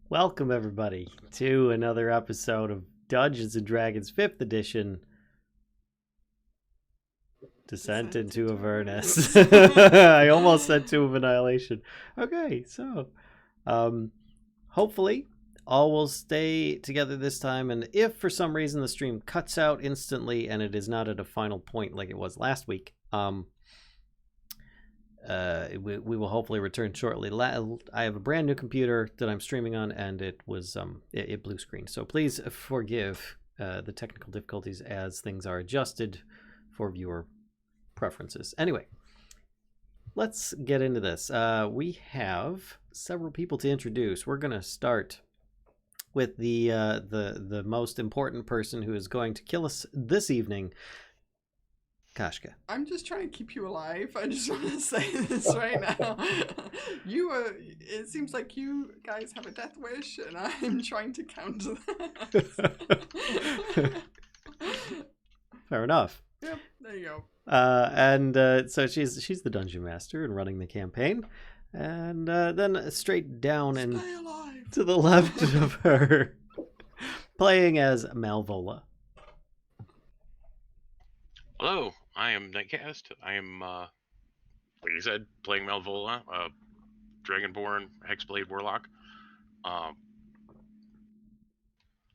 Welcome, everybody, to another episode of Dungeons & Dragons 5th Edition, Descent into Avernus. I almost said Tomb of Annihilation. Okay, so, hopefully, all will stay together this time, and if for some reason the stream cuts out instantly and it is not at a final point like it was last week, we will hopefully return shortly. I have a brand new computer that I'm streaming on, and it was it blue screen. So please forgive the technical difficulties as things are adjusted for viewer preferences. Anyway, let's get into this. We have several people to introduce. We're gonna start with the most important person who is going to kill us this evening. Kashcah. I'm just trying to keep you alive. I just want to say this right now. It seems like you guys have a death wish, and I'm trying to counter that. Fair enough. Yep, there you go. So she's the dungeon master and running the campaign, and then straight down and to the left of her, playing as Malvola. Hello, I am Nightcaste. I am, like you said, playing Malvola, Dragonborn, Hexblade Warlock.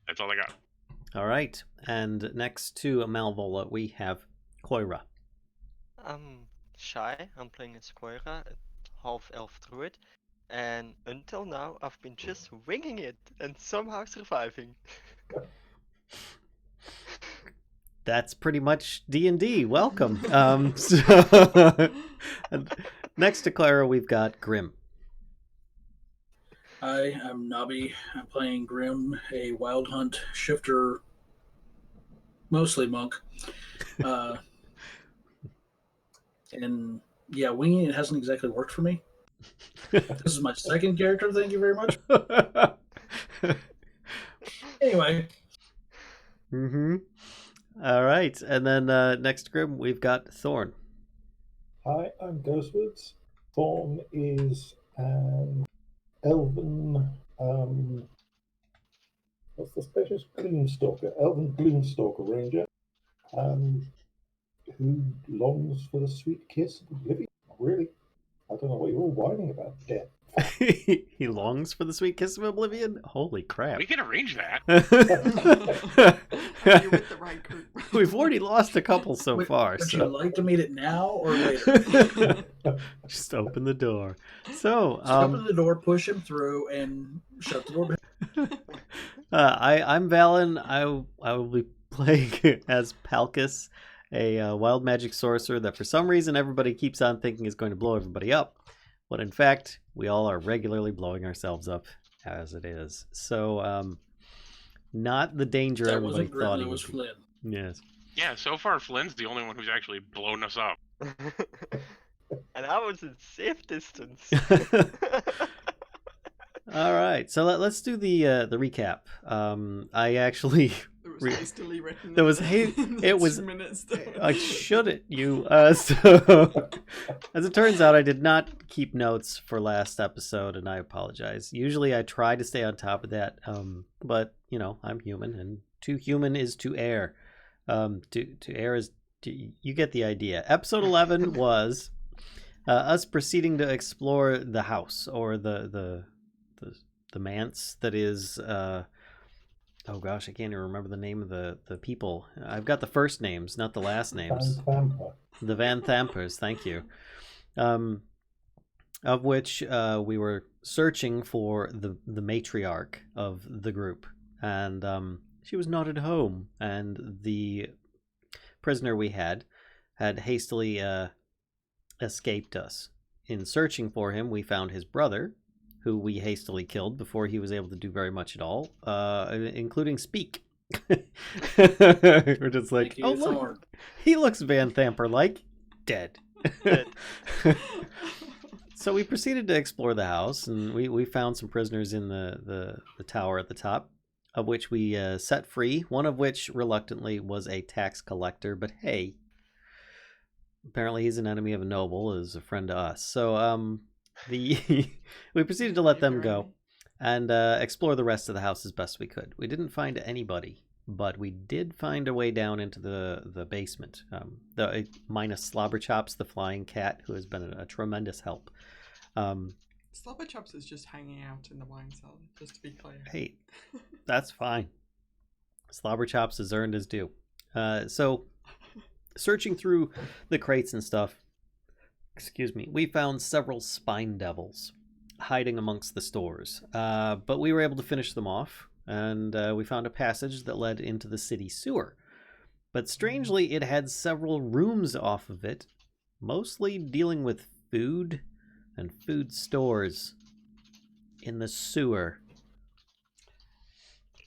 That's all I got. All right, and next to Malvola, we have Coyra. I'm Shy. I'm playing as Coyra, a half-elf druid, and until now I've been just winging it and somehow surviving. That's pretty much D&D. Welcome. Next to Clara, we've got Grim. Hi, I'm Nobby. I'm playing Grim, a wild hunt shifter, mostly monk. And yeah, winging it hasn't exactly worked for me. This is my second character, thank you very much. Anyway. Mm-hmm. All right, and then next to Grim, we've got Thorn. Hi, I'm Ghostwoods. Thorn is an elven, what's the species? Gloomstalker, elven Gloomstalker ranger, who longs for the sweet kiss of oblivion. Really? I don't know what you're all whining about, death. He longs for the sweet kiss of oblivion? Holy crap. We can arrange that. You're with the right group. We've already lost a couple so far. Would so. you like to meet it now or later? Just open the door. So, Just open the door, push him through, and shut the door. I'm Vallen. I will be playing as Palkas, a wild magic sorcerer that for some reason everybody keeps on thinking is going to blow everybody up. But in fact, we all are regularly blowing ourselves up as it is. So, not the danger That everybody wasn't thought Grim, he it was was. Flynn. Yes. Yeah, so far Flynn's the only one who's actually blown us up. And I was in safe distance. All right, so let's do the recap. I actually It was hastily written. There was it was minutes there. I shouldn't you. So as it turns out, I did not keep notes for last episode, and I apologize. Usually, I try to stay on top of that, but you know, I'm human, and to human is to err. To err is you get the idea. Episode 11 was us proceeding to explore the house or the manse that is. Oh gosh, I can't even remember the name of the people. I've got the first names, not the last names. The Van Thampers, thank you. Of which we were searching for the matriarch of the group, and she was not at home. And the prisoner we had hastily escaped us. In searching for him, we found his brother, who we hastily killed before he was able to do very much at all, including speak. We're just like, oh look, he looks Van Thamper-like, dead. So we proceeded to explore the house, and we found some prisoners in the tower at the top, of which we set free, one of which reluctantly was a tax collector, but hey, apparently he's an enemy of a noble, is a friend to us. So we proceeded to let them go, and explore the rest of the house as best we could. We didn't find anybody, but we did find a way down into the basement. Minus Slobberchops, the flying cat, who has been a tremendous help. Slobberchops is just hanging out in the wine cellar, just to be clear. Hey, that's fine. Slobberchops has earned his due. So, searching through the crates and stuff, we found several spine devils hiding amongst the stores. But we were able to finish them off, and we found a passage that led into the city sewer. But strangely, it had several rooms off of it, mostly dealing with food and food stores in the sewer.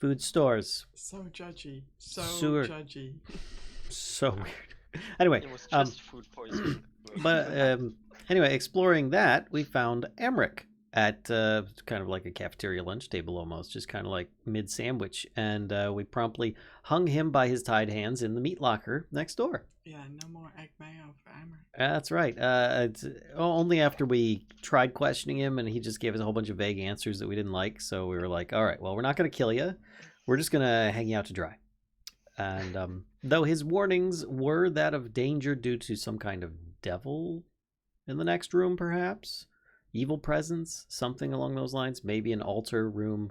Food stores. So judgy. So Sewer. judgy. So weird. Anyway, It was just food poisoning. but anyway, exploring that, we found Emmerich at kind of like a cafeteria lunch table almost, just kind of like mid-sandwich. And we promptly hung him by his tied hands in the meat locker next door. Yeah, no more egg mayo for Emmerich. That's right. It's only after we tried questioning him and he just gave us a whole bunch of vague answers that we didn't like. So we were like, all right, well, we're not going to kill you. We're just going to hang you out to dry. And though his warnings were that of danger due to some kind of devil in the next room, perhaps, evil presence, something along those lines, maybe an altar room.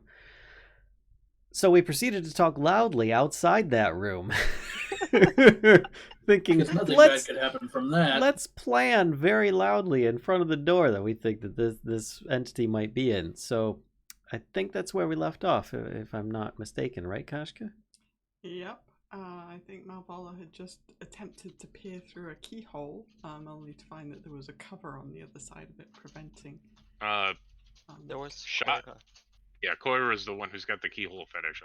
So we proceeded to talk loudly outside that room. Thinking, Because nothing bad could happen from that. let's plan very loudly in front of the door that we think that this entity might be in. So I think that's where we left off, if I'm not mistaken, right, Kashcah? Yep. I think Malvola had just attempted to peer through a keyhole, only to find that there was a cover on the other side of it, preventing. There was Shot. Coyra. Yeah, Coyra is the one who's got the keyhole fetish.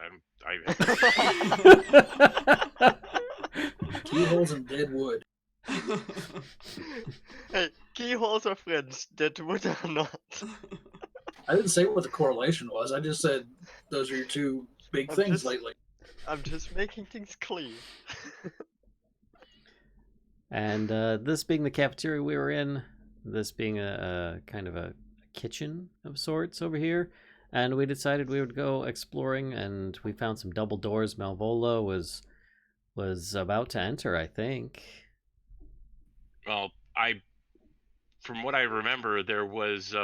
Keyholes and dead wood. Hey, keyholes are friends, dead wood are not. I didn't say what the correlation was. I just said those are your two big I'm things just- lately. I'm just making things clear. And this being the cafeteria we were in, this being a kind of a kitchen of sorts over here, and we decided we would go exploring, and we found some double doors. Malvola was about to enter, I think. Well, from what I remember, there was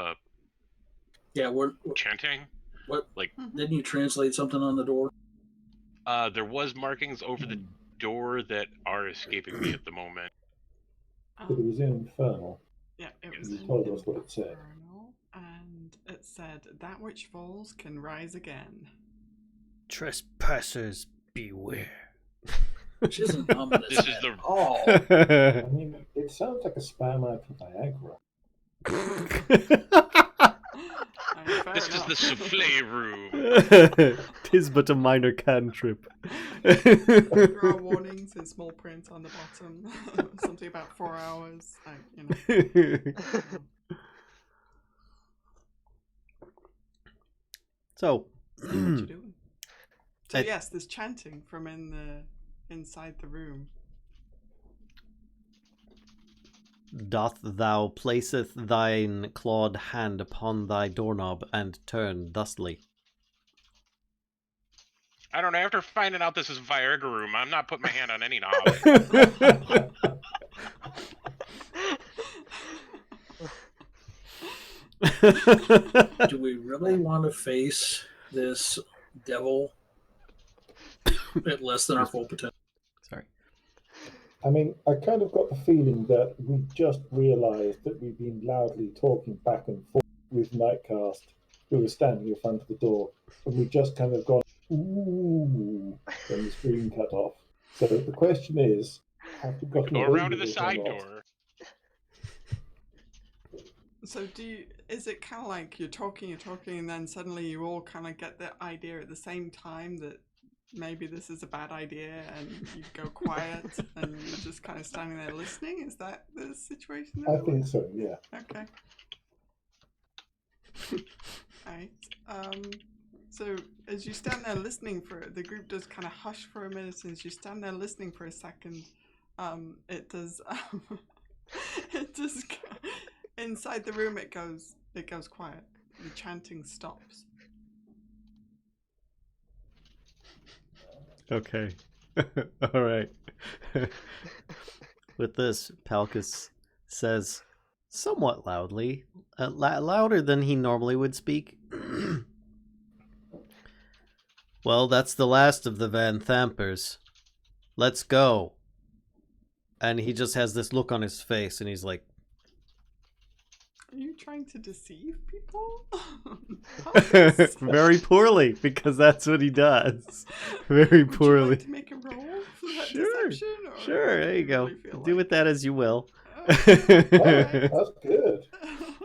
Yeah, chanting. what? Like, Didn't you translate something on the door? there was markings over the door that are escaping me at the moment. But it was infernal. Yeah, it was You in told us what it said. Infernal, and it said, "That which falls can rise again." Trespassers beware. Which isn't ominous This is at the- all. I mean, it sounds like a spam ad for Viagra. I mean, fair This is enough. the souffle room. 'Tis but a minor cantrip. There are warnings in small print on the bottom. Something about 4 hours. So, So what you doing? So I- yes, there's chanting from inside the room. doth thou placeth thine clawed hand upon thy doorknob and turn thusly. I don't know. After finding out this is Viagra room, I'm not putting my hand on any knob. Do we really want to face this devil at less than our full potential? Sorry. I mean, I kind of got the feeling that we just realised that we've been loudly talking back and forth with Nightcaste, who was standing in front of the door, and we just kind of gone, ooh, when the screen cut off. So the question is, have we gotten Go away around to with the it or side not? door. So is it kind of like you're talking, and then suddenly you all kind of get the idea at the same time that maybe this is a bad idea, and you go quiet, and you're just kind of standing there listening? Is that the situation? I think so, yeah. Okay. Alright. So as you stand there listening for it, the group does kind of hush for a minute, and as you stand there listening for a second, it does it does inside the room it goes quiet. The chanting stops. Okay. All right. With this, Palkas says, somewhat loudly, louder than he normally would speak. Well, that's the last of the Van Thampers. Let's go. And he just has this look on his face, and he's like, Are you trying to deceive people? Palkas? very poorly, because that's what he does. Very Would poorly. you like to make a roll for that Sure, deception? Or Sure, there you go. really feel Do like- with that as you will. Okay. That's good.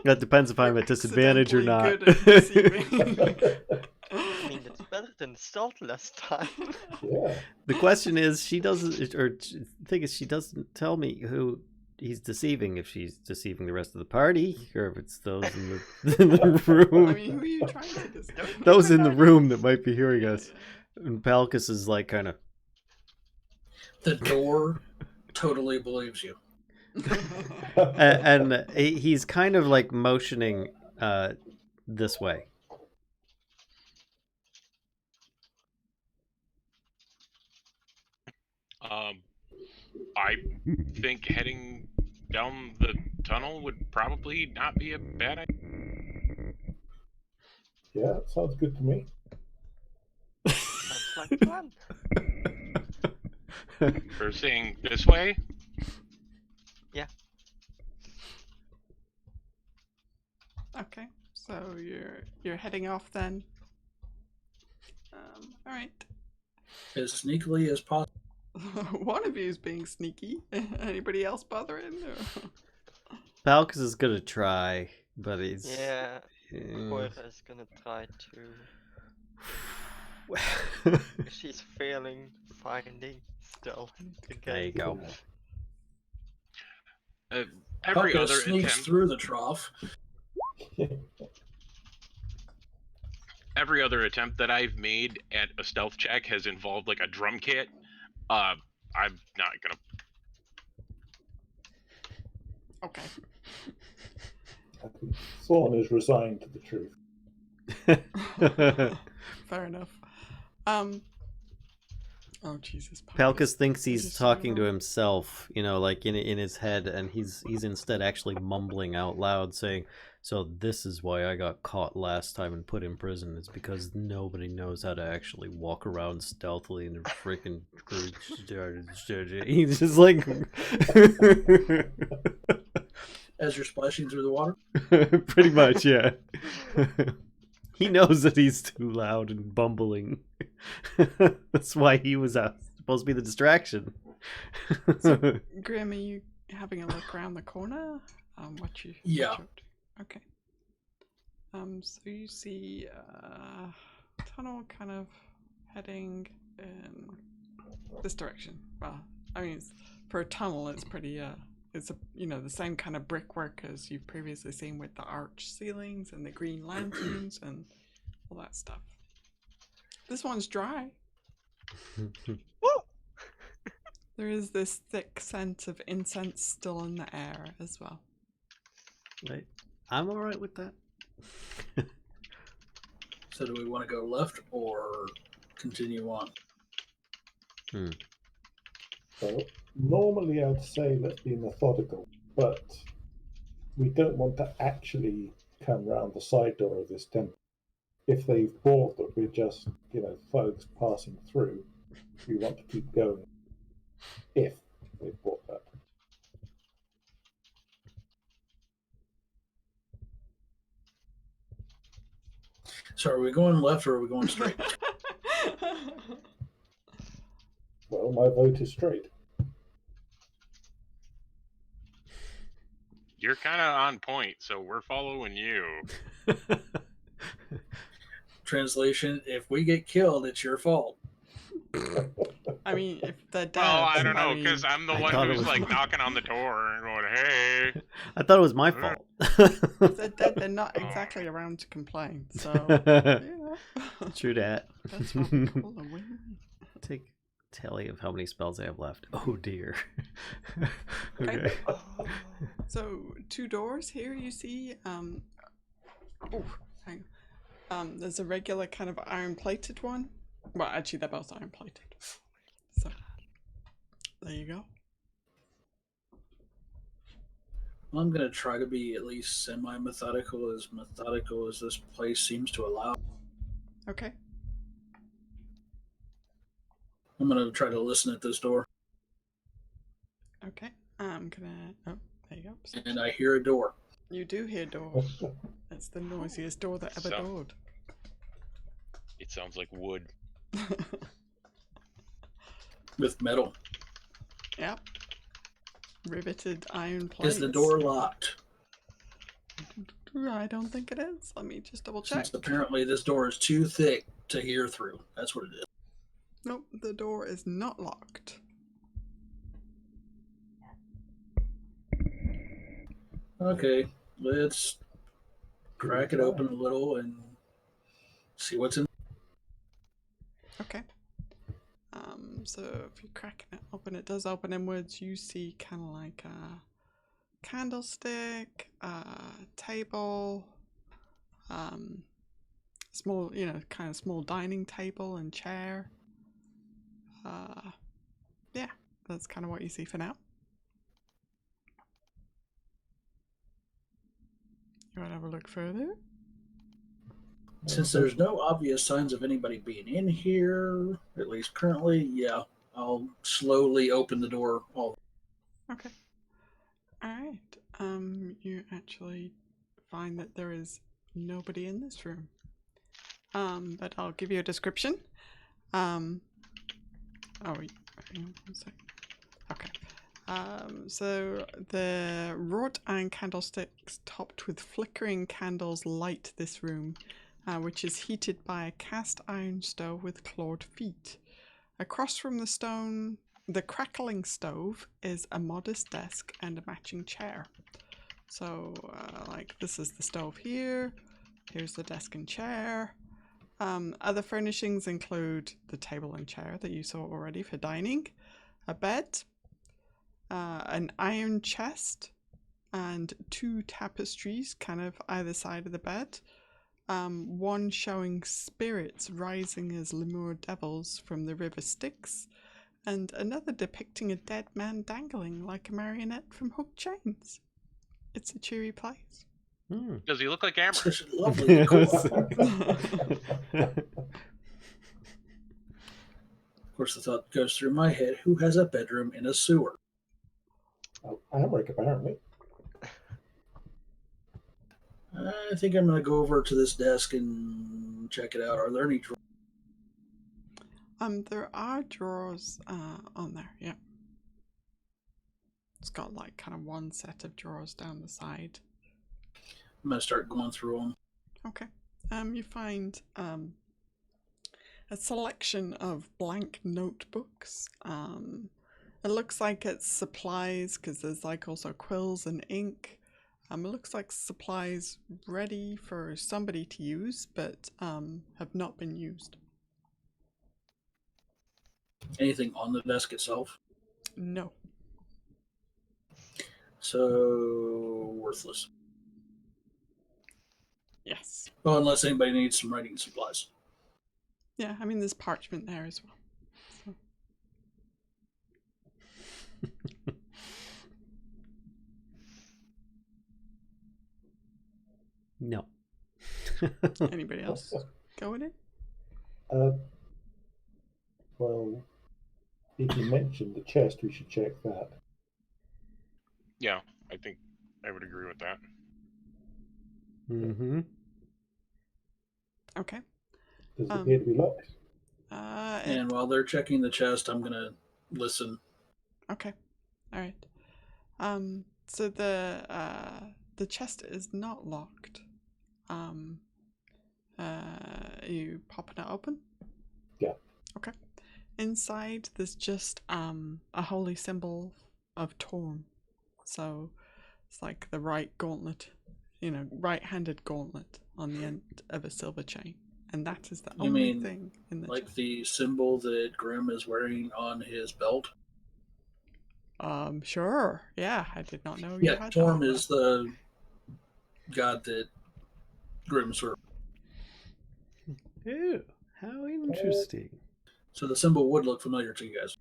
That depends if I'm You're at disadvantage or accidentally not. good at deceiving. I mean, it's better than stealth last time. Yeah. The question is, she doesn't, or the thing is, she doesn't tell me who he's deceiving, if she's deceiving the rest of the party, or if it's those in the room. I mean, who are you trying to deceive? Those in the room that might be hearing us. And Palkas is like kind of, The door totally believes you. and he's kind of like motioning this way. I think heading down the tunnel would probably not be a bad idea. Yeah, sounds good to me. Sounds like fun. Or saying this way. Okay, so you're heading off then. All right. As sneakily as possible. One of you is being sneaky. Anybody else bothering? Or... Palkas is gonna try, but he's Yeah, Coyra is gonna try to. She's failing finding stealth again. There you go. Every Palkas other sneaks attempt, through the trough. every other attempt that I've made at a stealth check has involved like a drum kit. I'm not gonna. Okay. I think Thorn is resigned to the truth. Fair enough. Oh Jesus. Palkas thinks he's Just talking to sorry. himself, you know, like in his head, and he's instead actually mumbling out loud, saying, "So this is why I got caught last time and put in prison. It's because nobody knows how to actually walk around stealthily in a freaking." He's just like, As you're splashing through the water. pretty much, yeah. He knows that he's too loud and bumbling. That's why he was supposed to be the distraction. So, Grim, are you having a look around the corner? What you? Yeah. what you- Okay. So you see a tunnel kind of heading in this direction. Well, I mean, for a tunnel, it's pretty. It's the same kind of brickwork as you've previously seen with the arch ceilings and the green lanterns and all that stuff. This one's dry. There is this thick scent of incense still in the air as well. Right. I'm all right with that. So do we want to go left or continue on? So normally I'd say let's be methodical, but we don't want to actually come round the side door of this temple. If they've bought that we're just, folks passing through, we want to keep going. If they've bought that. So are we going left or are we going straight? Well, my vote is straight. You're kind of on point, so we're following you. Translation, if we get killed, it's your fault. I mean, if they're dead. Well, I don't know, mean, because I'm the I one thought it who's was like mine. knocking on the door and going, "Hey." I thought it was my fault. if they're dead, they're not exactly around to complain. So, True that. That's what we call a win-win. Take tally of how many spells I have left. Oh dear. Okay. Okay. Oh, So, two doors here you see. Oh, hang on. There's a regular kind of iron-plated one, Well, actually, they're both iron plated. So, there you go. I'm going to try to be at least methodical as this place seems to allow. Okay. I'm going to try to listen at this door. Okay. I'm gonna. Oh, there you go. And I hear a door. You do hear doors. It's the noisiest door that ever doored. It sounds like wood. With metal. Yep. Riveted iron plates. Is the door locked? I don't think it is. Let me just double check. Since apparently this door is too thick to hear through. That's what it is. Nope, the door is not locked. Okay, let's crack it open a little and see what's in. Okay. So if you're cracking it open, it does open inwards. You see kind of like a candlestick, table, small, kind of small dining table and chair. Yeah, that's kind of what you see for now. You want to have a look further? Since there's no obvious signs of anybody being in here, at least currently, yeah, I'll slowly open the door. Okay. Alright. You actually find that there is nobody in this room. But I'll give you a description. Hang on 1 second. Okay. So the wrought iron candlesticks topped with flickering candles light this room, which is heated by a cast iron stove with clawed feet. Across from the crackling stove is a modest desk and a matching chair. So, like, this is the stove here. Here's the desk and chair. Other furnishings include the table and chair that you saw already for dining, a bed, an iron chest, and 2 tapestries kind of either side of the bed. One showing spirits rising as lemur devils from the river Styx, and another depicting a dead man dangling like a marionette from hooked chains. It's a cheery place. Does he look like Amber? Such a lovely decor. Of course, the thought goes through my head, who has a bedroom in a sewer? Amric, apparently. I think I'm going to go over to this desk and check it out. Are there any drawers? There are drawers on there, yeah. It's got like kind of one set of drawers down the side. I'm going to start going through them. Okay. You find a selection of blank notebooks. It looks like it's supplies because there's like also quills and ink. It looks like supplies ready for somebody to use, but have not been used. Anything on the desk itself? No. So, worthless. Yes. Well, unless anybody needs some writing supplies. Yeah, I mean, there's parchment there as well. So. No. Anybody else going in? Well, if you mentioned the chest, we should check that. Yeah, I think I would agree with that. Mm-hmm. Okay. Does it appear to be locked? And while they're checking the chest, I'm going to listen. Okay. All right. So the chest is not locked. Are you popping it open? Yeah. Okay. Inside, there's just a holy symbol of Thorn. So it's like the right gauntlet, right-handed gauntlet on the end of a silver chain, and that is the only thing in the like chest. the symbol that Grimm is wearing on his belt? Sure. Yeah, I did not know you Yeah, had Thorn that. is the god that Grimm served. Ew, how interesting. So the symbol would look familiar to you guys.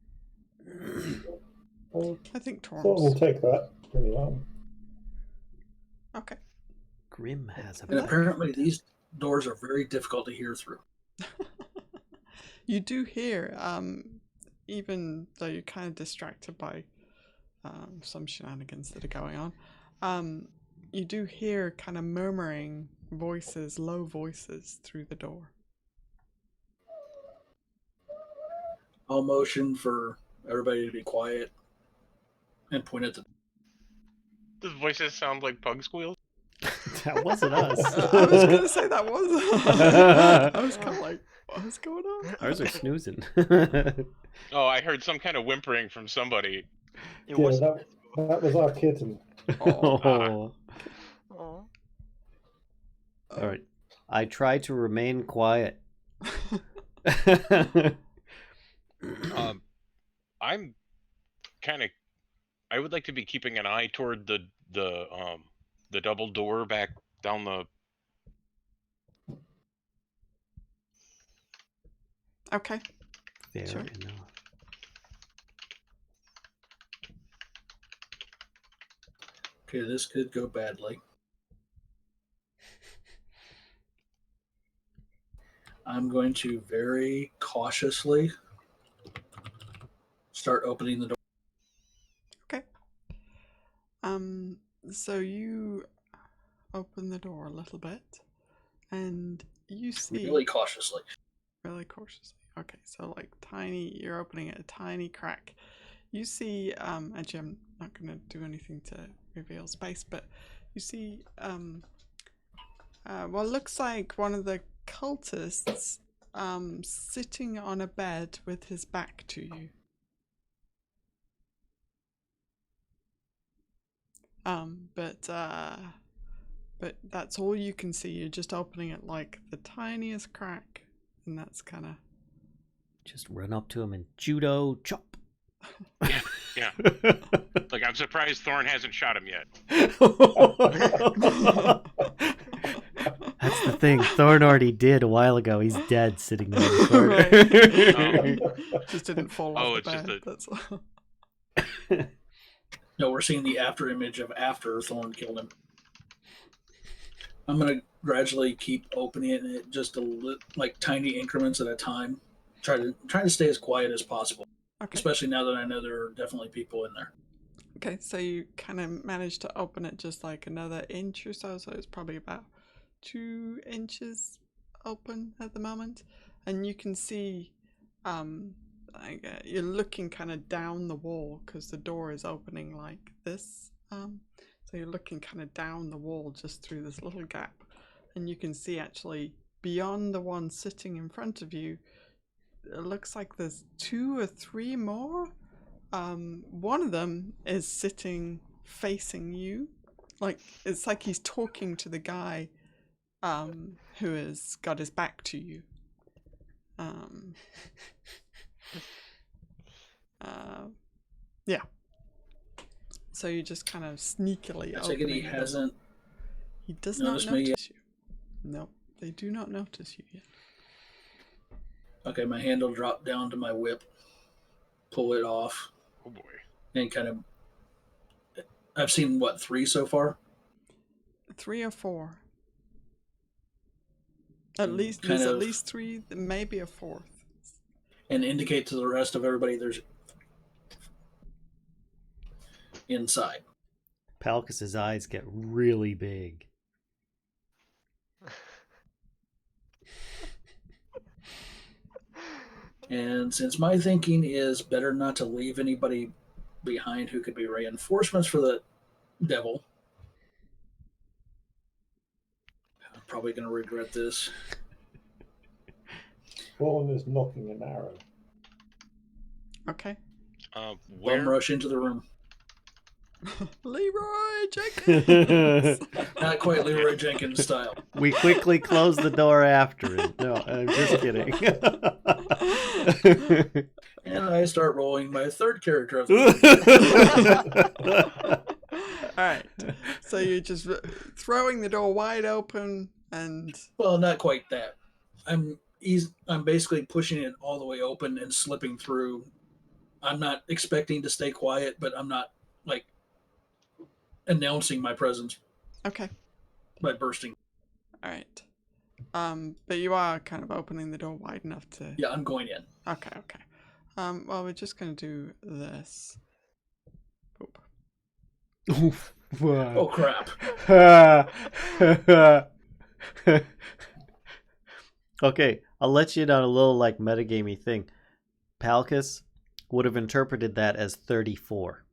I think Thorn will Torms. take that. Really well. Okay. Grim has a And apparently these doors are very difficult to hear through. You do hear, even though you're kind of distracted by some shenanigans that are going on, you do hear kind of murmuring voices, low voices through the door. I'll motion for everybody to be quiet and point at the... Does voices sound like pug squeals? That wasn't us. I was going to say that was. I was kind of like, what's going on? Ours are snoozing. Oh, I heard some kind of whimpering from somebody. It Yeah, was. that was our kitten. Oh. Oh. All right. I try to remain quiet. I'm kind of. I would like to be keeping an eye toward the double door back down the. Okay. Fair Sure. enough. Okay, this could go badly. I'm going to very cautiously start opening the door. Okay. So you open the door a little bit, and you see Really cautiously. really cautiously. Okay, so like tiny, you're opening it a tiny crack. You see, actually, I'm not going to do anything to reveal space, but you see, what looks like one of the cultists, sitting on a bed with his back to you. But that's all you can see. You're just opening it like the tiniest crack, and that's kind of. Just run up to him and judo chop. Yeah. Like, I'm surprised Thorn hasn't shot him yet. That's the thing. Thorn already did a while ago. He's dead, sitting there in the corner. Right. Just didn't fall off the it's just bed. a- That's all. No, we're seeing the after image of after Thorn killed him. I'm going to gradually keep opening it just like tiny increments at a time. Trying to stay as quiet as possible. Okay. Especially now that I know there are definitely people in there. Okay, so you kind of managed to open it just like another inch or so. So it's probably about 2 inches open at the moment, and you can see, you're looking kind of down the wall because the door is opening like this. So you're looking kind of down the wall just through this little gap, and you can see actually beyond the one sitting in front of you. It looks like there's 2 or 3 more. One of them is sitting facing you, like it's like he's talking to the guy who has got his back to you. Yeah. So you just kind of sneakily. I take it he hasn't. He does not noticed me yet? notice you. No, they do not notice you yet. Okay, my hand will drop down to my whip, pull it off, Oh boy. and kind of. I've seen what, 3 so far? 3 or 4. At least kind there's at of- least 3, maybe a 4th. And indicate to the rest of everybody there's inside. Palkas's eyes get really big. And since my thinking is better not to leave anybody behind who could be reinforcements for the devil, I'm probably going to regret this. Thorn is knocking an arrow. Okay. Bum Where? rush into the room. Leroy Jenkins. Not quite Leroy Jenkins style. We quickly close the door after him. No, I'm just kidding. And I start rolling my 3rd character of the All right. So you're just throwing the door wide open, and Well, not quite that. I'm I'm basically pushing it all the way open and slipping through. I'm not expecting to stay quiet, but I'm not like announcing my presence Okay. by bursting. All right. But you are kind of opening the door wide enough to. Yeah, I'm going in. Okay. Well, we're just gonna do this. Boop. Oof. Oh crap! Okay, I'll let you in on a little like metagamey thing. Palkas would have interpreted that as 34.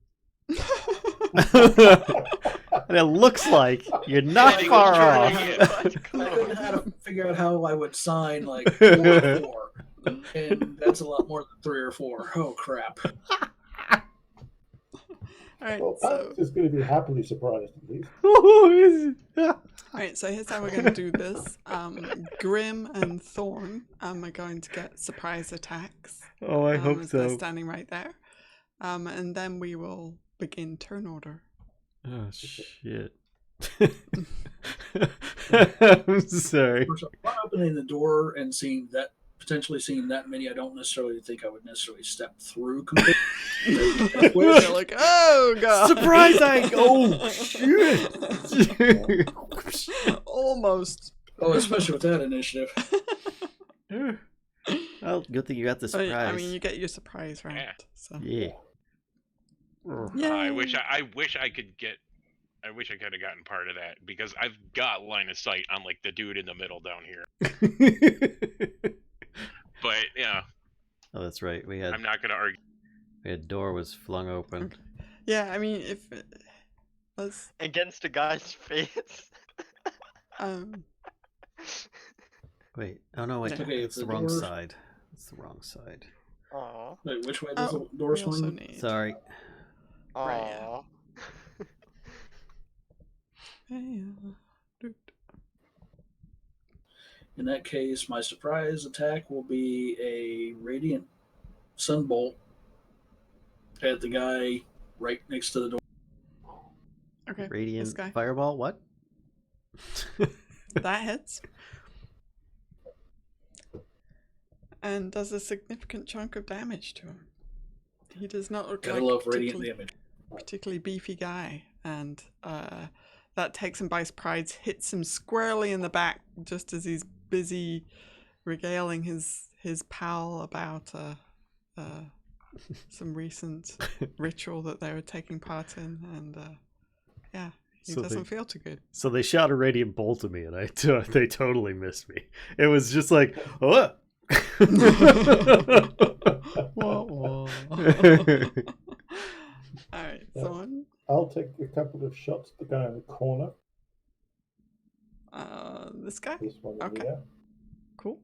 And it looks like you're not Yeah, far trying off. to I couldn't how to figure out how I would sign like 4 or 4, and that's a lot more than 3 or 4. Oh crap! All right. Well, So. Alex is going to be happily surprised at least. Alright, so here's how we're going to do this. Grim and Thorn are going to get surprise attacks. Oh, I hope as they're so. standing right there. And then we will begin turn order. Oh, shit. I'm sorry. First, upon opening the door and potentially seeing that many, I don't necessarily think I would necessarily step through completely. You're like, oh god! Surprise! Oh, shit! Almost. Oh, especially with that initiative. Well, good thing you got the surprise. I mean, you get your surprise round. Yeah. So. Yeah. I wish I could have gotten part of that because I've got line of sight on like the dude in the middle down here. But yeah, Oh, that's right. I'm not gonna argue. We had door was flung open. Yeah, I mean, if let's Against the guy's face. Wait. Oh no, wait. Okay, It's if the the wrong door- side. It's the wrong side. Aww. Wait, which way does Oh, the door we also swing? need. Sorry. Right. Aww. In that case, my surprise attack will be a radiant sunbolt at the guy right next to the door. Okay. This Radiant guy. fireball. What? That hits. And does a significant chunk of damage to him. He does not look Gotta like love radiant damage. particularly beefy guy, and that takes him by surprise, hits him squarely in the back just as he's busy regaling his pal about some recent ritual that they were taking part in, and yeah, he So doesn't feel too good. So they shot a radiant bolt at me, and they totally missed me. It was just like, oh. Whoa. Alright, Yeah. Thorn. I'll take a couple of shots at the guy in the corner. This guy? This one Okay. here. Cool.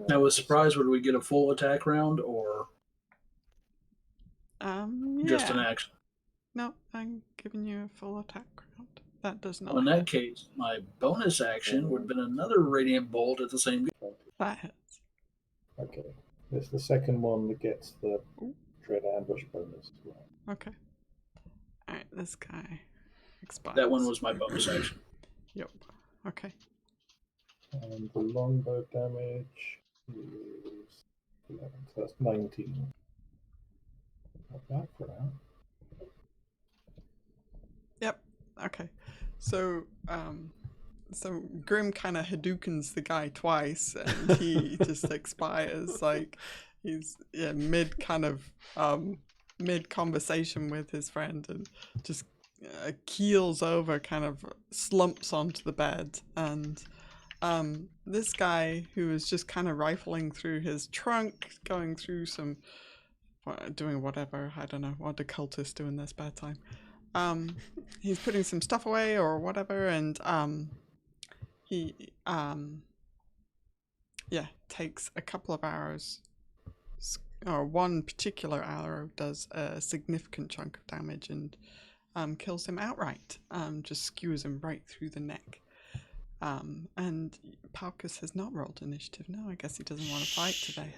Now, with surprise, would we get a full attack round or Yeah. just an action? No, I'm giving you a full attack round. That does not Well, in hit. that case, my bonus action would have been another radiant bolt at the same. That hits. Okay. It's the second one that gets the Ooh. dread ambush bonus as well. Okay. Alright, this guy expires. That one was my bonus action. Yep. Okay. And the longbow damage is 11, so that's 19. Not bad for now. Yep. Okay. So, so Grim kind of Hadoukens the guy twice, and he just expires. Like he's mid conversation with his friend, and just keels over, kind of slumps onto the bed, and this guy who is just kind of rifling through his trunk, going through some, doing whatever, I don't know what the cultists do in their spare time. He's putting some stuff away or whatever, and he takes a couple of arrows, or one particular arrow does a significant chunk of damage and kills him outright. Just skewers him right through the neck. And Palkas has not rolled initiative. No, I guess he doesn't want to fight today.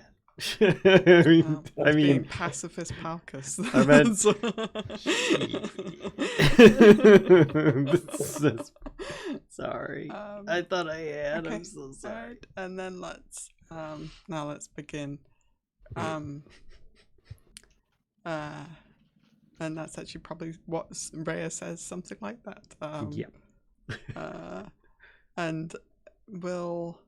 I mean, being pacifist Palkas. I meant- Sorry. Um, I thought I had. okay, I'm so sorry. alright, and then let's begin. And that's actually probably what Rhea says, something like that. Yep. And we'll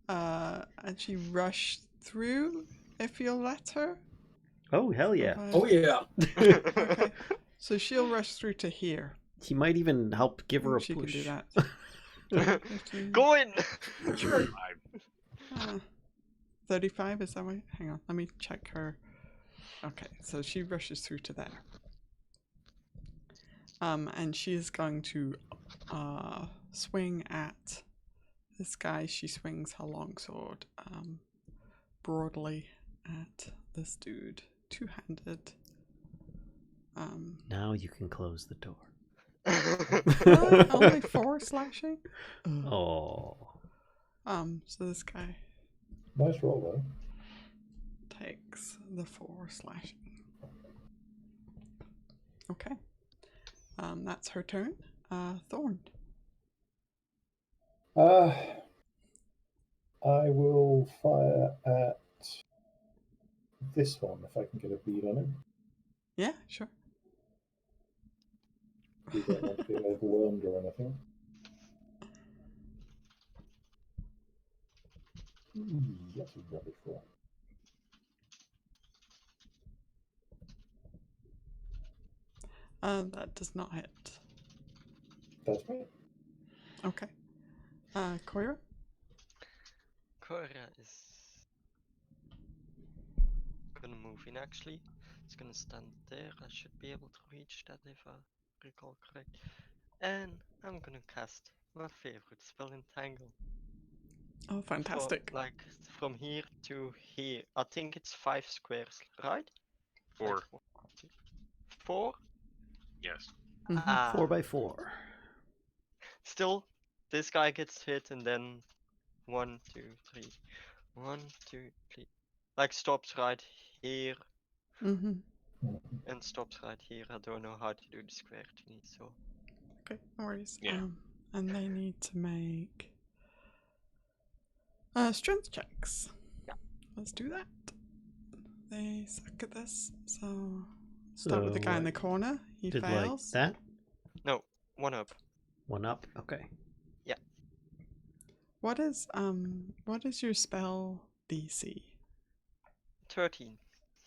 actually rush through if you'll let her. Oh, hell yeah. Oh yeah. Okay. So she'll rush through to here. He might even help give her a She push. can do that. Go in! Sure. 35, is that right? Hang on, let me check her. Okay, so she rushes through to there. And she is going to swing at this guy. She swings her longsword broadly at this dude, two-handed. Now you can close the door. Only 4 slashing. Oh. So this guy Nice roll, though. takes the 4 slashing. Okay. That's her turn. Thorn. I will fire at this one if I can get a bead on him. Yeah, sure. We don't want to be overwhelmed or anything. That's a rubbish roll. That does not hit. That's right. Okay. Coyra? Coyra is gonna move in actually. It's gonna stand there. I should be able to reach that if I recall correct. And I'm gonna cast my favorite spell, Entangle. Oh, fantastic. Like from here to here. I think it's 5 squares, right? 4. Like 4? Yes. Mhm. Ah, 4x4. still, this guy gets hit and then 1, 2, 3. 1, 2, 3. Like stops right here Mhm. and stops right here. I don't know how to do the square thingy, so. Okay, no worries. Yeah. And they need to make strength checks. Yeah. Let's do that. They suck at this, so start with the guy in the corner. He Did fails. like that? No, 1 up. 1 up? Okay. What is your spell DC? 13.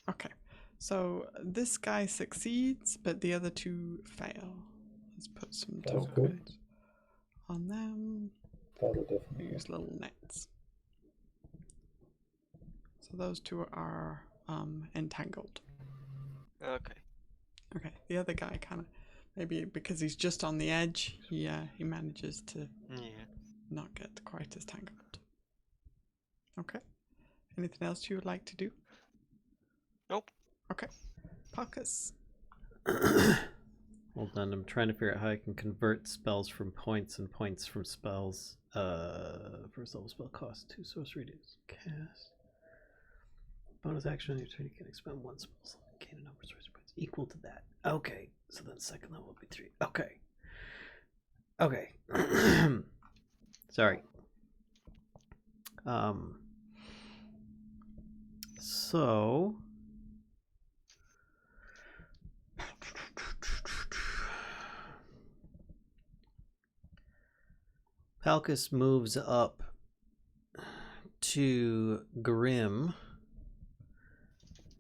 Okay, so this guy succeeds, but the other 2 fail. Let's put some That's tokens good. on them. That'll definitely Use little nets. So those 2 are entangled. Okay. Okay, the other guy kind of, maybe because he's just on the edge, he manages to Yeah. not get quite as tangled. Okay. Anything else you would like to do? Nope. Okay. Palkas. Hold on, I'm trying to figure out how I can convert spells from points and points from spells. First level spell costs 2 sorcery to cast. Bonus action on your turn, you can expend 1 spell slot and gain a number of sorcery points equal to that. Okay, so then second level will be 3. Okay. Okay. Sorry. So Palkas moves up to Grim.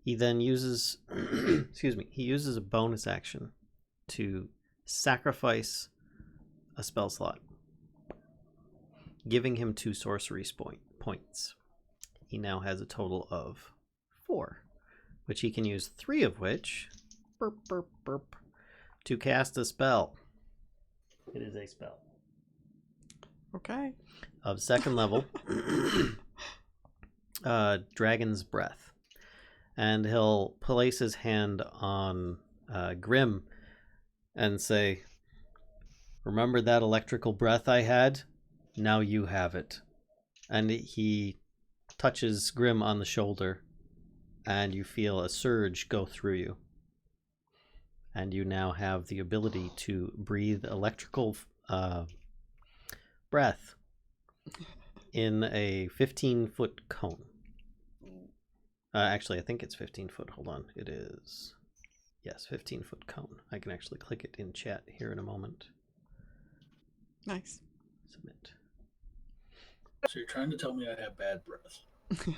He then uses he uses a bonus action to sacrifice a spell slot, giving him 2 sorcery points. He now has a total of 4, which he can use 3 of which to cast a spell. It is a spell Okay. of 2nd level, Dragon's Breath. And he'll place his hand on Grim and say, "Remember that electrical breath I had? Now you have it." And he touches Grim on the shoulder, and you feel a surge go through you. And you now have the ability to breathe electrical breath in a 15-foot cone. Actually, I think it's 15 foot. Hold on. It is... Yes, 15-foot cone. I can actually click it in chat here in a moment. Nice. Submit. So you're trying to tell me I have bad breath?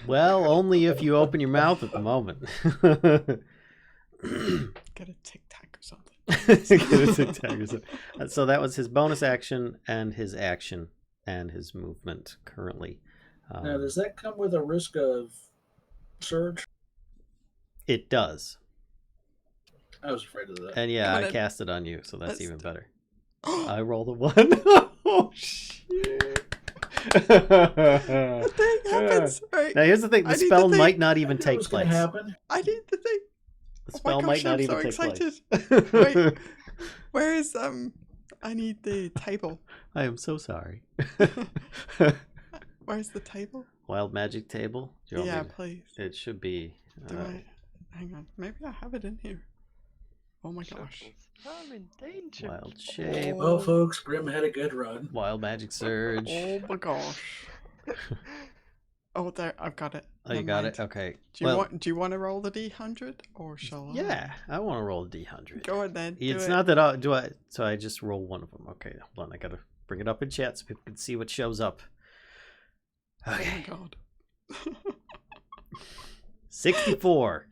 Well, only if you open your mouth at the moment. Get a tic tac or something. Get a tic tac or something. So that was his bonus action and his action and his movement currently. Now, does that come with a risk of surge? It does. I was afraid of that. And yeah, I But cast it on you, so that's even better. What I rolled a 1. Oh, shit. the thing happens? Right. Now, here's the thing. The I need spell the thing. might not I even knew it take was gonna place. happen. I need the thing. The Oh spell my might gosh, not I'm even so take excited. place. Wait. Where is I need the table. I am so sorry. Where's the table? Wild magic table? Do you want Yeah, me to- please. It should be. Do I? Hang on. Maybe I have it in here. Oh my gosh. I'm in danger. Wild shape. Well, folks, Grim had a good run. Wild magic surge. Oh my gosh. Oh, there. I've got it. Oh, you Never got mind. it? Okay. Do you want to roll the D100 or shall I? Yeah, I want to roll a D100. Go on then. It's do not that so I just roll one of them. Okay, hold on. I gotta bring it up in chat so people can see what shows up. Okay. Oh my god. 64.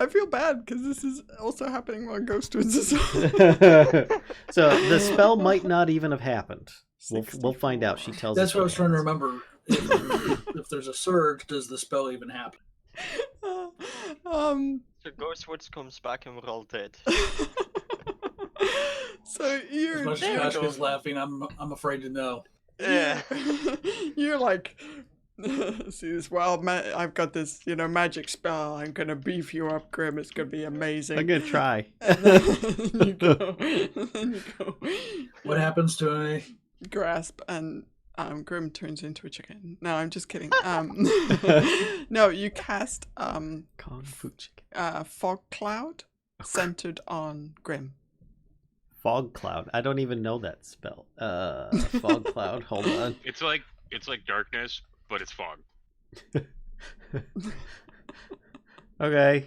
I feel bad because this is also happening on Ghostwoods as well. So the spell might not even have happened. We'll find out. She tells That's us what I was trying to happens. remember. If there's a surge, does the spell even happen? So Ghostwoods comes back and we're all dead. So As you're much there as we Kashka's go. laughing, I'm afraid to know. Yeah. you're like, see this wild I've got this, magic spell. I'm gonna beef you up, Grim. It's gonna be amazing. I'm gonna try. And then you go, and then you go. What happens to me? Grasp, and Grim turns into a chicken. No, I'm just kidding. No, you cast Kung Fu chicken. fog cloud centered on Grim. Fog cloud. I don't even know that spell. Fog cloud. Hold on. It's like darkness, but it's fog. Okay.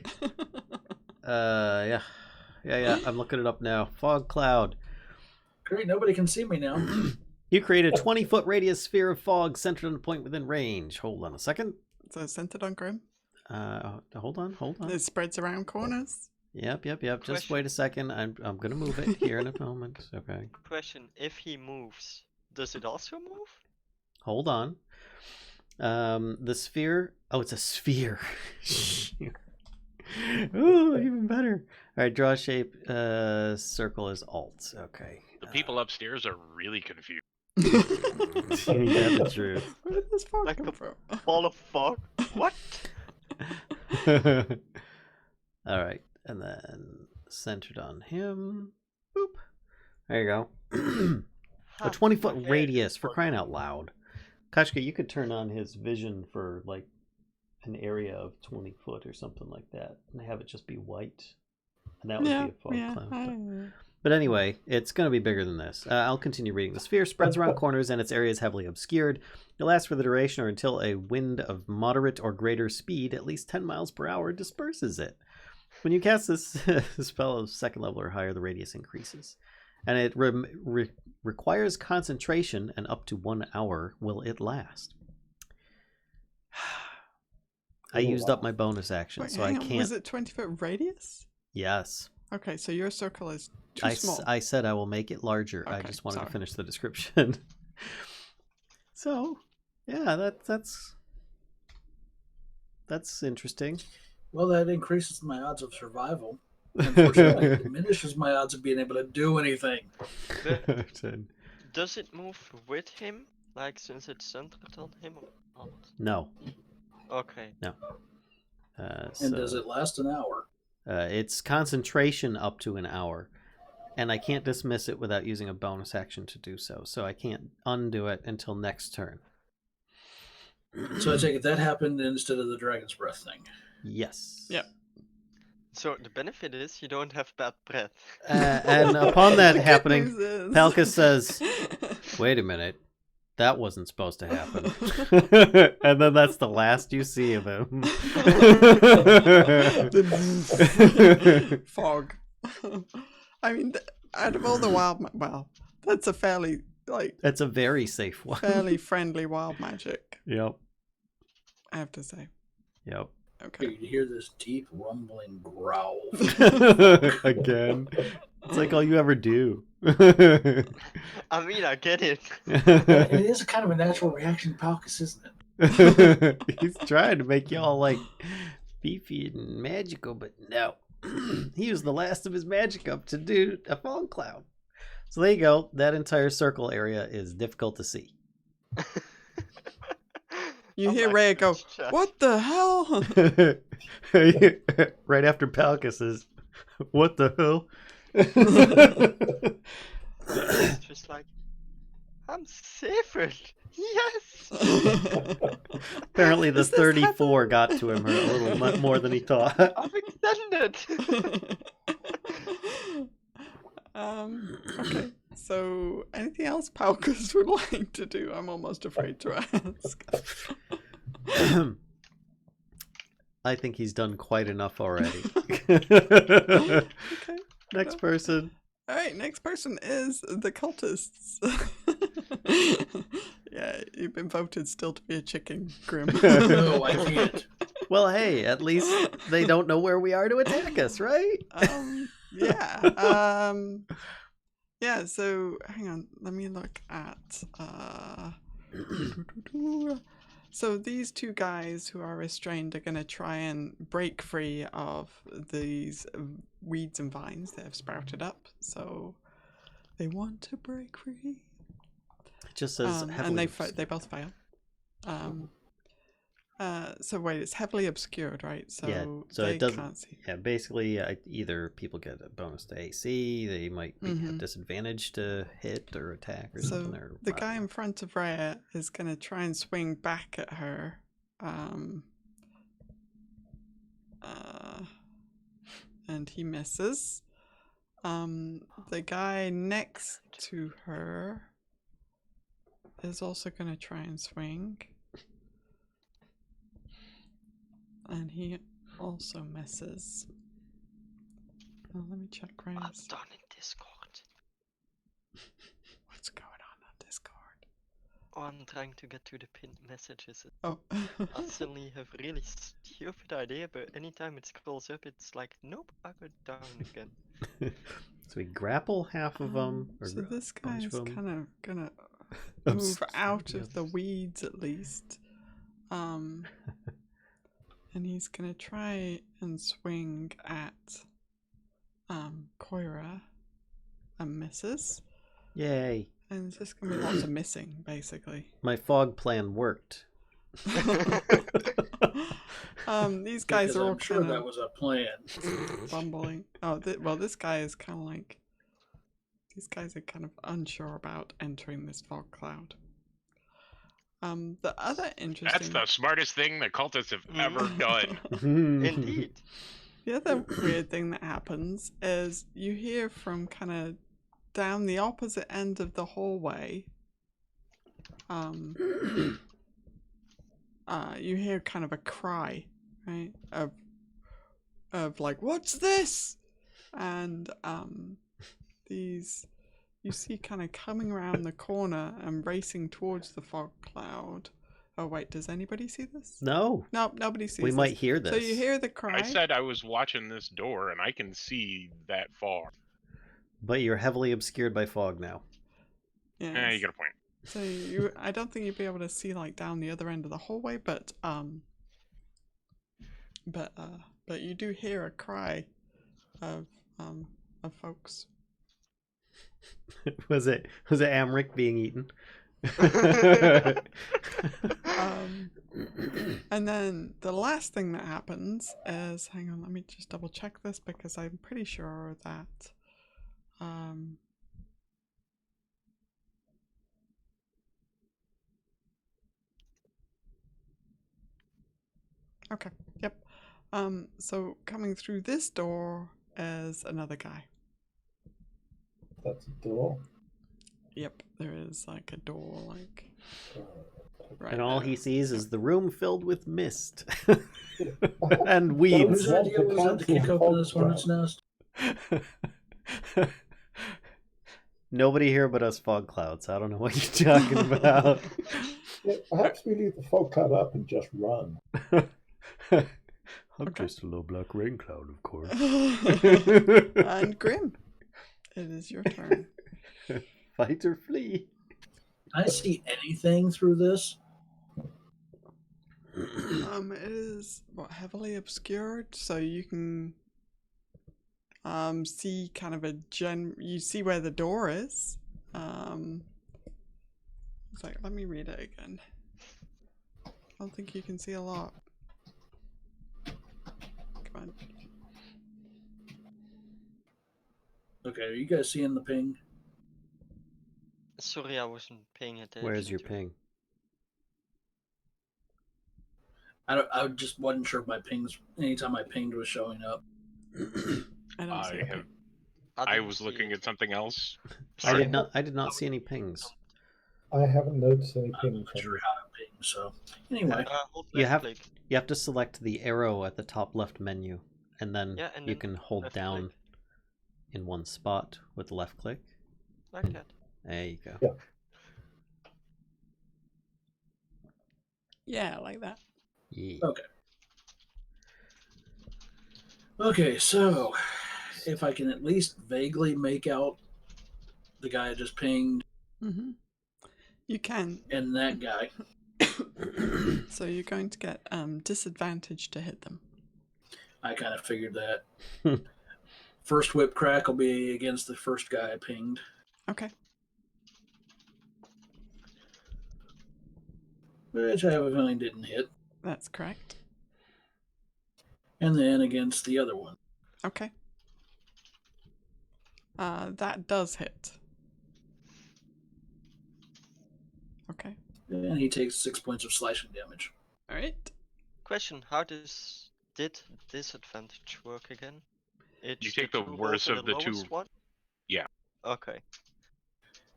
Yeah. I'm looking it up now. Fog cloud. Great, nobody can see me now. You create a 20-foot radius sphere of fog centered on a point within range. Hold on a second. So it's centered on Grim. Hold on. It spreads around corners. Yep. Just Question. wait a second. I'm gonna move it here in a moment. Okay. Question: if he moves, does it also move? Hold on. The sphere. Oh, it's a sphere. Ooh, even better. All right, draw shape. Circle is alt. Okay. The people upstairs are really confused. Yeah, the truth. Where did this fog Like come a from? Ball of fog? What? All right, and then centered on him. Boop. There you go. A 20-foot okay. radius, for crying out loud. Kashka, you could turn on his vision for like an area of 20 foot or something like that, and have it just be white, and that would be a fog cloud. But anyway, it's going to be bigger than this. I'll continue reading. The sphere spreads around corners and its area is heavily obscured. It lasts for the duration or until a wind of moderate or greater speed, at least 10 miles per hour, disperses it. When you cast this spell of second level or higher, the radius increases. And it requires concentration, and up to 1 hour will it last. I used up my bonus action, Wait, so I hang on, can't... Was it 20-foot radius? Yes. Okay, so your circle is too small. I said I will make it larger. I Okay, just wanted to sorry. finish the description. So, yeah, that's interesting. Well, that increases my odds of survival. Unfortunately, it diminishes my odds of being able to do anything. Does it move with him? Like, since it's centered on him or not? No. Okay. And does it last an hour? It's concentration up to an hour, and I can't dismiss it without using a bonus action to do so. So I can't undo it until next turn. So I take it that happened instead of the dragon's breath thing. Yes. Yep. So the benefit is you don't have bad breath. And upon that The good happening, news is- Palkas says, "Wait a minute, that wasn't supposed to happen." And then that's the last you see of him. Fog. I mean, out of all the well, that's a fairly That's a very safe one. fairly friendly wild magic, Yep. I have to say. Yep. Okay. You hear this deep rumbling growl. Again. It's like all you ever do. I mean, I get it. It is kind of a natural reaction to Palkas, isn't it? He's trying to make y'all like beefy and magical, but no. He used the last of his magic up to do a fog cloud. So there you go. That entire circle area is difficult to see. You Oh hear my Rhea go, gosh, Chuck. "What the hell?" Right after Palkas is, what the hell? It's just like, I'm safer. Yes. Apparently the Is this 34 got to him a little more than he thought. I'm extended. Okay. So, anything else Palkas would like to do? I'm almost afraid to ask. I think he's done quite enough already. Okay. Next person. All right. Next person is the cultists. Yeah, you've been voted still to be a chicken, Grim. No, I can't. Well, hey, at least they don't know where we are to attack us, right? Yeah. Yeah, so hang on, let me look at so these two guys who are restrained are gonna try and break free of these weeds and vines that have sprouted up. So they want to break free. It just says And heavily they both fail. So wait, it's heavily obscured, right? So, yeah, so they it doesn't. can't see. Yeah, basically, either people get a bonus to AC, they might be at disadvantage to hit or attack or So something. Or the guy in front of Rhea is going to try and swing back at her. And he misses. The guy next to her is also going to try and swing. And he also misses. Oh, let me check I'm Rhea's. done in Discord. What's going on Discord? Oh, I'm trying to get to the pinned messages. Oh. I suddenly have a really stupid idea, but anytime it scrolls up, it's like, nope, I go down again. So we grapple half of them. Or So this a guy bunch is of 'em. kind of gonna I'm move so out sorry, of the weeds at least. And he's gonna try and swing at Coyra and misses. Yay. And there's just gonna be lots of missing, basically. My fog plan worked. These guys Because are all I'm sure kind that of was a plan. bumbling. Oh, well, this guy is kind of like. These guys are kind of unsure about entering this fog cloud. The other interesting. That's the smartest thing the cultists have ever done. Indeed. The other weird thing that happens is you hear from kind of down the opposite end of the hallway. You hear kind of a cry, right? Of like, what's this? And these you see kind of coming around the corner and racing towards the fog cloud. Oh wait, does anybody see this? No. Nope, nobody sees We this. might hear this. So you hear the cry. I said I was watching this door, and I can see that far. But you're heavily obscured by fog now. Yes. You got a point. So I don't think you'd be able to see like down the other end of the hallway, but you do hear a cry of folks. Was it Amric being eaten? And then the last thing that happens is, hang on, let me just double check this because I'm pretty sure that okay, yep. So coming through this door is another guy. That's a door. Yep, there is like a door, like right And all there. he sees is the room filled with mist Perhaps and we weeds. Whose want idea was that to kick cancel open this hornet's Fog nest? Nobody here but us fog clouds. I don't know what you're talking about. Yeah, perhaps we leave the fog cloud up and just run. I'm Okay. just a little black rain cloud, of course. And Grim, it is your turn. Fight or flee. Can I see anything through this? It is heavily obscured, so you can see kind of you see where the door is. It's like, let me read it again. I don't think you can see a lot. Come on. Okay, are you guys seeing the ping? Sorry, I wasn't paying attention. Where's your to- ping? I just wasn't sure if my pings. Anytime I pinged was showing up. I don't see it. I don't was see looking it. at something else. I Sorry. did not see any pings. I haven't noticed any I'm ping not from sure you. how to ping. So anyway, Hold You left have click. you have to select the arrow at the top left menu, and then Yeah, and you then can hold left down click. in one spot with the left click. Like that. There you go. Yeah. Yeah, like that. Yeah. okay. So if I can at least vaguely make out the guy I just pinged Mm-hmm. You can. and that guy, So you're going to get disadvantage to hit them. I kind of figured that. First whip crack will be against the first guy I pinged. Okay. Which I have a feeling didn't hit. That's correct. And then against the other one. Okay. That does hit. Okay. And he takes 6 points of slashing damage. All right. Question: how did disadvantage work again? It's You take the two worst rolls of and the two. lowest one? Yeah. Okay.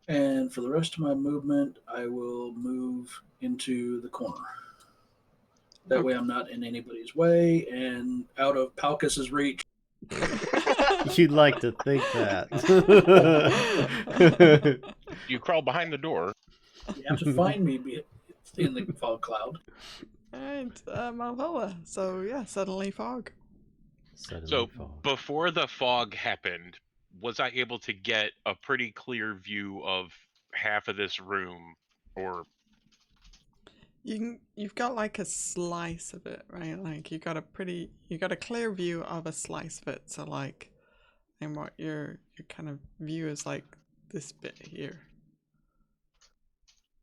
And for the rest of my movement, I will move into the corner. That way I'm not in anybody's way and out of Palkas's reach. You'd like to think that. You crawl behind the door. You have to find me in the fog cloud. All right, Malvola. So yeah, suddenly fog. Suddenly So fog. before the fog happened, was I able to get a pretty clear view of half of this room? Or You've got like a slice of it, right? Like you got a clear view of a slice of it. So like, and what your kind of view is like this bit here.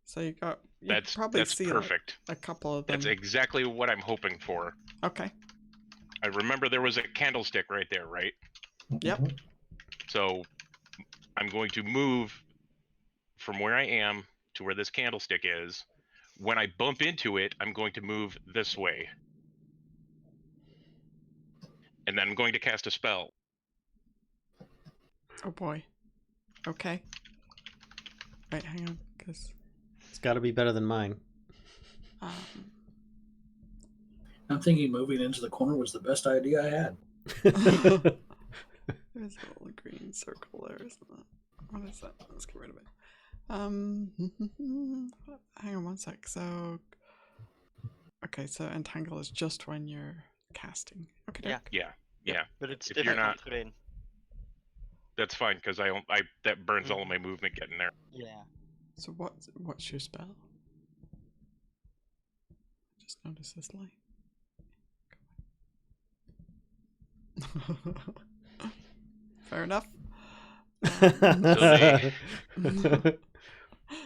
So you probably that's see perfect. like a couple of them. That's exactly what I'm hoping for. Okay. I remember there was a candlestick right there, right? Yep. Mhm. So I'm going to move from where I am to where this candlestick is. When I bump into it, I'm going to move this way. And then I'm going to cast a spell. Oh boy. Okay. Right, hang on, because It's got to be better than mine. um, I'm thinking moving into the corner was the best idea I had. there's a little green circle there, isn't there? What is that? Let's get rid of it. Hang on one sec. So, okay, so entangle is just when you're casting. Okay. Yeah. Yeah. But it's If you're difficult not- terrain. That's fine because I that burns all of my movement getting there. Yeah. So what's your spell? Just notice this light. Fair enough.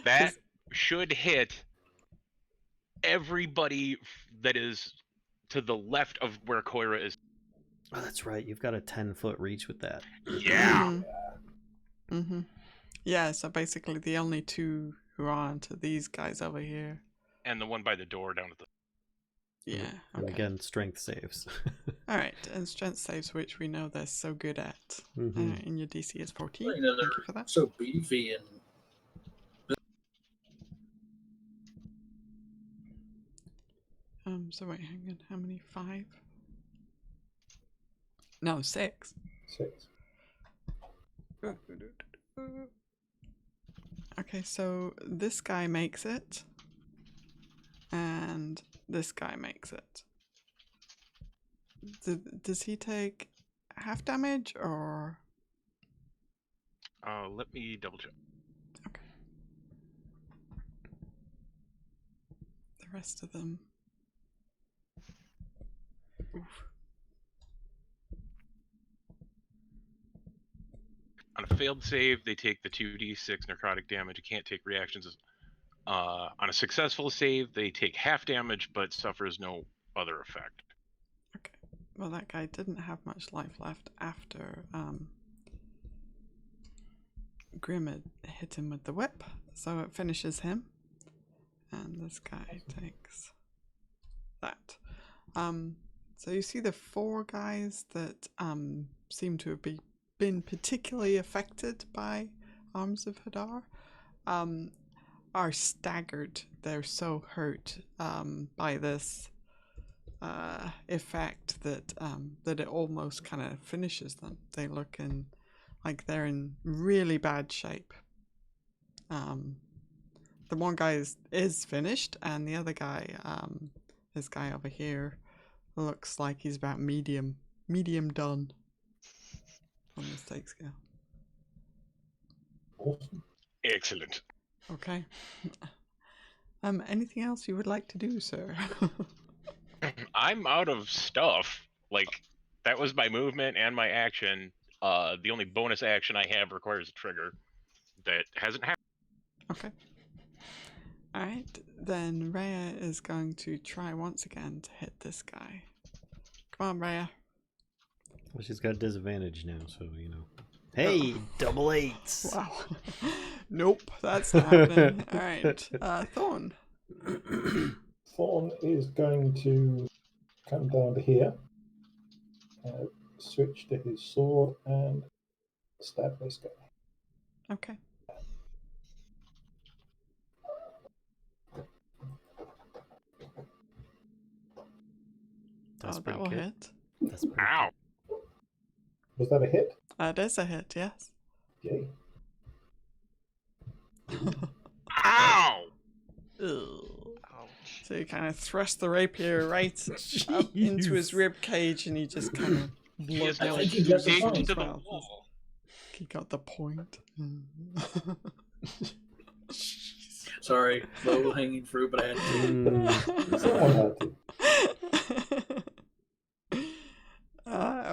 That should hit everybody that is to the left of where Coyra is. Oh, that's right. You've got a 10-foot reach with that. Yeah. Mm-hmm. Yeah, so basically the only two who aren't are these guys over here. And the one by the door down at the. Yeah. And Okay. again, strength saves. All right, and strength saves, which we know they're so good at. Mhm. And your DC is 14. Well, you know, Thank they're you for that. so beefy and So wait, hang on. How many? 5? No, 6. 6. Okay, so this guy makes it, and this guy makes it. Does he take half damage or? Let me double check. Okay. The rest of them. Oof. On a failed save, they take the 2d6 necrotic damage. You can't take reactions. On a successful save, they take half damage but suffers no other effect. Okay. Well, that guy didn't have much life left after Grim had hit him with the whip, so it finishes him. And this guy takes that. So you see the 4 guys that seem to have been particularly affected by Arms of Hadar are staggered. They're so hurt by this effect that that it almost kind of finishes them. They look like they're in really bad shape. The one guy is finished, and the other guy, this guy over here, looks like he's about medium done on the stake scale. Awesome. Excellent. Okay. Anything else you would like to do, sir? I'm out of stuff. Like, that was my movement and my action. The only bonus action I have requires a trigger that hasn't happened. Okay. Alright, then Rhea is going to try once again to hit this guy. Come on, Rhea. Well, she's got disadvantage now, so you know. Hey, double 8s. Wow. Nope, that's not happening. Alright, Thorn. Thorn is going to come down to here, switch to his sword, and stab this guy. Okay. That's Oh, pretty that will good. hit. That's pretty Ow! Was that a hit? It is a hit, yes. Yay. Ow! Ugh. Ouch. So you kind of thrust the rapier right up into his Jeez. rib cage, and he just kind of He blood just I down think he through got his the digs point. into the mouth. wall. He got the point. sorry, low hanging fruit, but I had to. Mm. Someone had to.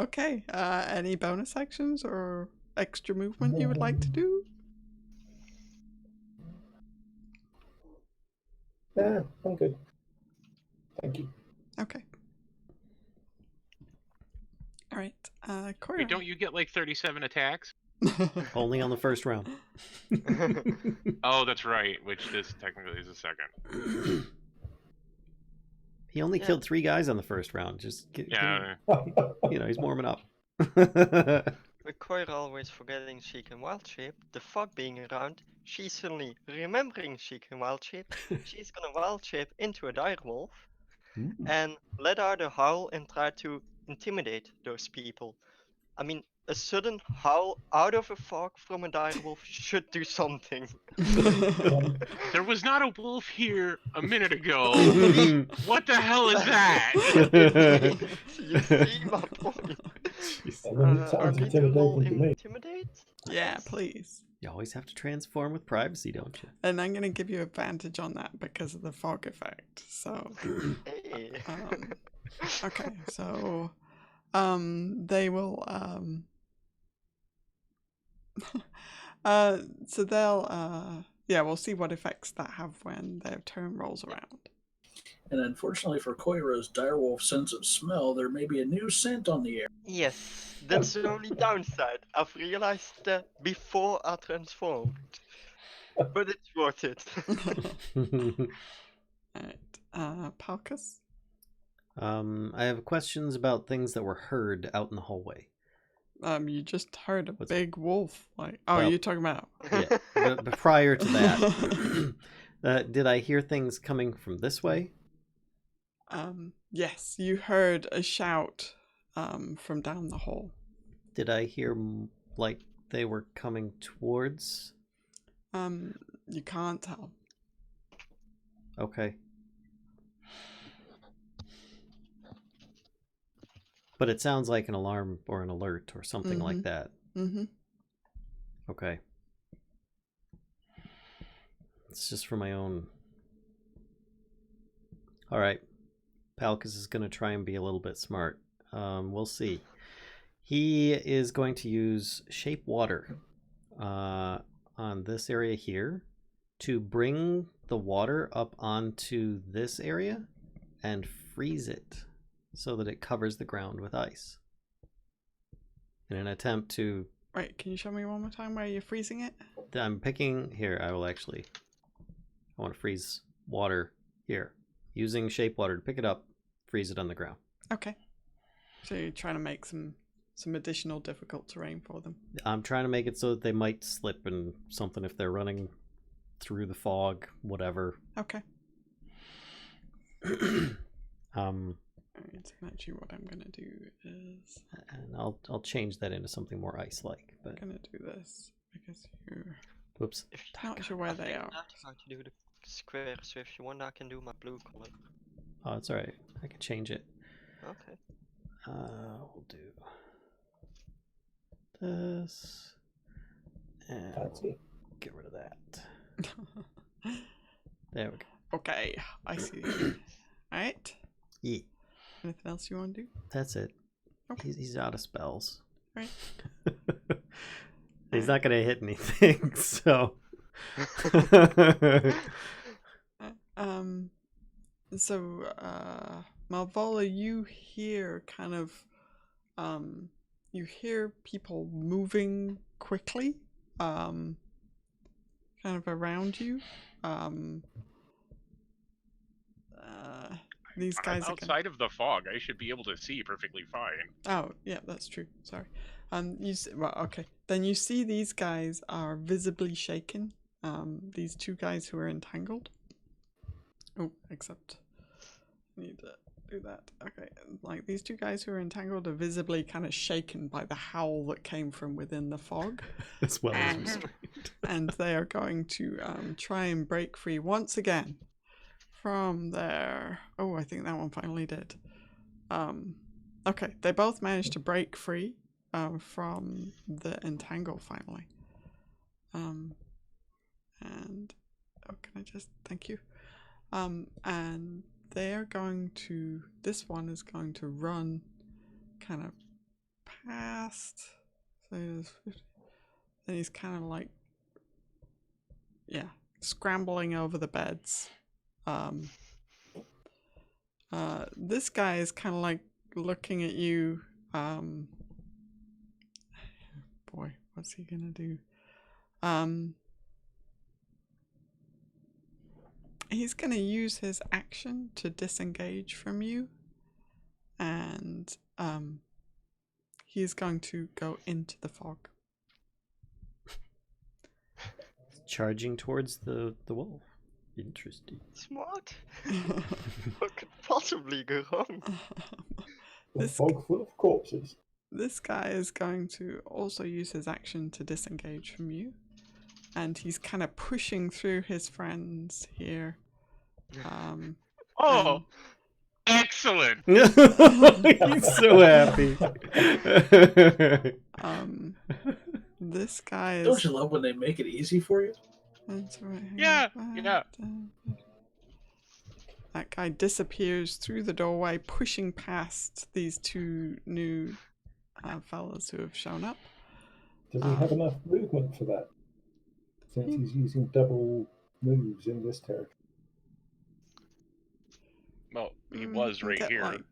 Okay. Any bonus actions or extra movement you would like to do? Nah, I'm good. Thank you. Okay. All right. Coyra. Wait, don't you get like 37 attacks? Only on the first round. Oh, that's right, which this technically is a second. He only Yeah. killed 3 guys on the first round. Just Yeah. you know, he's warming up. With Coyra always forgetting she can wild shape, the fog being around, she's suddenly remembering she can wild shape. She's gonna wild shape into a direwolf and let out a howl and try to intimidate those people. I mean, a sudden howl out of a fog from a direwolf should do something. There was not a wolf here a minute ago. What the hell is that? You see my point. And then it Are sounds we to roll intimidating to me. intimidate? Yeah, please. You always have to transform with privacy, don't you? And I'm going to give you advantage on that because of the fog effect. So, Hey. okay. So, they will, so they'll, yeah, we'll see what effects that have when their turn rolls around. And unfortunately for Coyra's direwolf sense of smell, there may be a new scent on the air. Yes, that's the only downside. I've realized that before I transformed. But it's worth it. Alright, Palkas? I have questions about things that were heard out in the hallway. You just heard a What's- big wolf. Like, oh, Well- you're talking about. Yeah, but prior to that, did I hear things coming from this way? Yes, you heard a shout from down the hall. Did I hear like they were coming towards? You can't tell. Okay. But it sounds like an alarm or an alert or something like that. Mm-hmm. Okay. It's just for my own. All right. Palkas is going to try and be a little bit smart. We'll see. He is going to use Shape Water on this area here to bring the water up onto this area and freeze it so that it covers the ground with ice. In an attempt to... Wait, can you show me one more time where you're freezing it? I'm picking... Here, I will actually... I want to freeze water here. Using Shape Water to pick it up, freeze it on the ground. Okay. So you're trying to make some additional difficult terrain for them. I'm trying to make it so that they might slip and something if they're running through the fog, whatever. Okay. It's actually what I'm gonna do is And I'll change that into something more ice-like. But I'm gonna do this because you're whoops. If not sure where they are. how to do the square, so if you want, I can do my blue color. Oh, it's all right. I can change it. Okay. We'll do this and Fancy. get rid of that. There we go. Okay, I see. Alright. Yeah, Anything else you want to do? that's it. Okay. He's out of spells. Right. He's not gonna hit anything, so. Malvola, you hear kind of, you hear people moving quickly, kind of around you. These guys I'm are outside of the fog. I should be able to see perfectly fine. Oh, yeah, that's true. Sorry. Well, okay. Then you see these guys are visibly shaken. These two guys who are entangled. Oh, except I need to do that. Okay, like these two guys who are entangled are visibly kind of shaken by the howl that came from within the fog. As well as And- restrained. And they are going to try and break free once again from their... Oh, I think that one finally did. Okay, they both managed to break free from the entangle finally. And oh, can I just... Thank you. And they're going to... This one is going to run kind of past... So there's 50, then he's kind of like... Yeah, scrambling over the beds. This guy is kind of like looking at you. Boy, what's he gonna do? He's gonna use his action to disengage from you, and he's going to go into the fog. Charging towards the wolf. Interesting. Smart. What could possibly go wrong? A This- fog full of corpses. This guy is going to also use his action to disengage from you. And he's kind of pushing through his friends here. Oh, excellent! He's so happy. This guy is... Don't you love when they make it easy for you? That's right. Yeah, yeah. That guy disappears through the doorway, pushing past these two new fellas who have shown up. Does he have enough movement for that? Since he's using double moves in this territory. Well, he Mm, was can right get, here. like,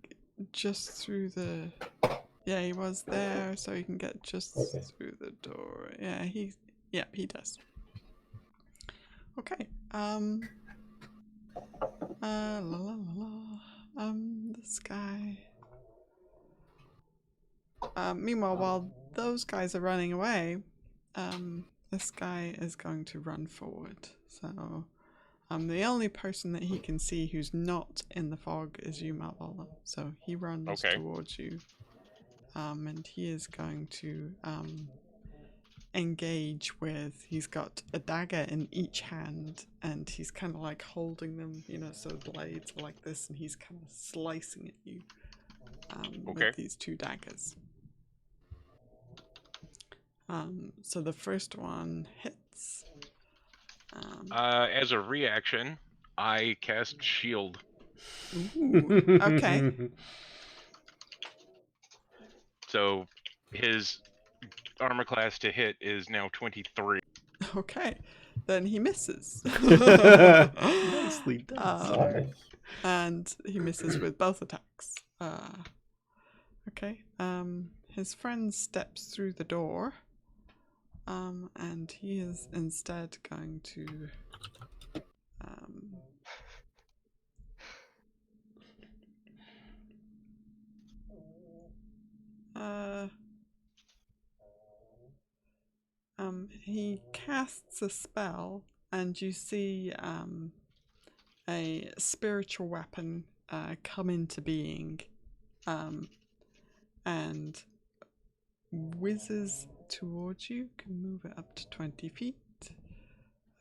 just through the... Yeah, he was there, so he can get just Okay. through the door. Yeah, he does. Okay. La la la la. This guy Meanwhile, while those guys are running away, this guy is going to run forward. So, the only person that he can see who's not in the fog is you, Malvola. So he runs towards you, and he is going to engage with. He's got a dagger in each hand, and he's kind of like holding them, you know, so the blades are like this, and he's kind of slicing at you with these two daggers. So the first one hits. As a reaction, I cast Shield. Ooh, okay. So his armor class to hit is now 23. Okay. Then he misses. Nicely done. Nice. And he misses with both attacks. Okay. His friend steps through the door. And he is instead going to he casts a spell, and you see a spiritual weapon come into being, and whizzes towards you. Can move it up to 20 feet.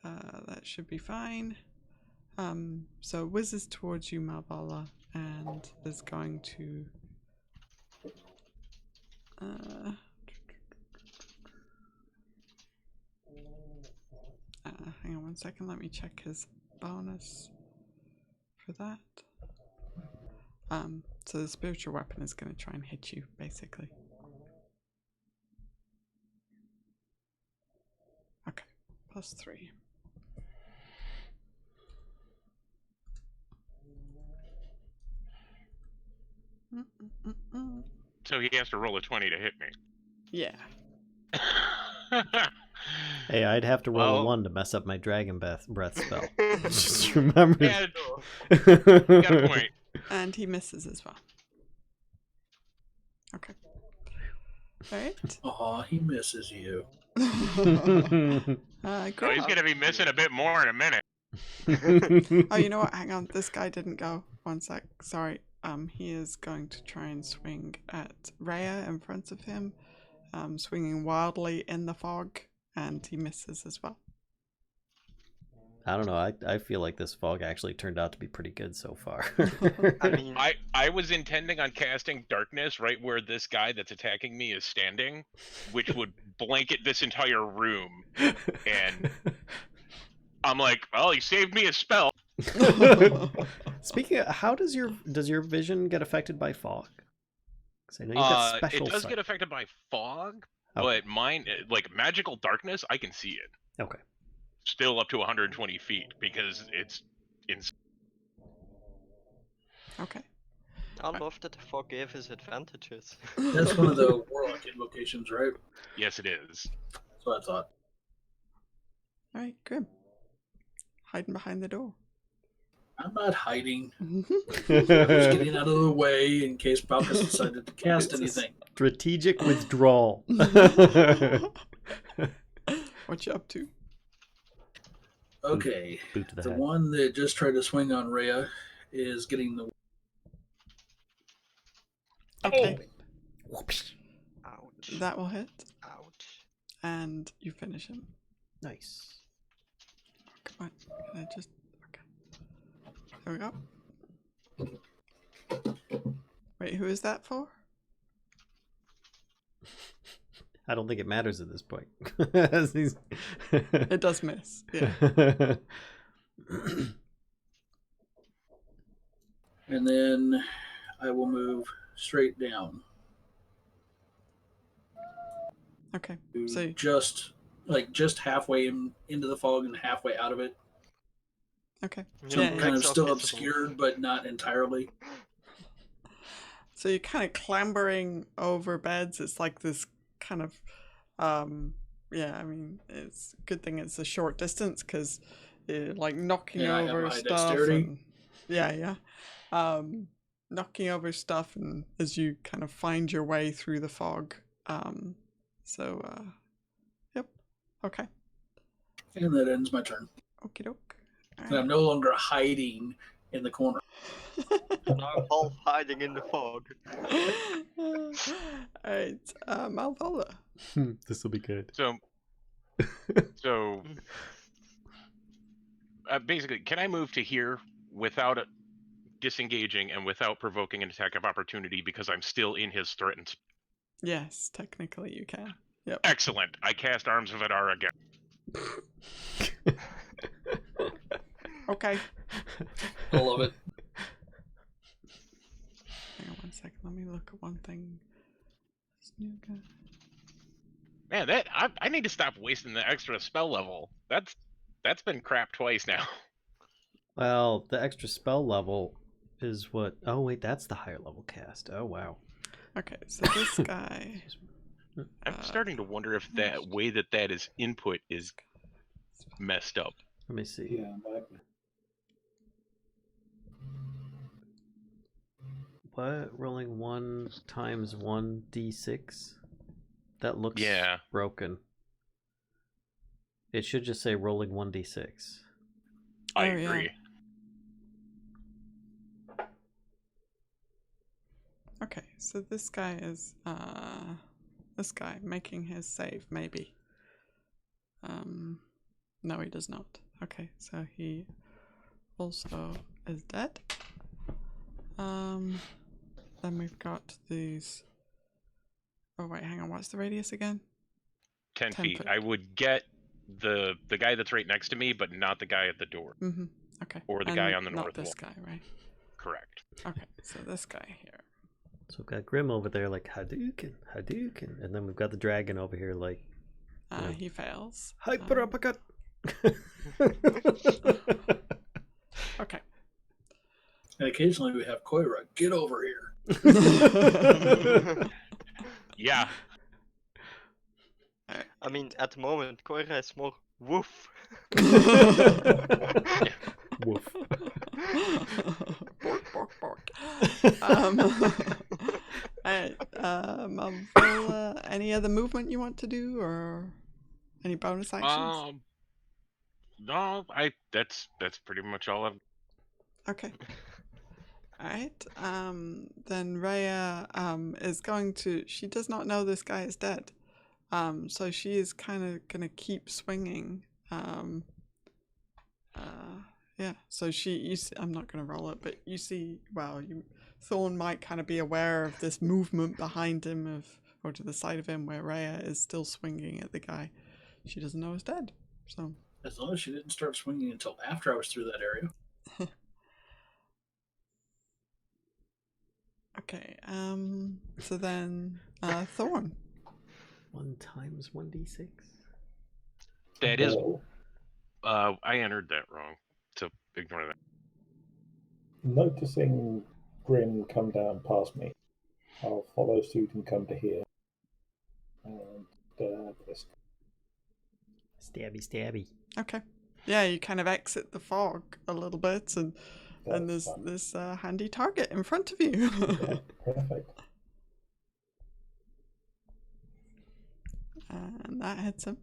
That should be fine. So it whizzes towards you, Malvola, and is going to hang on 1 second, let me check his bonus for that. So the spiritual weapon is going to try and hit you, basically. Okay, +3. So he has to roll a 20 to hit me. Yeah. Hey, I'd have to roll a 1 to mess up my dragon breath spell. Just remember. Yeah, you got a point. And he misses as well. Okay. Alright. Aw, he misses you. Oh, he's gonna be missing a bit more in a minute. Oh, you know what? Hang on. This guy didn't go. 1 sec. Sorry. He is going to try and swing at Rhea in front of him, swinging wildly in the fog, and he misses as well. I don't know. I feel like this fog actually turned out to be pretty good so far. I mean, I was intending on casting darkness right where this guy that's attacking me is standing, which would blanket this entire room. And I'm like, well, he saved me a spell. Speaking of, how does your vision get affected by fog? Because I know you've got special it does sight. get affected by fog, Okay. but mine, like magical darkness, I can see it. Okay. Still up to 120 feet because it's in. Okay. I love that the fog gave his advantages. That's one of the warlock invocations, right? Yes, it is. That's what I thought. Alright, Grim. Hiding behind the door. I'm not hiding. I'm just getting out of the way in case Palkas decided to cast anything. Strategic withdrawal. What you up to? Okay. Boot to the The head. one that just tried to swing on Rhea is getting the... Okay. Whoops. Ouch. That will hit, Ouch. and you finish him. Nice. Come on. Can I just... Okay. There we go. Wait, who is that for? I don't think it matters at this point. It does miss. Yeah. And then I will move straight down. Okay. To So just halfway into the fog and halfway out of it. okay. So Yeah, I'm yeah. kind of Legs are still visible. obscured, but not entirely. So you're kind of clambering over beds. It's like this kind of, yeah. I mean, it's a good thing it's a short distance because, like knocking Yeah, I have over high stuff. dexterity. And, yeah, yeah. knocking over stuff, and as you kind of find your way through the fog. Yep. Okay. And that ends my turn. Okie doke. And I'm no longer hiding in the corner. Now half hiding in the fog. Alright, Malvola. This will be good. So basically, can I move to here without disengaging and without provoking an attack of opportunity because I'm still in his threatened? Yes, technically you can. Yep. Excellent. I cast Arms of Adar again. Okay. I love it. Hang on 1 second. Let me look at one thing. This new guy. Man, I need to stop wasting the extra spell level. That's been crap twice now. Well, the extra spell level is what... Oh, wait, that's the higher level cast. Oh, wow. Okay, so this guy... I'm starting to wonder if that way that is input is messed up. Let me see. Yeah, might be. What? Rolling 1 times 1d6? That looks broken. It should just say rolling 1d6. I agree. Yeah. Okay, so this guy is this guy making his save, maybe. No, he does not. Okay, so he also is dead. Then we've got these. Oh wait, hang on. What's the radius again? 10 feet. foot. I would get the guy that's right next to me, but not the guy at the door. Mm-hmm. Okay. Or the guy on the not north this wall. guy, right? Correct. Okay, so this guy here. So we've got Grim over there like Hadouken, Hadouken, and then we've got the dragon over here like He fails. Hyper Uppercut. Okay. And occasionally we have Coyra, get over here. Yeah. I mean, at the moment, Coyra is more woof. Woof. Bork, bork, bork. Alright, Malvola, any other movement you want to do, or any bonus actions? No, that's pretty much all I've. Okay. Alright, then Rhea is going to, she does not know this guy is dead. So she is kind of gonna keep swinging. Yeah, so I'm not gonna roll it, but you see, well, Thorn might kind of be aware of this movement behind him, or to the side of him, where Rhea is still swinging at the guy she doesn't know is dead. So As long as she didn't start swinging until after I was through that area. okay, so then Thorn. 1 times 1d6. That is. Well, I entered that wrong, so ignore that. noticing Grim come down past me, I'll follow suit and come to here. And this. Stabby, stabby. Okay. Yeah, you kind of exit the fog a little bit, and there's fun. this handy target in front of you. Yeah, perfect. And that hits him.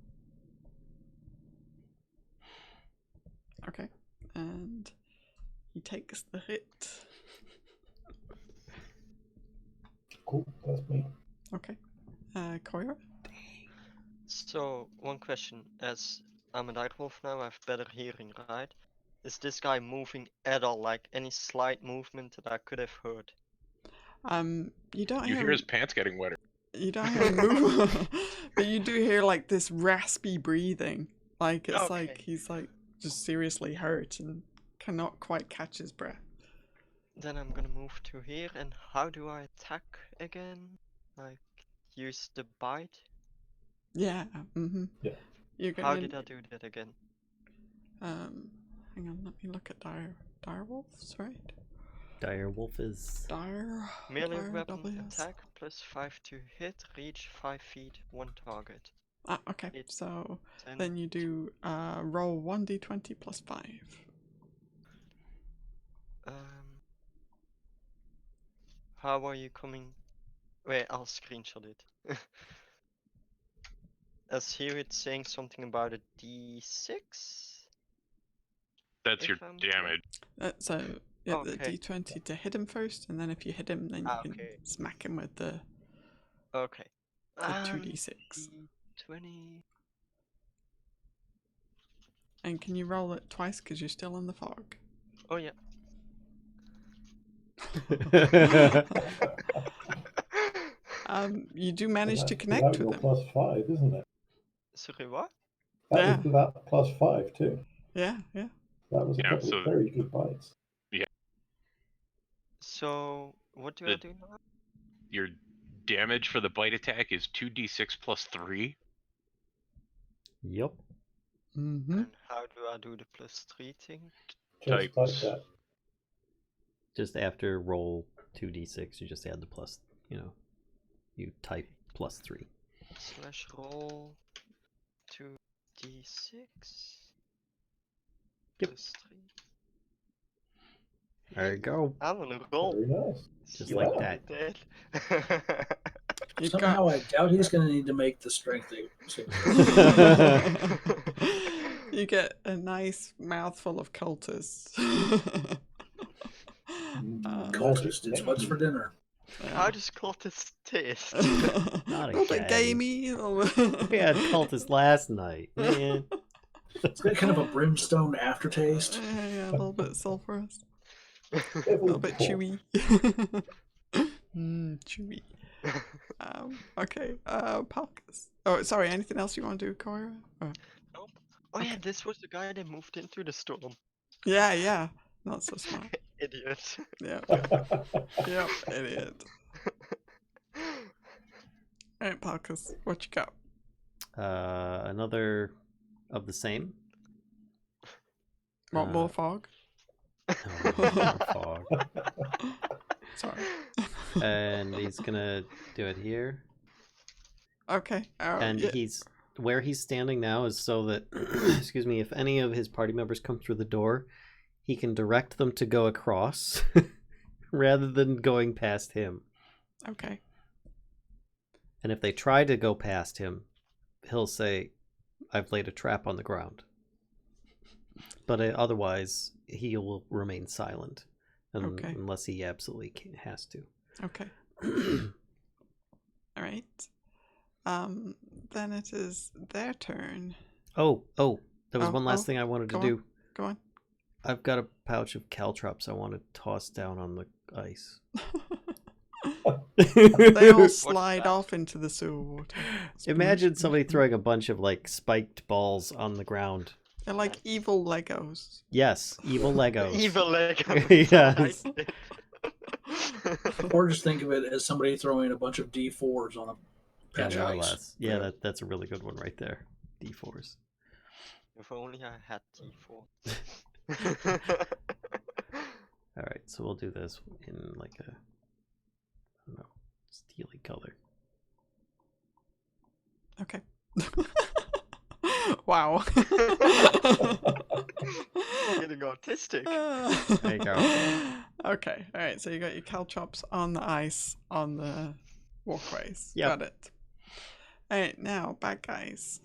Okay. And he takes the hit. Cool, that's me. Okay. Coyra? So, one question. As I'm a direwolf now, I have better hearing, right? Is this guy moving at all? Like, any slight movement that I could have heard? You don't You hear hear his pants getting wetter. You don't hear him move, but you do hear like this raspy breathing. Like it's Okay. like he's like just seriously hurt and cannot quite catch his breath. Then I'm gonna move to here, and how do I attack again? Like, use the bite? Yeah. Mm-hmm. Yeah. You're gonna. How did I do that again? Hang on. Let me look at dire wolves, right? Dire Wolf is... Dire. Melee dire weapon Ws. attack, plus 5 to hit, reach 5 feet, 1 target. Ah, okay. It's So 10. then you do roll 1d20 plus 5. how are you coming? Wait, I'll screenshot it. As here it's saying something about a D6. That's If your I'm damage. So yeah, the Okay. D20 to hit him first, and then if you hit him, then you can Okay. smack him with the Okay. 2d6. D20. And can you roll it twice because you're still in the fog? Oh yeah. You do manage to That's connect without with your him. +5, isn't it? Sorry, what? That Yeah. was without +5 too. Yeah, yeah. That was a Yeah, couple so- of very good bites. So what do I do now? Your damage for the bite attack is 2d6 plus 3. Yep. Mm-hmm. And how do I do the +3 thing? Just like Types. that. Just after roll 2d6, you just add the plus, you type +3. Slash roll 2d6 Yep. +3. There you go. I'm on a roll. Very nice. Just You like are that. dead. You've Somehow got... I doubt he's going to need to make the strength save. You get a nice mouthful of cultists. Cultist, it's what's for dinner. How does cultist taste? Not A little bit again. gamey. A little bit... We had cultists last night, man. It's got kind of a brimstone aftertaste. Yeah, a little bit sulfurous. A Devil little bit pork. chewy. Chewy. Okay, Palkas. Oh, sorry, anything else you want to do, Coyra? Nope. Oh yeah, this was the guy that moved into the storm. Yeah. Not so smart. Idiot. Yeah, idiot. Alright, Palkas, what you got? Another of the same. Want more fog? Oh, more fog. Sorry. And he's gonna do it here. Okay. And yeah. where he's standing now is so that, excuse me, if any of his party members come through the door, he can direct them to go across rather than going past him. Okay. And if they try to go past him, he'll say, "I've laid a trap on the ground." But otherwise, he will remain silent Okay. unless he absolutely has to. Okay. Alright. Then it is their turn. Oh, there was one last oh, thing I wanted to go do. Go on. I've got a pouch of caltrops I want to toss down on the ice. They all slide off into the sewer water. Imagine somebody throwing a bunch of spiked balls on the ground. They're like evil Legos. Yes, evil Legos. Evil Lego. Yes. Or just think of it as somebody throwing a bunch of D4s on a Yeah, patch more of or ice. less. Yeah, that's a really good one right there. D4s. If only I had T4. Alright, so we'll do this in I don't know, steely color. Okay. Wow. Getting autistic. There you go. Okay, alright, so you got your caltrops on the ice on the walkways. Yep. Got it. Alright, now bad guys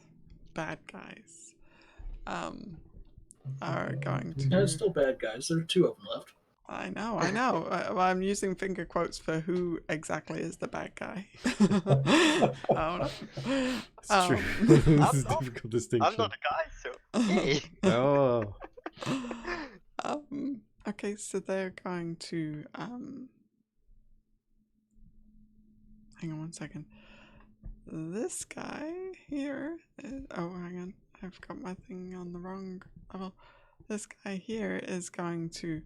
are going to... No, it's still bad guys. There are 2 of them left. I know. I'm using finger quotes for who exactly is the bad guy. I don't know. It's true. This is a difficult distinction. I'm not a guy, so hey. Oh. Okay, so they're going to hang on one second. This guy here is... Oh, hang on. I've got my thing on the wrong level. This guy here is going to...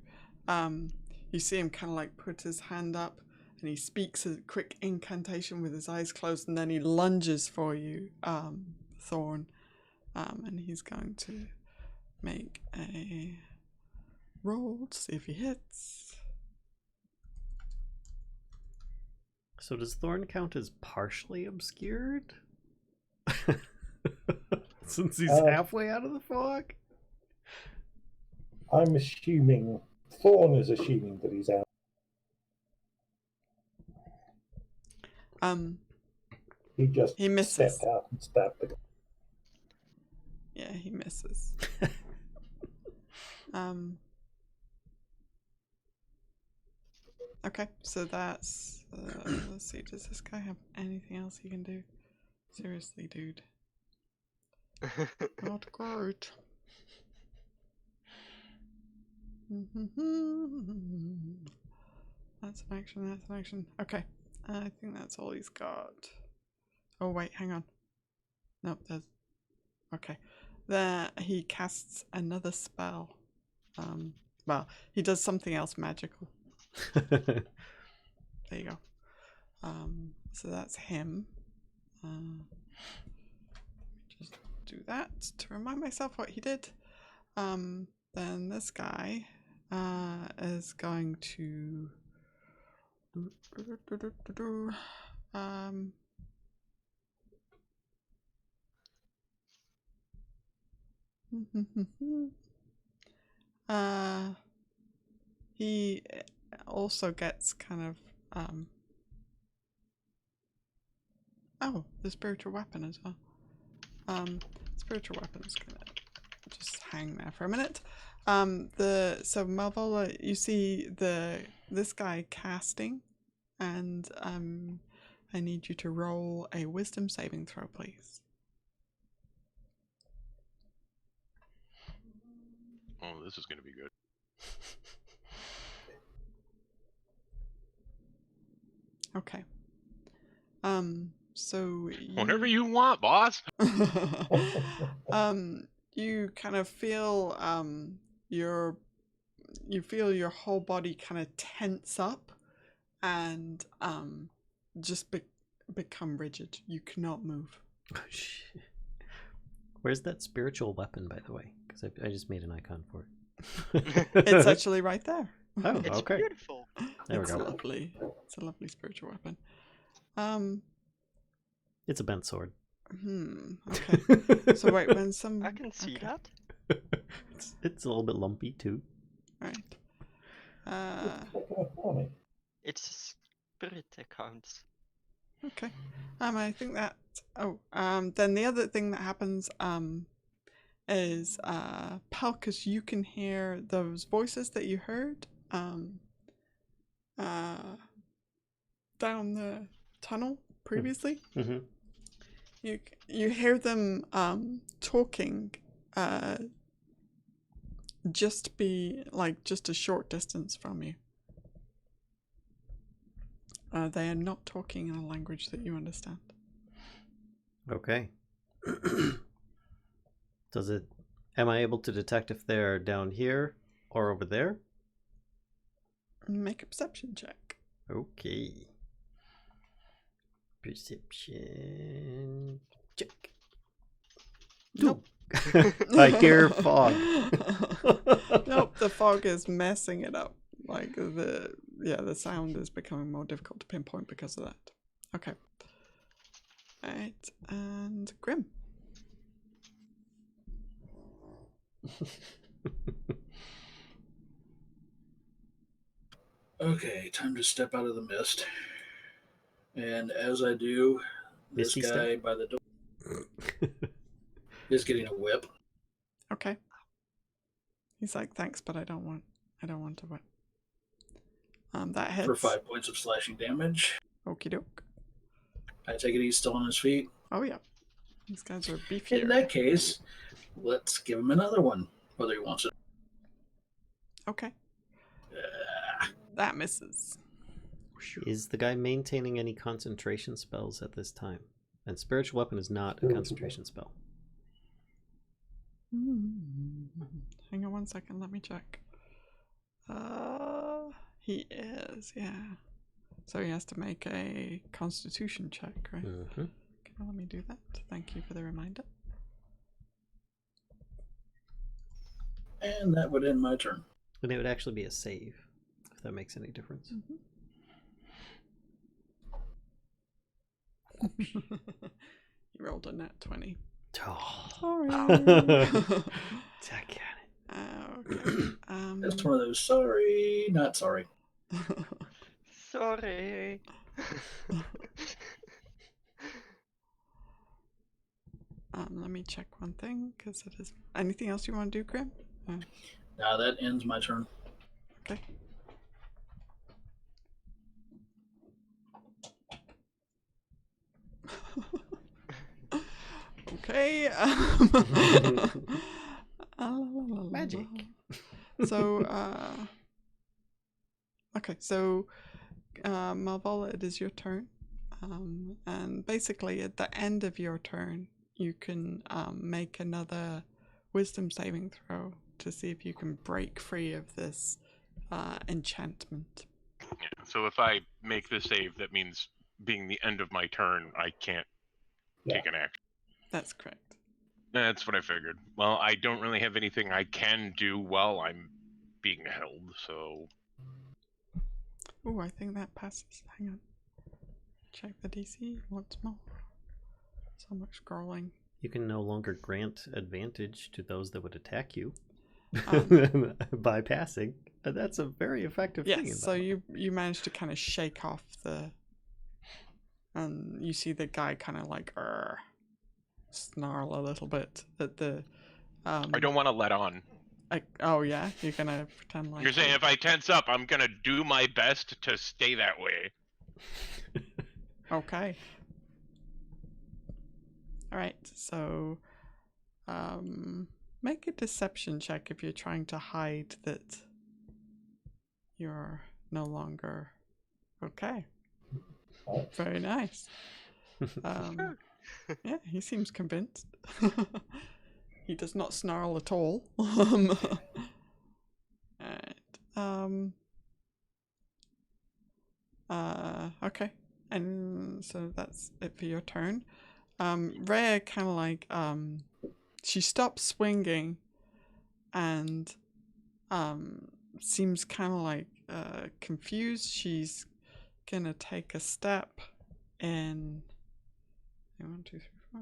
You see him kind of put his hand up and he speaks a quick incantation with his eyes closed, and then he lunges for you, Thorn. And he's going to make a roll to see if he hits. So does Thorn count as partially obscured? Since he's halfway out of the fog? I'm assuming Thorn is assuming that he's out. He just He misses. stepped out and stabbed the guy. Yeah, he misses. Okay, so that's let's see, does this guy have anything else he can do? Seriously, dude. Not great. That's an action, that's an action. Okay, I think that's all he's got. Oh wait, hang on. Nope, there's... Okay. There, he casts another spell. Well, he does something else magical. There you go. So that's him. Just do that to remind myself what he did. Then this guy is going to he also gets kind of oh, the spiritual weapon as well. Spiritual weapon's gonna just hang there for a minute. So Malvola, you see this guy casting, and I need you to roll a wisdom saving throw, please. Oh, this is going to be good. Okay. So Whatever you want, boss. you kind of feel you feel your whole body kind of tense up and just become rigid. You cannot move. Oh, shit. Where's that spiritual weapon, by the way? Because I just made an icon for it. It's actually right there. Oh, It's okay. beautiful. There we It's go. lovely. It's a lovely spiritual weapon. It's a bent sword. Okay. So wait, when some... I can see okay. that. It's a little bit lumpy too. Right. Funny. It's a spirit that counts. Okay. I think that... Oh, then the other thing that happens is Palkas, you can hear those voices that you heard down the tunnel previously. Mm-hmm. You hear them talking just a short distance from you. They are not talking in a language that you understand. Okay. Am I able to detect if they're down here or over there? Make a perception check. Okay. Perception check. Nope. I hear fog. Nope, the fog is messing it up. Like the sound is becoming more difficult to pinpoint because of that. Okay. Alright, and Grim. Okay, time to step out of the mist. And as I do, this Misty guy step? by the door is getting a whip. Okay. He's like, thanks, but I don't want to whip. That hits. For 5 points of slashing damage. Okie doke. I take it he's still on his feet. Oh yeah. These guys are beefier. In that case, let's give him another one, whether he wants it. Okay. That misses. Is the guy maintaining any concentration spells at this time? And spiritual weapon is not a concentration spell. Hang on 1 second, let me check. He is, yeah. So he has to make a constitution check, right? Mm-hmm. Okay, let me do that. Thank you for the reminder. And that would end my turn. And it would actually be a save, if that makes any difference. He rolled a nat 20. Oh. Sorry. Damn it. Okay. That's one of those sorry, not sorry. Sorry. Let me check one thing, because it is... Anything else you want to do, Grim? Now that ends my turn. Okay. Okay. Magic. So, okay, so Malvola, it is your turn. And basically, at the end of your turn, you can make another wisdom saving throw to see if you can break free of this enchantment. Yeah, so if I make the save, that means being the end of my turn, I can't take an action. That's correct. That's what I figured. Well, I don't really have anything I can do while I'm being held, so... Oh, I think that passes. Hang on. Check the DC once more. So much scrolling. You can no longer grant advantage to those that would attack you by passing. And that's a very effective thing. Yes, so you managed to kind of shake off the... And you see the guy kind of like snarl a little bit at the... I don't want to let on. Oh yeah? You're gonna pretend like... You're saying if I tense up, I'm gonna do my best to stay that way. Okay. Alright, so... make a deception check if you're trying to hide that you're no longer... Okay. Very nice. Yeah, he seems convinced. He does not snarl at all. Okay. And so that's it for your turn. Rhea kind of like, she stops swinging and seems kind of like confused. She's gonna take a step in 1, 2, 3, 4.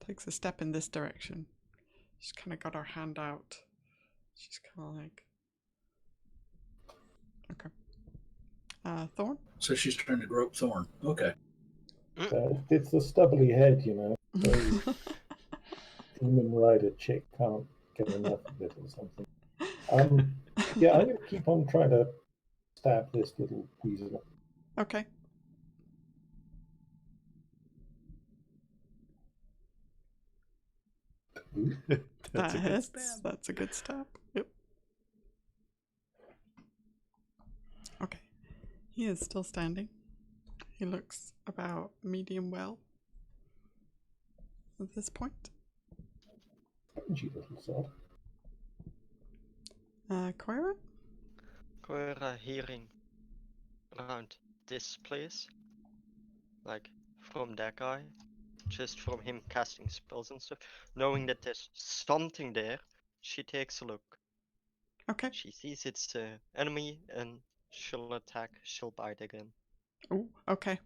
Takes a step in this direction. She's kind of got her hand out. She's kind of like, okay. Thorn? So she's trying to grope Thorn. Okay. It's a stubbly head, you know. So Demon Rider chick can't get enough of it or something. Yeah, I'm going to keep on trying to stab this little weasel. Okay. That's a good stab. That's a good stab. Yep. Okay. He is still standing. He looks about medium well at this point. Spongy little sod. Coyra? Coyra hearing around this place, like from that guy, just from him casting spells and stuff, knowing that there's something there, she takes a look. Okay. She sees it's an enemy and she'll attack, she'll bite again. Oh, okay.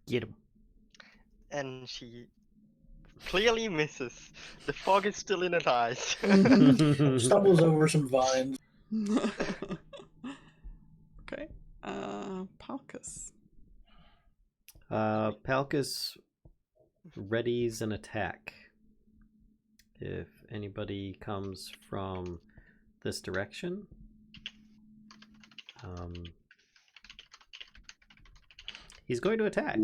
Get him. And she clearly misses. The fog is still in her eyes. Stumbles over some vines. Okay. Palkas. Palkas readies an attack. If anybody comes from this direction, he's going to attack.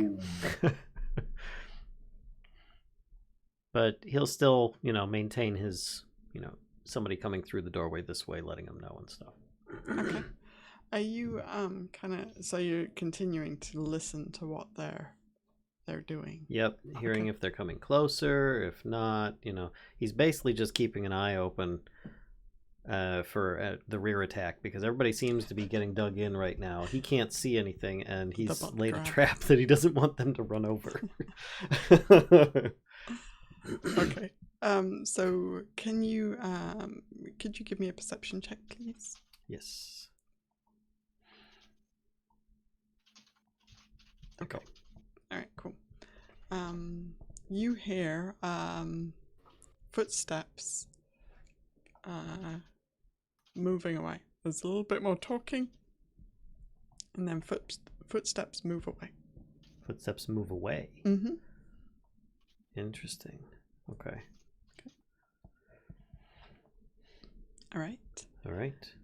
But he'll still, maintain his, somebody coming through the doorway this way, letting him know and stuff. Okay. Are you so you're continuing to listen to what they're doing? Yep, hearing if they're coming closer, if not, he's basically just keeping an eye open for the rear attack, because everybody seems to be getting dug in right now. He can't see anything, and he's laid a trap that he doesn't want them to run over. Okay. So can you could you give me a perception check, please? Yes. Okay. All right, cool. You hear footsteps moving away. there's a little bit more talking, and then footsteps move away. Footsteps move away. Mm-hmm. Interesting. Okay. All right. All right.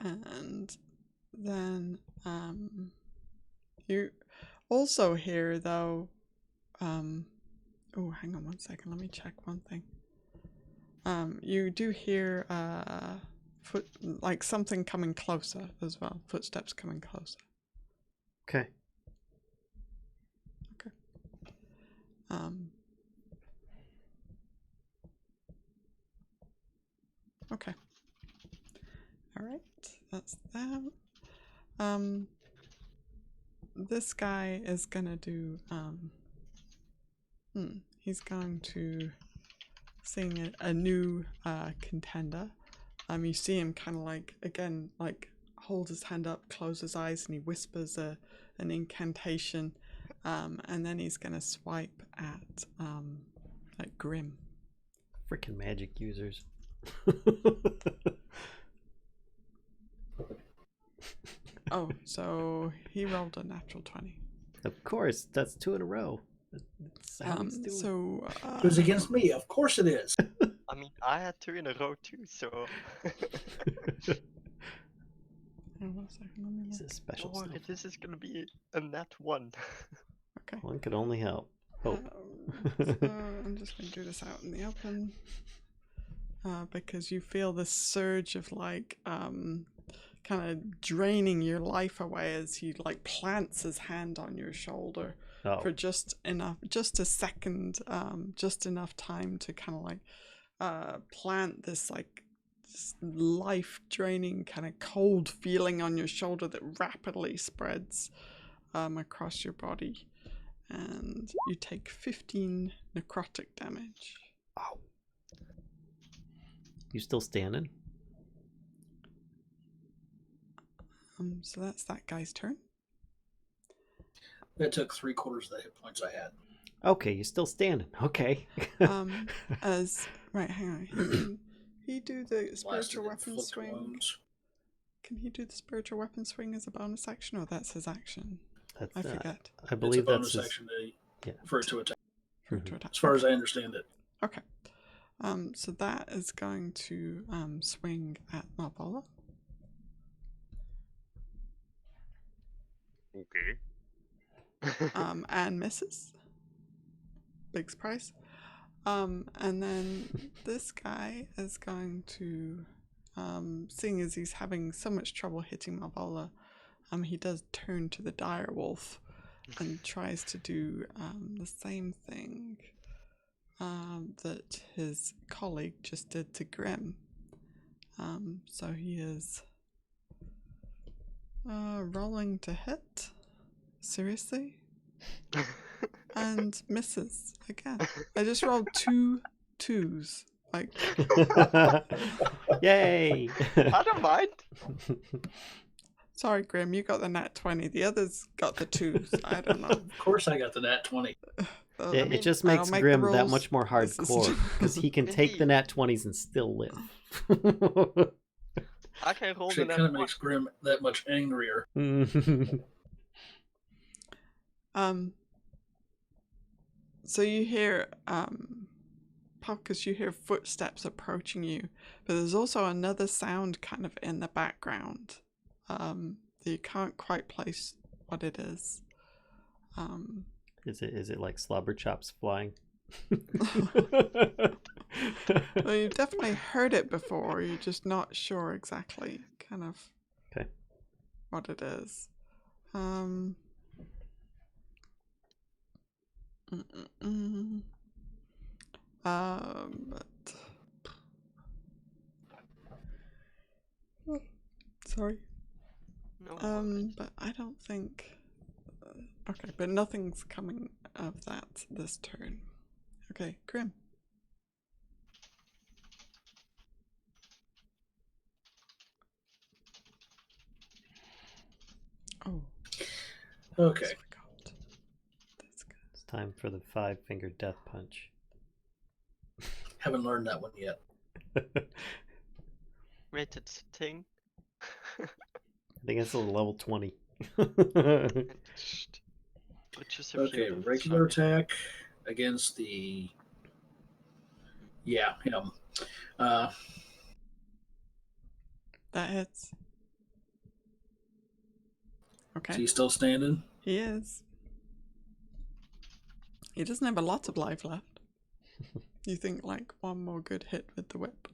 And then you also hear though. Oh, hang on one second. Let me check one thing. You do hear like something coming closer as well. Footsteps coming closer. Okay. Okay. Okay. All right. That's that. This guy is gonna do. He's going to sing a new contender. You see him kind of like again, like hold his hand up, close his eyes, and he whispers an incantation. And then he's gonna swipe at Grim. Freaking magic users. Oh, so he rolled a natural 20. Of course, that's 2 in a row. That's how he's doing. So It was against me. Of course it is. I mean, I had 2 in a row too, so. One second, let me He's look. a special Don't worry, stuff. this is gonna be a nat 1. Okay. One could only help. Hope. So I'm just going to do this out in the open. Because you feel this surge of like kind of draining your life away as he like plants his hand on your shoulder for just a second, just enough time to kind of like plant this like life draining kind of cold feeling on your shoulder that rapidly spreads across your body, and you take 15 necrotic damage. Oh. You still standing? So that's that guy's turn. That took 3/4 of the hit points I had. Okay, you're still standing. Okay. Hang on. Can he do the spiritual weapon swing? Wounds. Can he do the spiritual weapon swing as a bonus action, or that's his action? That's, I forget. I believe it's a bonus that's his... action yeah. for it to attack. For it to attack. As far as I understand it. Okay. So that is going to swing at Malvola. Okay. And misses. Big surprise. And then this guy is going to, seeing as he's having so much trouble hitting Malvola, he does turn to the direwolf and tries to do the same thing that his colleague just did to Grim. So he is rolling to hit. Seriously? And misses again. I just rolled 2 2s. Like, yay! I don't mind. sorry, Grim, you got the nat 20. The others got the 2s. I don't know. Of course I got the nat 20. It just makes Grim that much more hardcore because he can take the nat 20s and still live. I can roll the Actually, it nat kind of 1. makes Grim that much angrier. So you hear, Palkas, you hear footsteps approaching you, but there's also another sound kind of in the background that you can't quite place what it is. Is it like slobber chops flying? Well, you've definitely heard it before. You're just not sure exactly kind of what it is. Sorry. No. But I don't think. Okay, but nothing's coming of that this turn. Okay, Grim. Oh. Okay. I forgot. This guy. It's time for the 5-finger death punch. Haven't learned that one yet. rated thing. I think it's a level 20. Just a few Okay, bullets, regular sorry. attack against the. Yeah, him. That hits. Is Okay. he still standing? He is. He doesn't have a lot of life left. You think like one more good hit with the whip?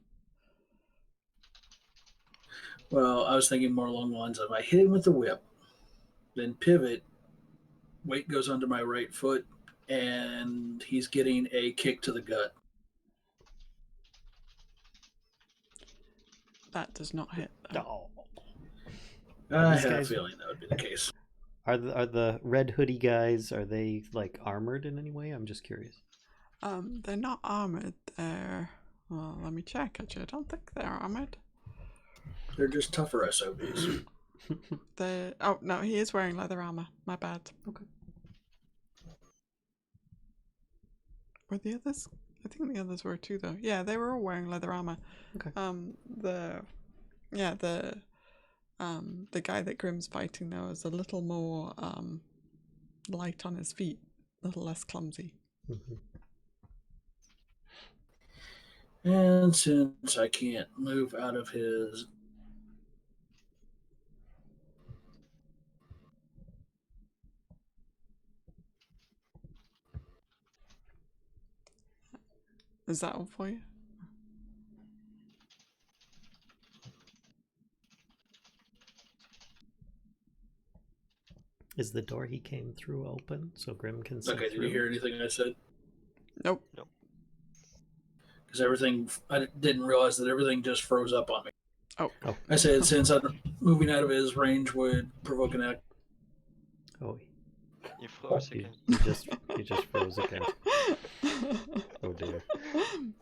Well, I was thinking more along the lines of I hit him with the whip, then pivot, weight goes under my right foot, and he's getting a kick to the gut. That does not hit. Though. Oh. I these had a guys- feeling that would be the case. Are the red hoodie guys, are they like armored in any way? I'm just curious. They're not armored. They're well. Let me check. Actually, I don't think they're armored. They're just tougher SOBs. They. Oh no, he is wearing leather armor. My bad. Okay. Were the others? I think the others were too, though. Yeah, they were all wearing leather armor. Okay. The guy that Grim's fighting though is a little more light on his feet, a little less clumsy. And since I can't move out of his. Is that all for you? Is the door he came through open so Grim can see Okay, through? did you hear anything I said? Nope. Because everything, I didn't realize that everything just froze up on me. Oh. I said since I'm moving out of his range would provoke an act. Oh, You froze again. you just froze again. Oh dear.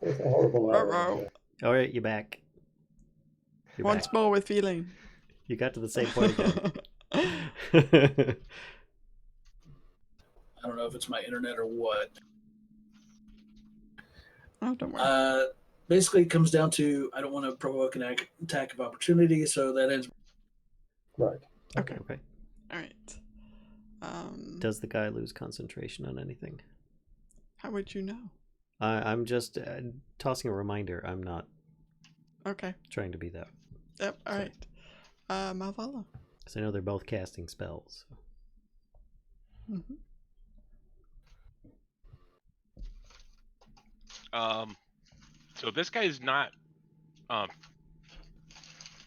It's a horrible Ruh-roh. hour. All right, you're back. You're Once back. more with feeling. You got to the same point again. I don't know if it's my internet or what. Oh, don't worry. Basically, it comes down to I don't want to provoke an attack of opportunity, so that ends. Right. Okay. Okay. All right. Does the guy lose concentration on anything? How would you know? I'm just tossing a reminder. I'm not Okay. trying to be that. Yep. All right. Malvola. Because I know they're both casting spells. So. Mm-hmm. So this guy is not.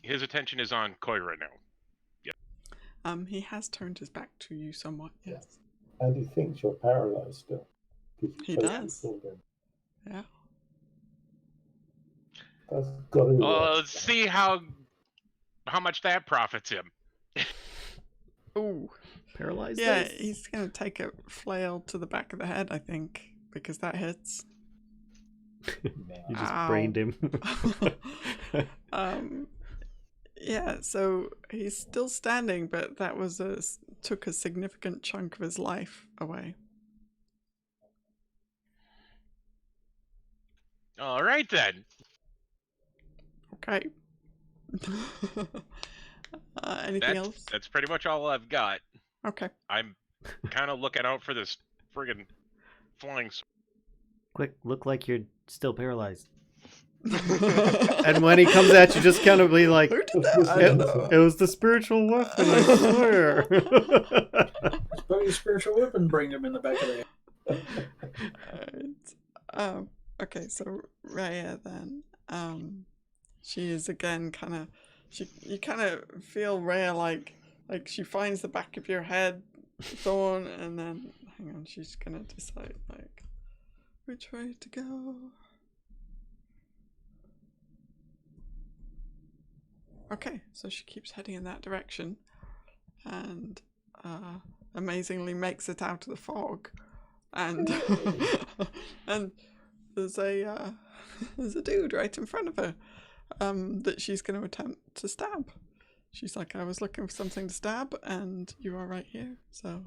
His attention is on Coyra now. He has turned his back to you somewhat. Yes. And he thinks you're paralyzed still. 'Cause you He totally does. fooled him. Yeah. That's got to be worse. Let's see how much that profits him. Ooh. Paralyzed? Yeah, dice? he's gonna take a flail to the back of the head, I think, because that hits. You just Ow. brained him. Yeah, so he's still standing, but that was took a significant chunk of his life away. All right then. Okay. Anything else? That's pretty much all I've got. Okay. I'm kind of looking out for this friggin' flying. Quick, look like you're still paralyzed. And when he comes at you, just kind of be like, Who did that? I don't know. it was the spiritual weapon, I swear. But your spiritual weapon bring him in the back of the head. Alright. Okay, so Rhea then. She is again kind of. You kind of feel Rhea like she finds the back of your head, Thorn, and then hang on, she's gonna decide like which way to go. Okay, so she keeps heading in that direction, and amazingly makes it out of the fog, and and there's a dude right in front of her that she's going to attempt to stab. She's like, I was looking for something to stab, and you are right here. So,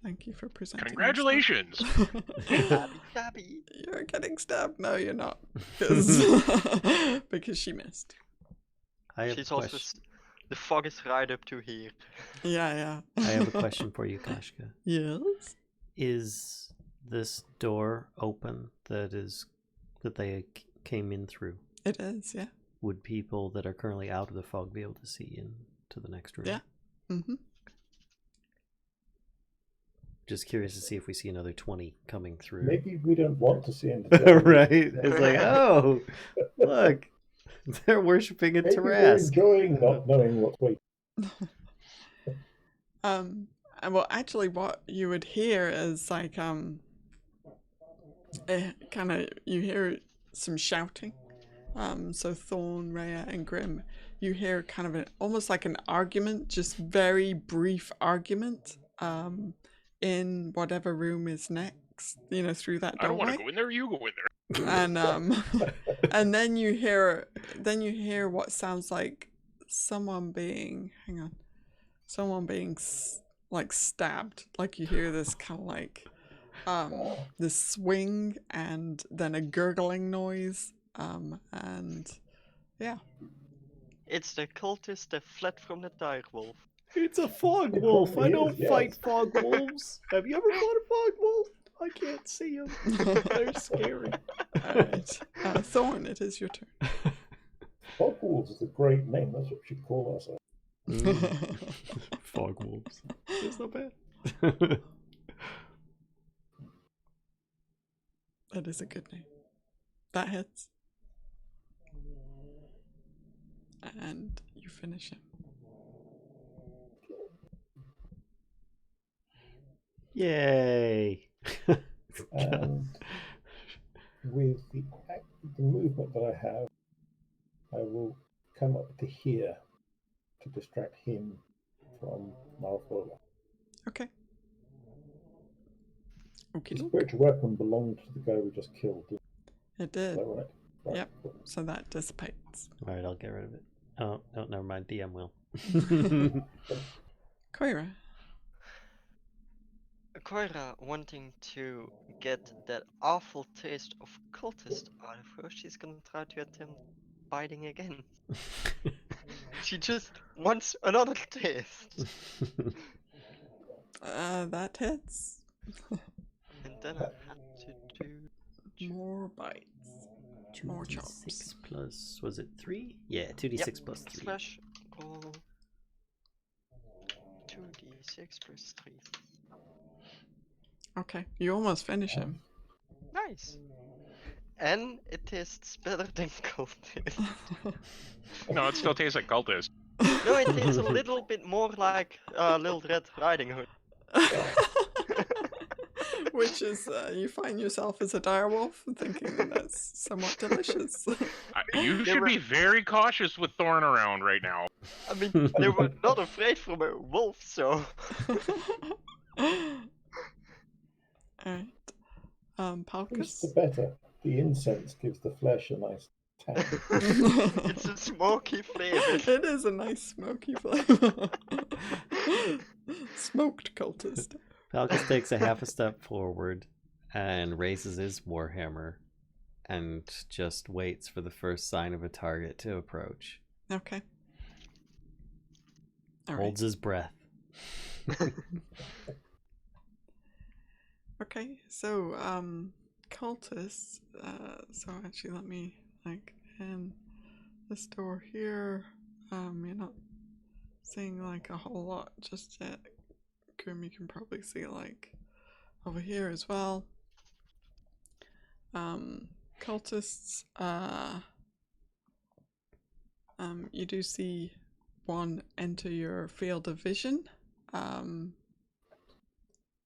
thank you for presenting. Congratulations! Stabby, stabby. You're getting stabbed. No, you're not, because she missed. I have She's a also question. the fog is right up to here. Yeah. I have a question for you, Kashcah. Yes. Is this door open that they came in through? It is. Yeah. Would people that are currently out of the fog be able to see into the next room? Yeah. Mm-hmm. Just curious to see if we see another 20 coming through. Maybe we don't want to see into the Right? It's like, oh, look, they're worshipping a Maybe we're Tarask. enjoying not knowing what's waiting. Well, actually, what you would hear is like kind of you hear some shouting. So Thorn, Rhea, and Grim, you hear kind of almost like an argument, just very brief argument. In whatever room is next, through that doorway. I don't want to go in there. You go in there. And and then you hear what sounds like someone being like stabbed. Like you hear this kind of like this swing and then a gurgling noise. And yeah. It's the cultist that fled from the direwolf. It's a fog wolf. I don't fight fog wolves. Have you ever fought a fog wolf? I can't see them. They're scary. Alright. Thorn, it is your turn. Fog Wolves is a great name. That's what we should call ourselves. Fog wolves. That's not bad. That is a good name. That hits. And you finish him. Yay! And with the movement that I have, I will come up to here to distract him from Malvola. Okay. The spiritual weapon belonged to the guy we just killed. It did. Is that right? Yep. So that dissipates. Alright, I'll get rid of it. Oh, no, never mind. DM will. Coyra. Coyra, wanting to get that awful taste of cultist out of her, she's gonna try to attempt biting again. She just wants another taste. That hits. And then I have to do More bites. More 2d6 chops. plus, was it 3? Yeah, 2d6 plus 3. slash roll 2d6 plus 3. Okay, you almost finish him. Nice. And it tastes better than cultist. No, it still tastes like cultist. No, it tastes a little bit more like Little Red Riding Hood. Which is, you find yourself as a direwolf thinking that that's somewhat delicious. You should be very cautious with Thorn around right now. I mean, they were not afraid from a wolf, so... Alright. Who's Palkas? the better? The incense gives the flesh a nice tang. It's a smoky flavor. It is a nice smoky flavor. Smoked cultist. Palkas takes a half a step forward and raises his warhammer and just waits for the first sign of a target to approach. Okay. Holds his breath. Okay, so cultists, so actually let me in this door here, you're not seeing a whole lot just yet. Grim, you can probably see over here as well. Cultists, you do see one enter your field of vision,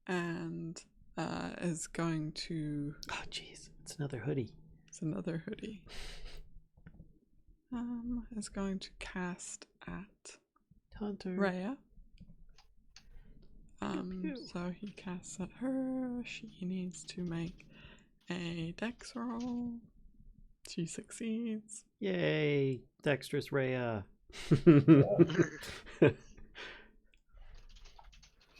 and is going to... Oh jeez, it's another hoodie. It's another hoodie. Is going to cast at Hunter. Rhea. So he casts at her. She needs to make a dex roll. She succeeds. Yay, dexterous Rhea.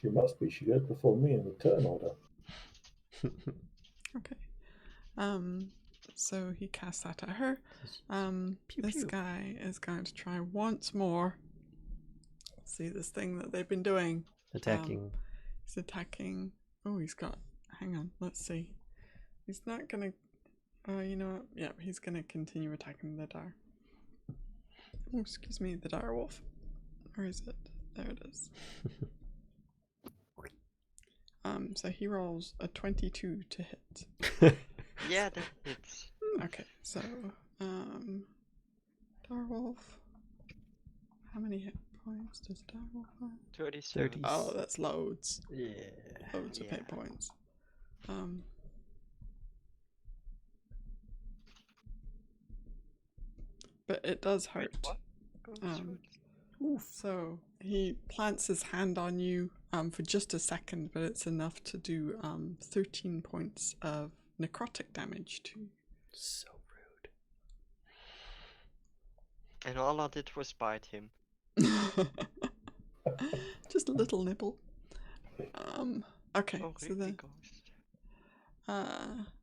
She must be. She goes before me in the turn order. Okay. so he casts that at her. Pew, This pew. guy is going to try once more. See this thing that they've been doing. Attacking. He's attacking. Oh, he's got. Hang on. Let's see. He's not gonna. You know what? Yeah, he's gonna continue attacking the dire. Oh, excuse me, the dire wolf. Where is it? There it is. So he rolls a 22 to hit. Yeah, that hits. Okay, so direwolf. How many hit points does direwolf have? 37. Oh, that's loads. Yeah. Loads of hit points. But it does hurt. So he plants his hand on you for just a second, but it's enough to do 13 points of necrotic damage to you. So rude. And all I did was bite him. Just a little nibble. Okay, Oh, so really, then Ghost?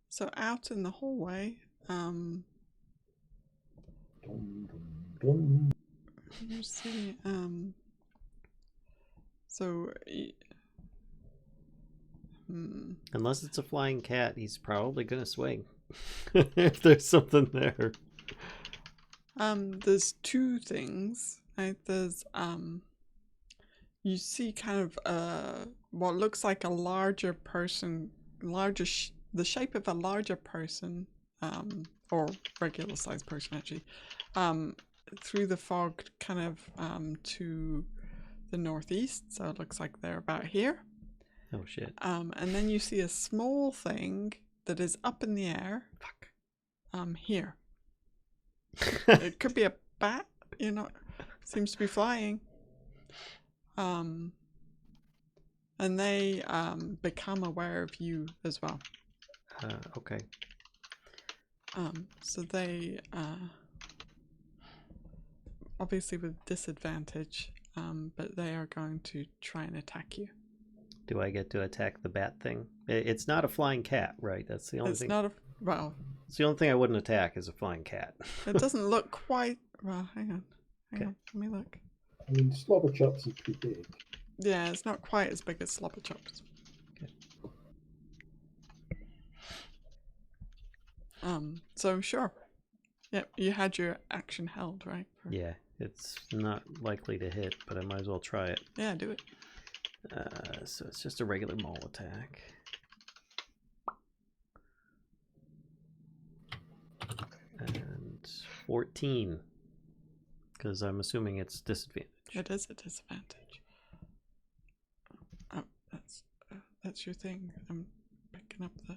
so out in the hallway, Dum, dum, dum. you see so Unless it's a flying cat, he's probably gonna swing. If there's something there. there's two things. Right? There's you see kind of what looks like a larger person, the shape of a larger person, or regular sized person actually, through the fog, kind of to the northeast. So it looks like they're about here. Oh shit. And then you see a small thing that is up in the air. Fuck. Here. It could be a bat, you know. Seems to be flying. And they become aware of you as well. Okay. So they obviously with disadvantage, but they are going to try and attack you. Do I get to attack the bat thing? It's not a flying cat, right? That's the only It's thing. not a well. It's the only thing I wouldn't attack is a flying cat. It doesn't look quite well. Hang on. Let me look. I mean, slobber chops is pretty big. Yeah, it's not quite as big as slobber chops. Okay. So sure. Yep, you had your action held, right? Yeah, it's not likely to hit, but I might as well try it. Yeah, do it. So it's just a regular maul attack. And 14. Because I'm assuming it's disadvantage. It is a disadvantage. Oh, that's your thing. I'm picking up the.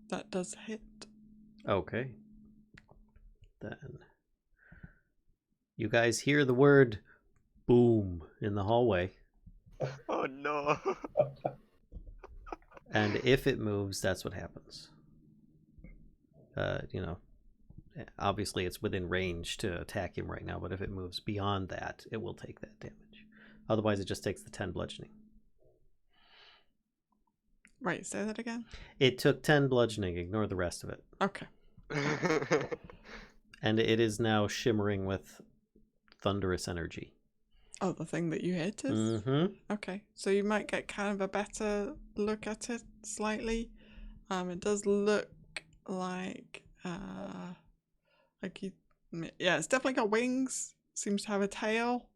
That does hit. Okay. Then you guys hear the word boom in the hallway. Oh no! And if it moves, that's what happens. You know, obviously it's within range to attack him right now, but if it moves beyond that, it will take that damage. Otherwise, it just takes the 10 bludgeoning. Right, say that again? It took 10 bludgeoning, ignore the rest of it. Okay. And it is now shimmering with thunderous energy. Oh, the thing that you hit is? Mm-hmm. Okay, so you might get kind of a better look at it slightly. It does look like you, yeah, it's definitely got wings. Seems to have a tail.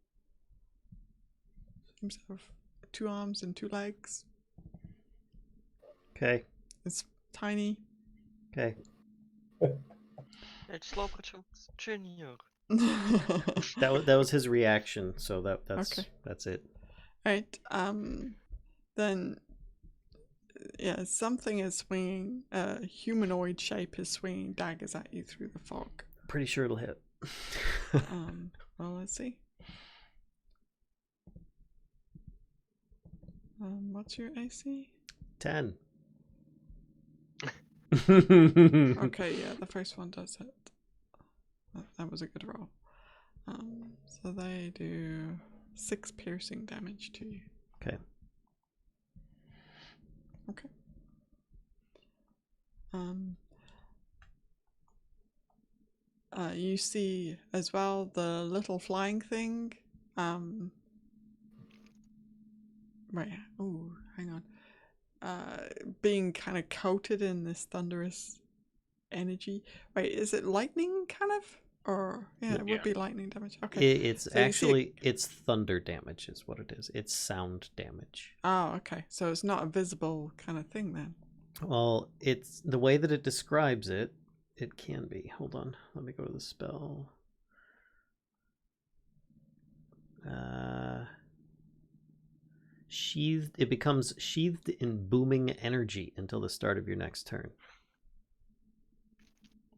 Seems to have 2 arms and 2 legs. Okay. It's tiny. Okay. It's Slobberchops Junior. That was his reaction, so that's Okay. That's it. Right. Then, yeah, something is swinging. A humanoid shape is swinging daggers at you through the fog. Pretty sure it'll hit. Well, let's see. What's your AC? 10. Okay, yeah, the first one does hit. That was a good roll. So they do 6 piercing damage to you. Okay. Okay. You see as well the little flying thing. Right. Oh, hang on. Being kind of coated in this thunderous energy. Wait, is it lightning kind of? Or yeah, it would be lightning damage. Okay. It's So actually it's thunder damage is what it is. It's sound damage. Oh, okay. So it's not a visible kind of thing then. Well, it's the way that it describes it. It can be. Hold on. Let me go to the spell. Sheathed. It becomes sheathed in booming energy until the start of your next turn.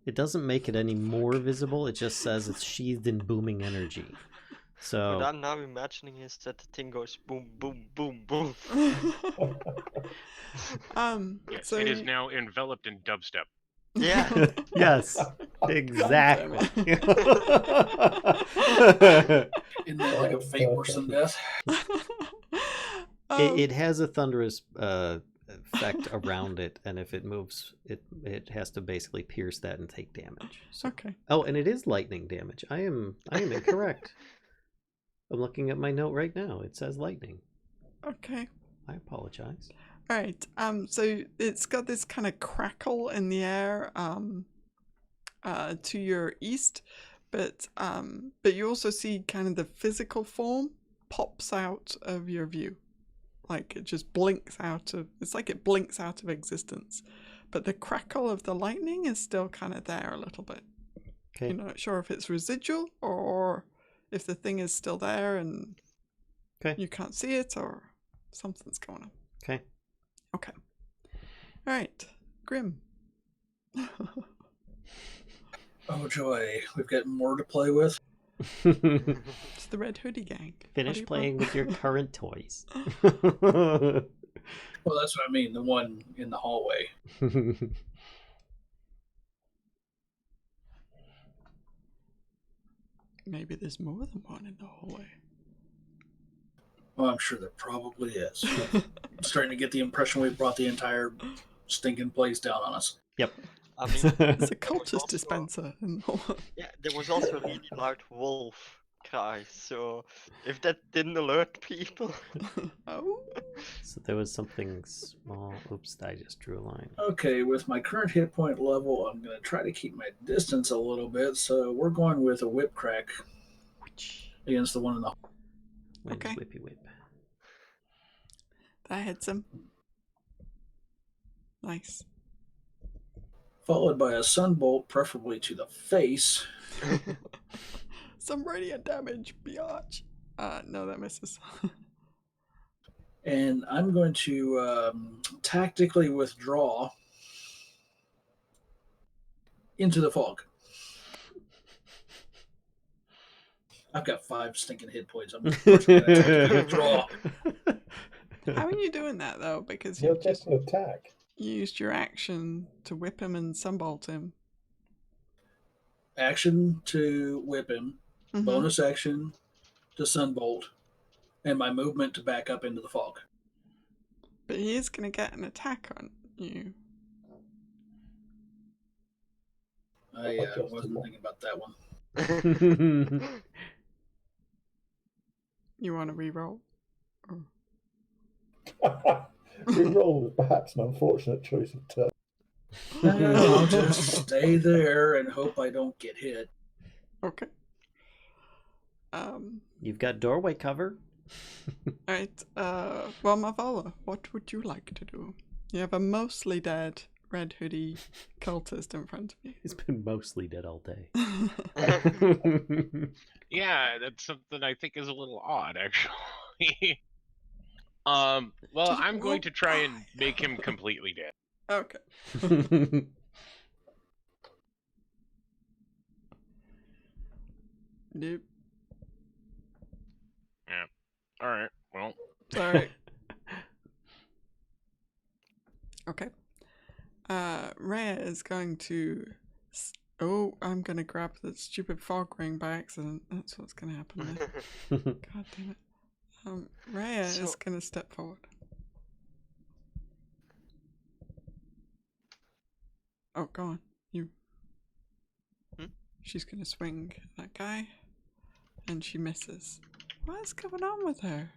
It doesn't make it any more visible. It just says it's sheathed in booming energy. So what I'm now imagining is that the thing goes boom, boom, boom, boom. Yes, so it is now enveloped in dubstep. Yeah. yes, exactly. Isn't that like a fate worse than death? It has a thunderous effect around it, and if it moves, it has to basically pierce that and take damage. So. Okay. Oh, and it is lightning damage. I am incorrect. I'm looking at my note right now. It says lightning. Okay. I apologize. All right. So it's got this kind of crackle in the air to your east, but you also see kind of the physical form pops out of your view. Like it just blinks out of, it's like it blinks out of existence. But the crackle of the lightning is still kind of there a little bit. Okay. You're not sure if it's residual or if the thing is still there and you can't see it or something's going on. Okay. Okay. All right. Grim. Oh joy, we've got more to play with. It's the Red Hoodie Gang. Finish playing with your current toys. Well, that's what I mean, the one in the hallway. Maybe there's more than one in the hallway. Well, I'm sure there probably is. I'm starting to get the impression we've brought the entire stinking place down on us. Yep. I mean, It's a cultist dispenser in the hallway. yeah, there was also a really loud wolf cry, so if that didn't alert people. Oh. So there was something small. Oops, I just drew a line. Okay, with my current hit point level, I'm going to try to keep my distance a little bit, so we're going with a whip crack against the one in the Okay. Whippy whip. That hits him. Nice. followed by a sunbolt, preferably to the face. Some radiant damage, biatch. No, that misses. And I'm going to tactically withdraw into the fog. I've got 5 stinking hit points. I'm going to withdraw. How are you doing that, though? Because You're you just an attack. used your action to whip him and sunbolt him. Action to whip him, bonus action to sunbolt, and my movement to back up into the fog. But he is going to get an attack on you. I wasn't thinking about that one. You want to reroll? Reroll was perhaps an unfortunate choice of turn. I'll just stay there and hope I don't get hit. Okay. You've got doorway cover. Alright, well, Malvola, what would you like to do? You have a mostly dead red hoodie cultist in front of you. He's been mostly dead all day. Yeah, that's something I think is a little odd, actually. Well, I'm going to try and make him completely dead. Okay. Nope. Yeah. All right. Well. Sorry. Okay. Rhea is going to. Oh, I'm going to grab the stupid fog ring by accident. That's what's going to happen there. God damn it. Rhea is going to step forward. Oh, go on. You. she's gonna swing at that guy, and she misses. What's going on with her?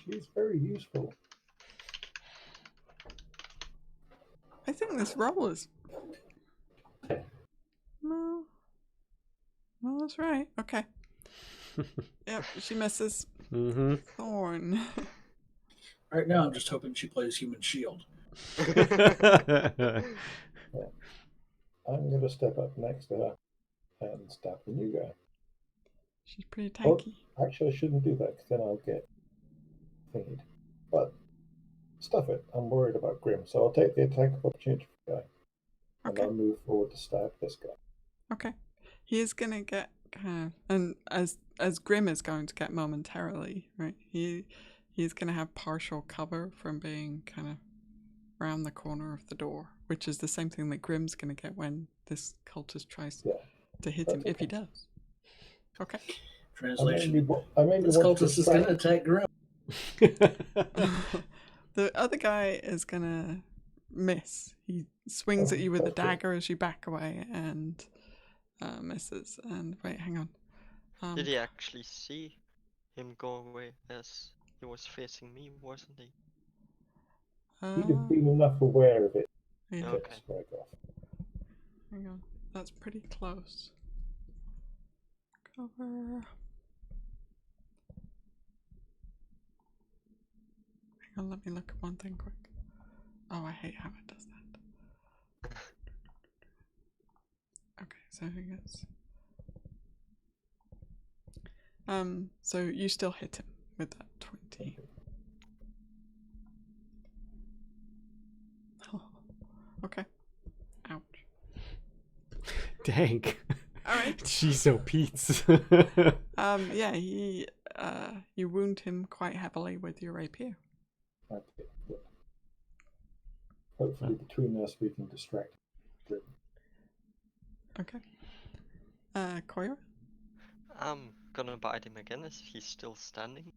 She's very useful. I think this roll is. No, that's right. Okay. Yep, she misses. Mm-hmm. Thorn. Right now, I'm just hoping she plays Human Shield. I'm going to step up next to her and stab the new guy. She's pretty Oh, tanky. actually, I shouldn't do that because then I'll get thingied. But stuff it. I'm worried about Grim, so I'll take the attack of opportunity for the guy. And Okay. I'll move forward to stab this guy. Okay. He is gonna get kind of, and as Grim is going to get momentarily, right? He's gonna have partial cover from being kind of around the corner of the door, which is the same thing that Grim's gonna get when this cultist tries to hit him, if he does. Okay. Translation. I mainly This want to cultist is going to attack Grim. The other guy is gonna miss. He swings at you with a dagger as you back away and misses. And wait, hang on. Did he actually see him go away as he was facing me, wasn't he? He'd have been enough aware of it Yeah. to Okay. strike off. Hang on. That's pretty close. Cover. Hang on, let me look at one thing quick. Oh, I hate how it does that. Okay, so I think it's... so you still hit him with that 20. Oh, okay. Ouch. Dang. Alright. She's so Pete's. Yeah, you wound him quite heavily with your rapier. Okay, good. Hopefully between us we can distract Grim. Okay. Coyra? I'm gonna bite him again as he's still standing.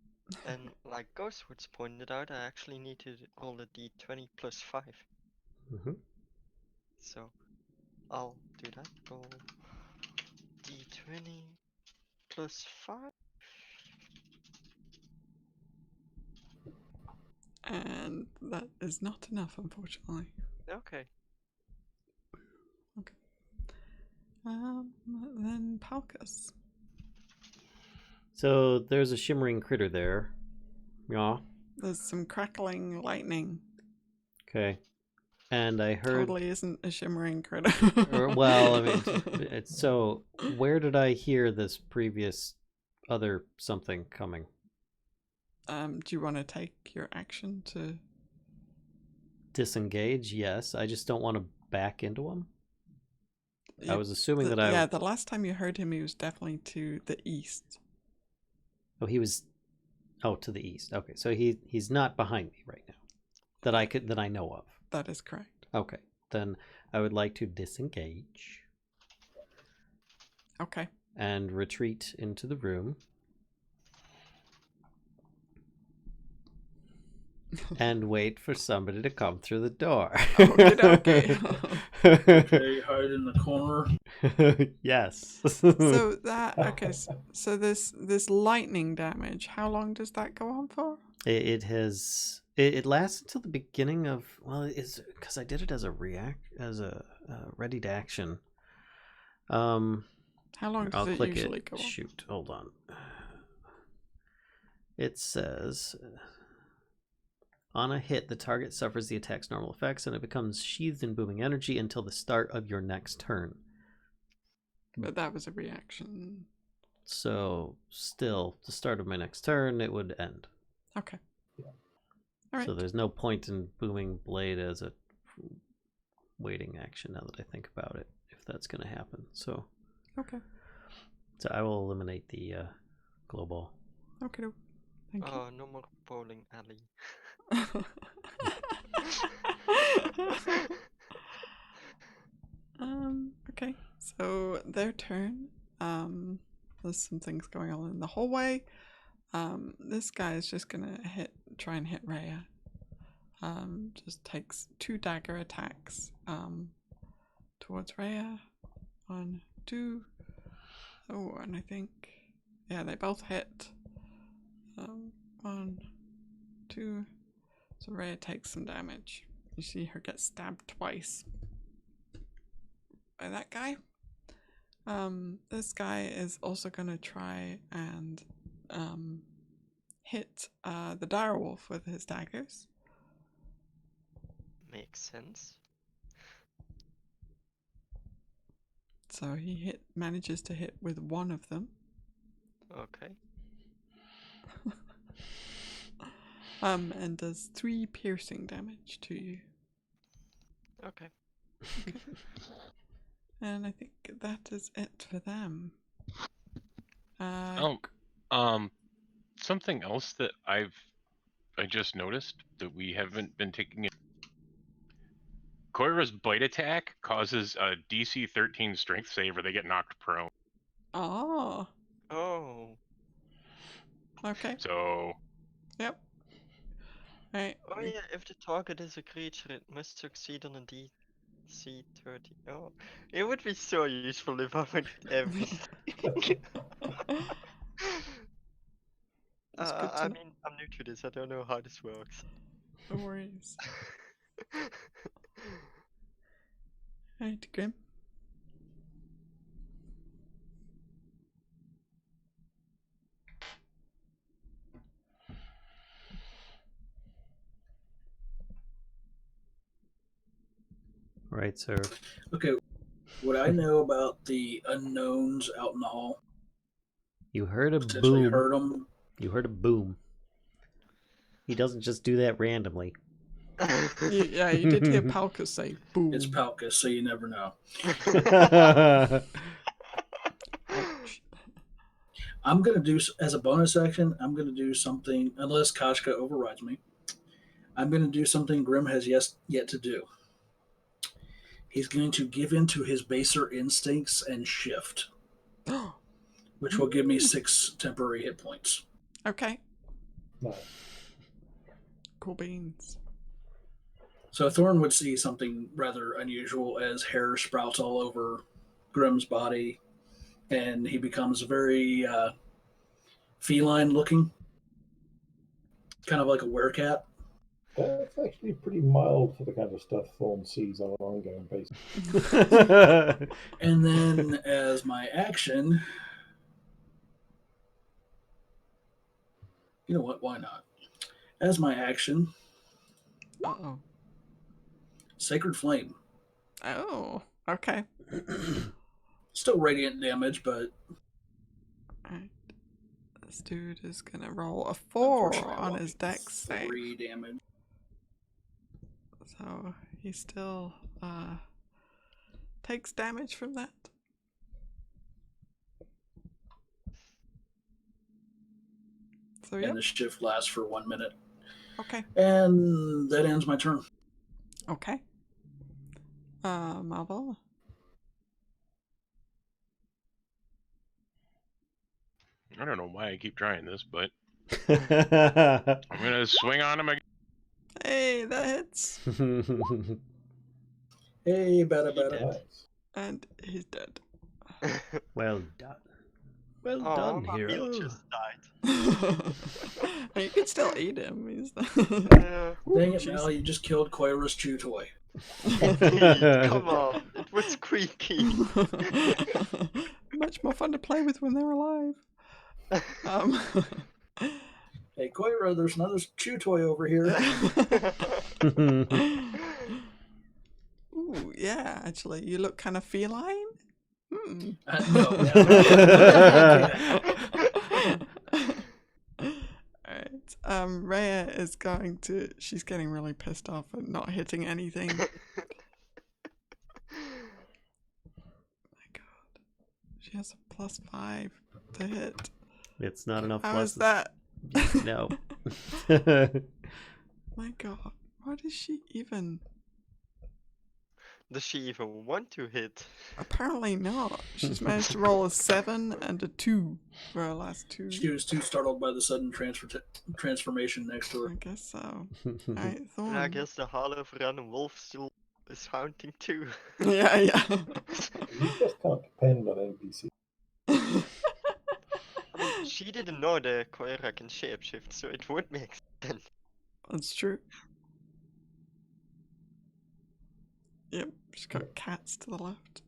And like Ghostwoods pointed out, I actually need to roll a d20 plus 5. Mm-hmm. So I'll do that. Roll d20 plus 5. And that is not enough, unfortunately. Okay. Okay. Then Palkas. So there's a shimmering critter there. Yeah. There's some crackling lightning. Okay. And I heard. Totally isn't a shimmering critter. Well, I mean, it's so. Where did I hear this previous other something coming? Do you want to take your action to Disengage? Yes. I just don't want to back into him. I was assuming that Yeah, the last time you heard him, he was definitely to the east. Oh, he was. Oh, to the east. Okay, so he's not behind me right now. That I know of. That is correct. Okay, then I would like to disengage. Okay. And retreat into the room. And wait for somebody to come through the door. Okay. Okay, hide in the corner. Yes. So that So this lightning damage. How long does that go on for? It lasts until the beginning of, well, it's because I did it as a ready to action. How long does it click usually it. go on? Shoot, hold on. It says, on a hit, the target suffers the attack's normal effects, and it becomes sheathed in booming energy until the start of your next turn. But that was a reaction. So, still, the start of my next turn, it would end. Okay. All right. So there's no point in booming blade as a waiting action now that I think about it, if that's going to happen. So. Okay. So I will eliminate the glow ball. Okay. Thank you. No more bowling alley. Okay. So their turn. There's some things going on in the hallway. This guy is just gonna try and hit Rhea. Just takes 2 dagger attacks towards Rhea. 1, 2. Oh, and I think, yeah, they both hit. 1, 2. So Rhea takes some damage. You see her get stabbed twice by that guy. This guy is also gonna try and hit the direwolf with his daggers. Makes sense. So he manages to hit with one of them. Okay. And does 3 piercing damage to you. Okay. And I think that is it for them. Something else that I just noticed that we haven't been taking it. Coyra's bite attack causes a DC 13 strength save or they get knocked prone. Oh. Oh. Okay. So. Yep. Right. Oh yeah, if the target is a creature, it must succeed on a DC 30. Oh, it would be so useful if I would everything. It's good to I know. mean, I'm new to this. I don't know how this works. No worries. Right, Grim. Right, sir. Okay, what I know about the unknowns out in the hall? You heard a Potentially boom. heard them. You heard a boom. He doesn't just do that randomly. Yeah, you did hear Palkas say boom. It's Palkas, so you never know. I'm going to do, as a bonus action, I'm going to do something, unless kashcah overrides me, I'm going to do something Grim has yet to do. He's going to give in to his baser instincts and shift, which will give me 6 temporary hit points. Okay. No. Cool beans. So Thorn would see something rather unusual as hair sprouts all over Grim's body, and he becomes very feline looking, kind of like a werecat. That's actually pretty mild for the kind of stuff Thorn sees on an ongoing basis. And then as my action, you know what, why not? As my action, Uh-oh. Sacred Flame. Oh, okay. Still radiant damage, but Alright. This dude is gonna roll a 4 unfortunately, I on won't his do dex save. 3 damage. So he still takes damage from that. So yeah. And the shift lasts for 1 minute. Okay. And that ends my turn. Okay. Malvola. I don't know why I keep trying this, but I'm gonna swing on him again. Hey, that hits. Hey, bada He bada. did. Nice. And he's dead. Well done. Well Oh, done, my hero. meal just died. You can still eat him. He's Dang it, Mal, you just killed Coyra's chew toy. Come on, it was squeaky. Much more fun to play with when they're alive. Hey, Coyra, there's another chew toy over here. Ooh, yeah, actually, you look kind of feline. Hmm. No. Alright, Rhea is she's getting really pissed off at not hitting anything. My god. She has a +5 to hit. It's not enough How is pluses. that? No. My god. What is she even? Does she even want to hit? Apparently not. She's managed to roll a 7 and a 2 for her last 2. She was too startled by the sudden transformation next to I her. guess so. Alright, Thorn. And I guess the Hollow Run Wolf still is haunting too. Yeah, yeah. You just can't depend on NPC. I mean, she didn't know the Coyra can shapeshift, so it would make sense. That's true. Yep, she's got cats to the left.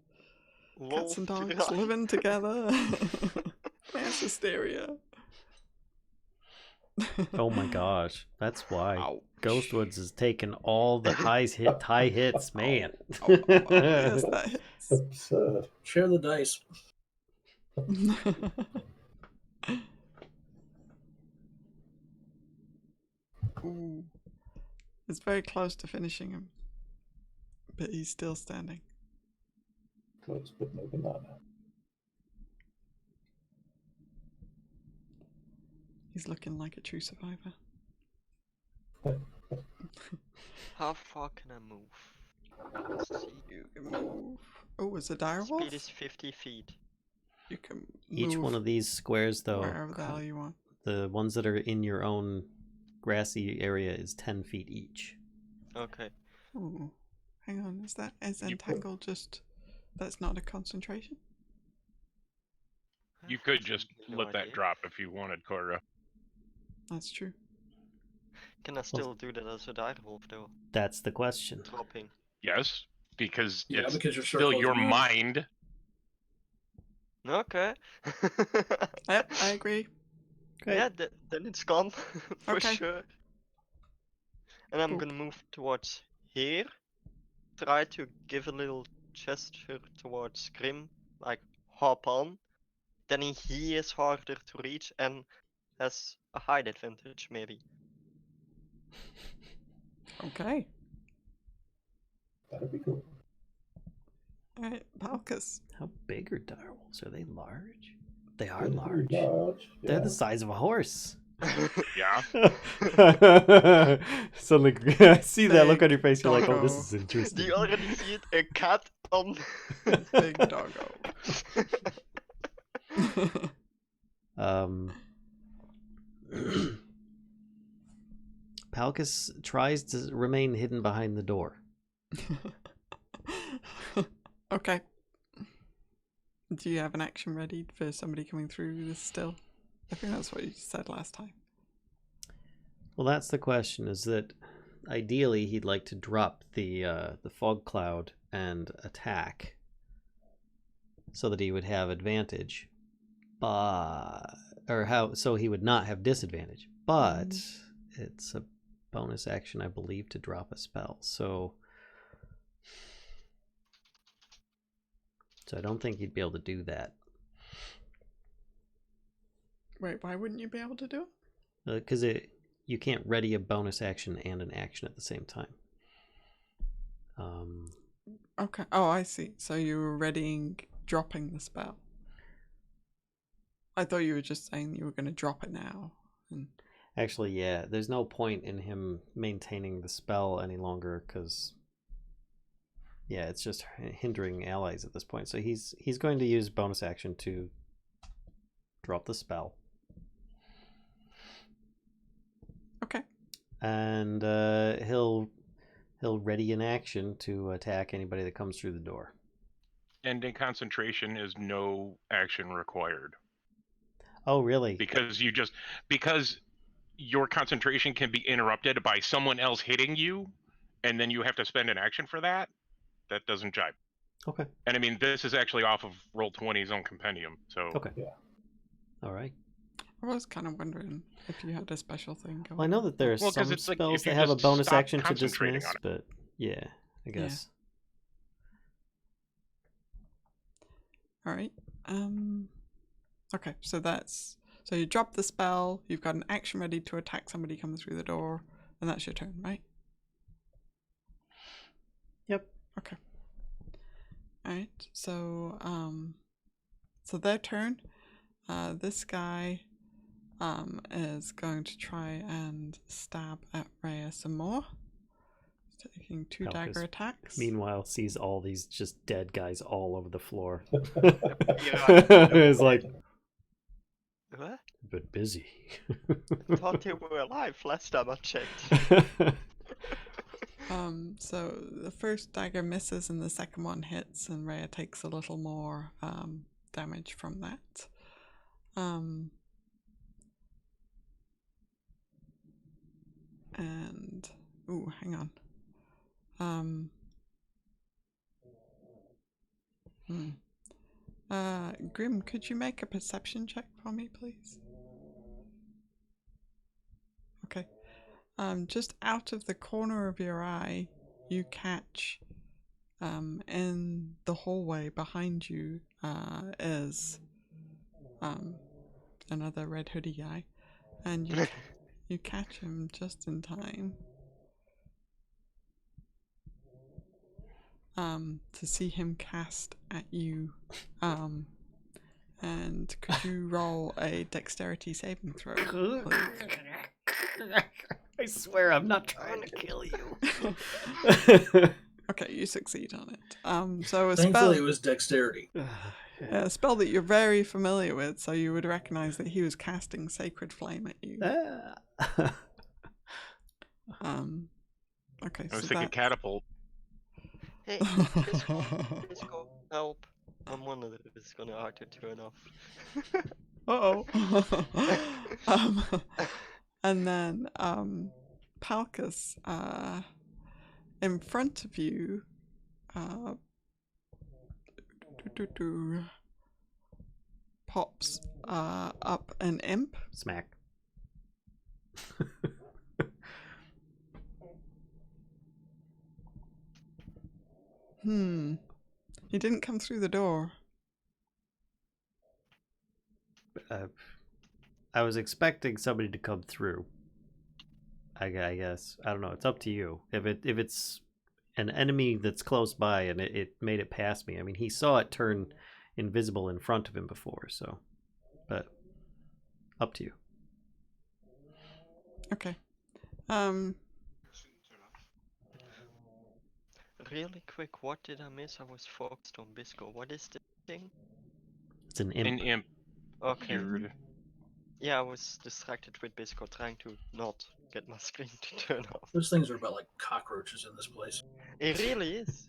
Cats Wolf and to the dogs right. living together. Mass hysteria. Oh my gosh, that's why Ouch. Ghostwoods is taking all the high hits, man. Yes, that hits. Absurd. Share the dice. Ooh. It's very close to finishing him. But he's still standing. Close, but no banana. He's looking like a true survivor. How far can I move? Let's see. You can move. Oh, is it a direwolf? Speed is 50 feet. You can move Each one of these squares, though, wherever the hell you want. the ones that are in your own grassy area is 10 feet each. Okay. Ooh. Hang on, is entangle just... That's not a concentration? I You have could just no let that idea. drop if you wanted, Coyra. That's true. Can I still do that as a direwolf though? That's the question. Dropping. Yes, because Yeah, it's because you're still your circling. mind. Okay. Yep, I agree. Great. Yeah, then it's gone for Okay. sure. And I'm Cool. gonna move towards here. Try to give a little gesture towards Grim, like hop on. Then he is harder to reach and has a height advantage, maybe. Okay. That'd be cool. Alright, Palkas. How big are direwolves? Are they large? They are Pretty large. large. They're Yeah. the size of a horse. Yeah. Suddenly, I see that look on Big your face. You're like, "Oh, this doggo. is Do interesting." you already see it? A cat on. Big doggo. Palkas tries to remain hidden behind the door. Okay. Do you have an action ready for somebody coming through this still? I think that's what you said last time. Well, that's the question. Is that ideally he'd like to drop the fog cloud and attack, so that he would have advantage, so he would not have disadvantage. But it's a bonus action, I believe, to drop a spell. So I don't think he'd be able to do that. Wait, why wouldn't you be able to do it? Because you can't ready a bonus action and an action at the same time. Okay. Oh, I see. So you were readying dropping the spell. I thought you were just saying you were going to drop it now. Actually, yeah, there's no point in him maintaining the spell any longer because, yeah, it's just hindering allies at this point. So he's going to use bonus action to drop the spell. Okay. And he'll ready an action to attack anybody that comes through the door. Ending concentration is no action required. Oh, really? Because your concentration can be interrupted by someone else hitting you, and then you have to spend an action for that. That doesn't jibe. Okay. And I mean, this is actually off of Roll20's own compendium, so... Okay. Yeah. All right. I was kind of wondering if you had a special thing going. Well, I know that there are Well, 'cause some it's like, spells if you that have a just bonus stop action to concentrating dismiss, on it. but yeah, I guess. All right. Okay, so you drop the spell. You've got an action ready to attack somebody coming through the door, and that's your turn, right? Yep. Okay. All right. So their turn. This guy is going to try and stab at Rhea some more. He's taking 2 Palkas, dagger attacks. Meanwhile, sees all these just dead guys all over the floor. Yeah. It's like, What? but busy. I thought they were alive last time I checked. So the first dagger misses and the second one hits, and Rhea takes a little more damage from that. And ooh, hang on. Grim, could you make a perception check for me, please? Okay. Just out of the corner of your eye, you catch in the hallway behind you is another red hoodie guy, and you catch him just in time to see him cast at you. And could you roll a dexterity saving throw, please? I swear I'm not trying to kill you. Okay, you succeed on it. So a Thankfully, spell, it was dexterity. a spell that you're very familiar with, so you would recognize that he was casting Sacred Flame at you. Okay, I was so thinking that... catapult. Hey, Bisco, help. I'm one of those is gonna auto turn off. Uh-oh. And then Palkas, in front of you, pops up an imp. Smack. He didn't come through the door. I was expecting somebody to come through. I guess. I don't know. It's up to you. If it's an enemy that's close by and it made it past me. I mean, he saw it turn invisible in front of him before, so. But up to you. Okay. Really quick, what did I miss? I was focused on Bisco. What is the thing? It's an imp. An imp. Okay. Cured. Yeah, I was distracted with Bisco trying to not get my screen to turn off. Those things are about like cockroaches in this place. It really is.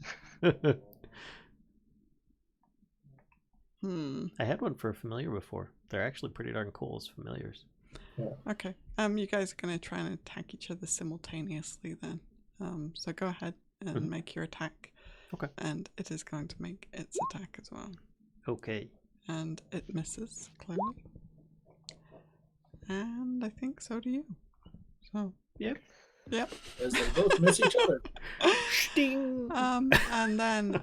I had one for a familiar before. They're actually pretty darn cool as familiars. Okay. You guys are gonna try and attack each other simultaneously then. So go ahead and make your attack. Okay. And it is going to make its attack as well. Okay. And it misses, clearly. And I think so do you. So Yep. Yep. As they both miss each other. Sting. And then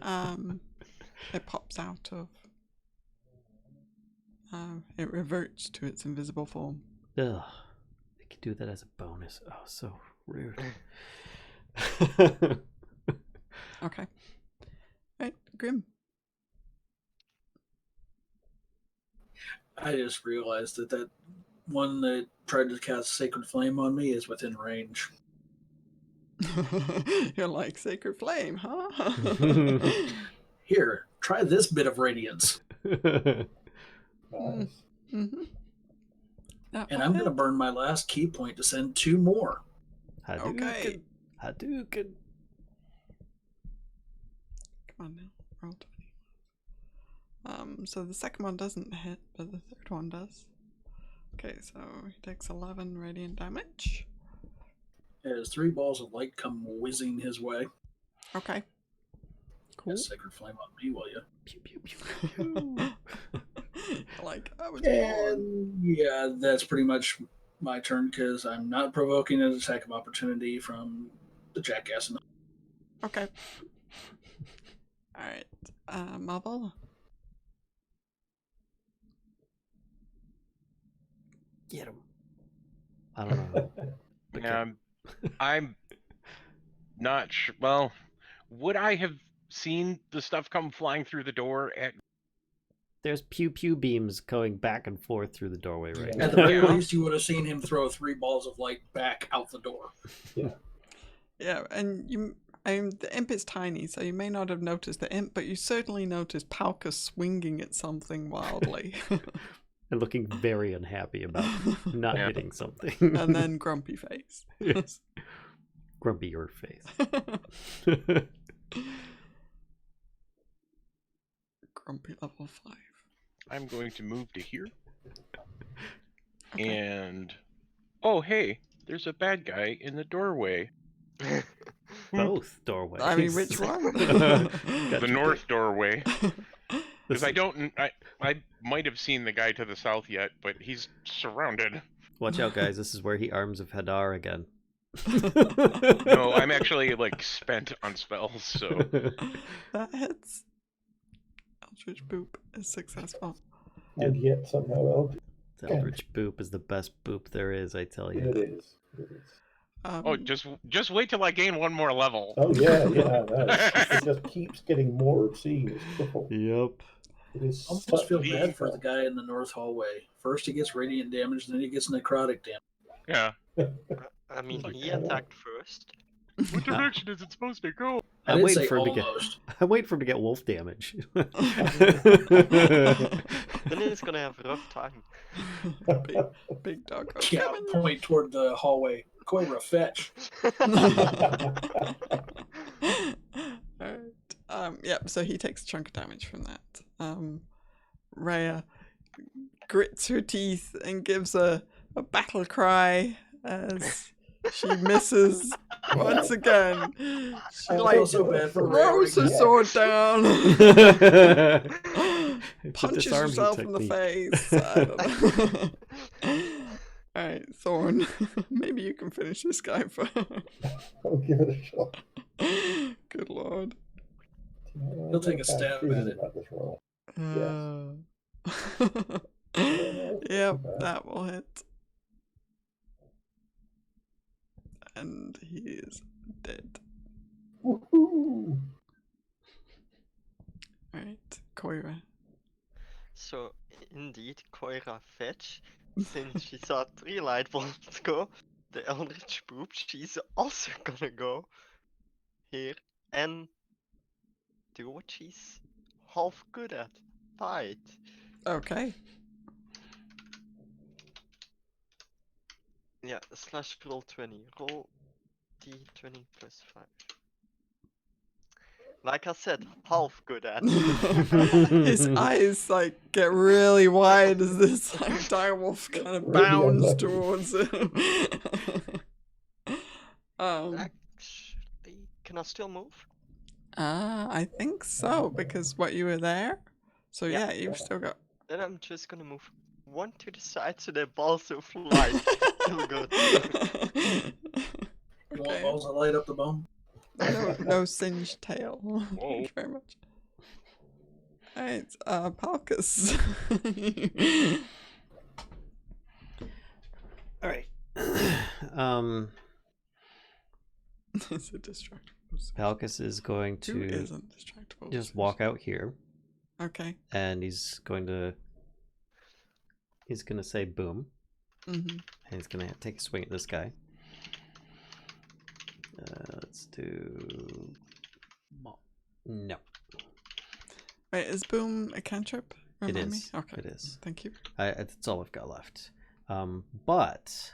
it pops out of it reverts to its invisible form. Ugh. They could do that as a bonus. Oh, so rude. Okay. Right, Grim. I just realized that one that tried to cast Sacred Flame on me is within range. You're like, Sacred Flame, huh? Here, try this bit of radiance. Nice. Mm-hmm. And I'm going to burn my last key point to send 2 more. Hadouken. Okay. Hadouken. Come on now, roll 20. So the second one doesn't hit, but the third one does. Okay, so he takes 11 radiant damage. As 3 balls of light come whizzing his way. Okay. Cool. Cast Sacred Flame on me, will you? Pew, pew, pew, pew. Like, I was born. And yeah, that's pretty much my turn because I'm not provoking an attack of opportunity from the jackass. Okay. Alright. Malvola. Get him. I don't know. Yeah, I'm not sure. Well, would I have seen the stuff come flying through the door at... There's pew pew beams going back and forth through the doorway right At now. the very least, you would have seen him throw 3 balls of light back out the door. Yeah, and the imp is tiny, so you may not have noticed the imp, but you certainly noticed Palkas swinging at something wildly. And looking very unhappy about not hitting something. And then grumpy face. Yes. Grumpy your face. Grumpy level 5. I'm going to move to here. Okay. And oh hey, there's a bad guy in the doorway. Both doorways. I mean, which one? The north doorway. Because This- I might have seen the guy to the south yet, but he's surrounded. Watch out, guys. This is where he arms of Hadar again. No, I'm actually like spent on spells, so That hits. Eldritch Boop is successful. And yet somehow Eldritch. Eldritch Boop is the best boop there is, I tell you. It is. It is. oh, just wait till I gain one more level. Oh yeah, yeah. No. It just keeps getting more obscene. It's triple. Yep. It is. I almost feel Please. bad for the guy in the north hallway. First he gets radiant damage, then he gets necrotic damage. Yeah. I mean, Like, he attacked first. What direction is it supposed to go? I I'm did waiting say for him to get. almost. I'm waiting for him to get wolf damage. Then he's gonna have a rough time. Big dog. Yeah, point toward the hallway. Coyra, fetch. Alright. Yep, so he takes a chunk of damage from that. Rhea grits her teeth and gives a battle cry as she misses once again. She I like feel so bad for throws her Rhea. sword down, It's a punches disarming herself in the technique. face. I don't know. Alright, Thorn, maybe you can finish this guy first. I'll give it a shot. Good lord. He'll take a stab at it. About this roll. Yep, that will hit. And he is dead. Woohoo! Alright, Coyra. So, indeed, Coyra fetch, since she saw 3 light bolts go, the Eldritch Boop, she's also gonna go here and do what she's half good at. Fight. Okay. Yeah, slash roll 20. Roll d20 plus 5. Like I said, half good at. His eyes like get really wide as this like direwolf kind of Really bounds unlucky. towards him. Actually, can I still move? I think so, because what, you were there? So Yeah. yeah, you've still got. Then I'm just gonna move one to the side so their balls of light still go through. You want Okay. balls that light up the bone? No singed tail. Thank Whoa. you very much. Alright, Palkas. All right. It's a distractible. Palkas is going Who to isn't distractible? just walk out here, Okay. and he's going to say boom, Mm-hmm. and he's going to take a swing at this guy. Let's do no. Wait, is boom a cantrip? It Remind me? is. Okay. It is. Thank you. That's all I've got left. But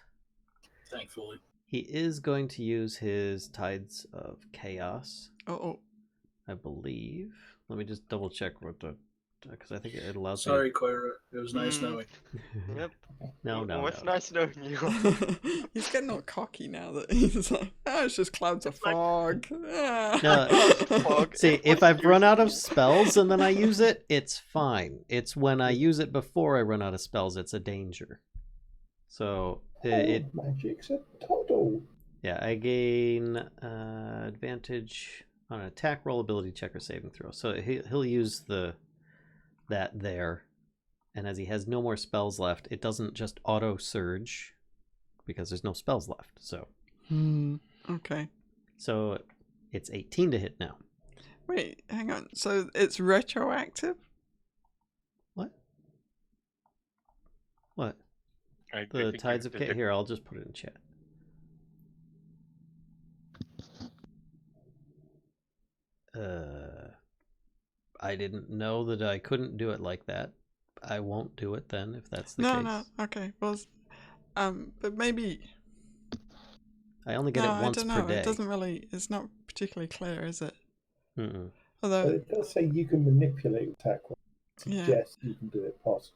Thankfully. he is going to use his Tides of Chaos, Oh. I believe. Let me just double check what the, because I think it allows Sorry, Coyra. It was nice Mm. knowing. me. Yep. No. It's nice knowing you. He's getting all cocky now that he's like, it's just clouds of It's like- fog. Fog. See, It if was I've run out of useful. spells and then I use it, it's fine. It's when I use it before I run out of spells, it's a danger. So it Magic's a total. yeah, I gain advantage on an attack roll, ability check, or saving throw. So he'll use that there, and as he has no more spells left, it doesn't just auto surge because there's no spells left. So Okay. so it's 18 to hit now. Wait, hang on. So it's retroactive? What? What? I The think Tides of the- Chaos. Here, I'll just put it in chat. I didn't know that I couldn't do it like that. I won't do it then if that's the case. No. Okay. Well, but maybe I only get no, it once I don't per know. day. It doesn't really. It's not particularly clear, is it? Mm-mm. Although, But it does say you can manipulate attack rolls. Yeah. Suggest you can do it post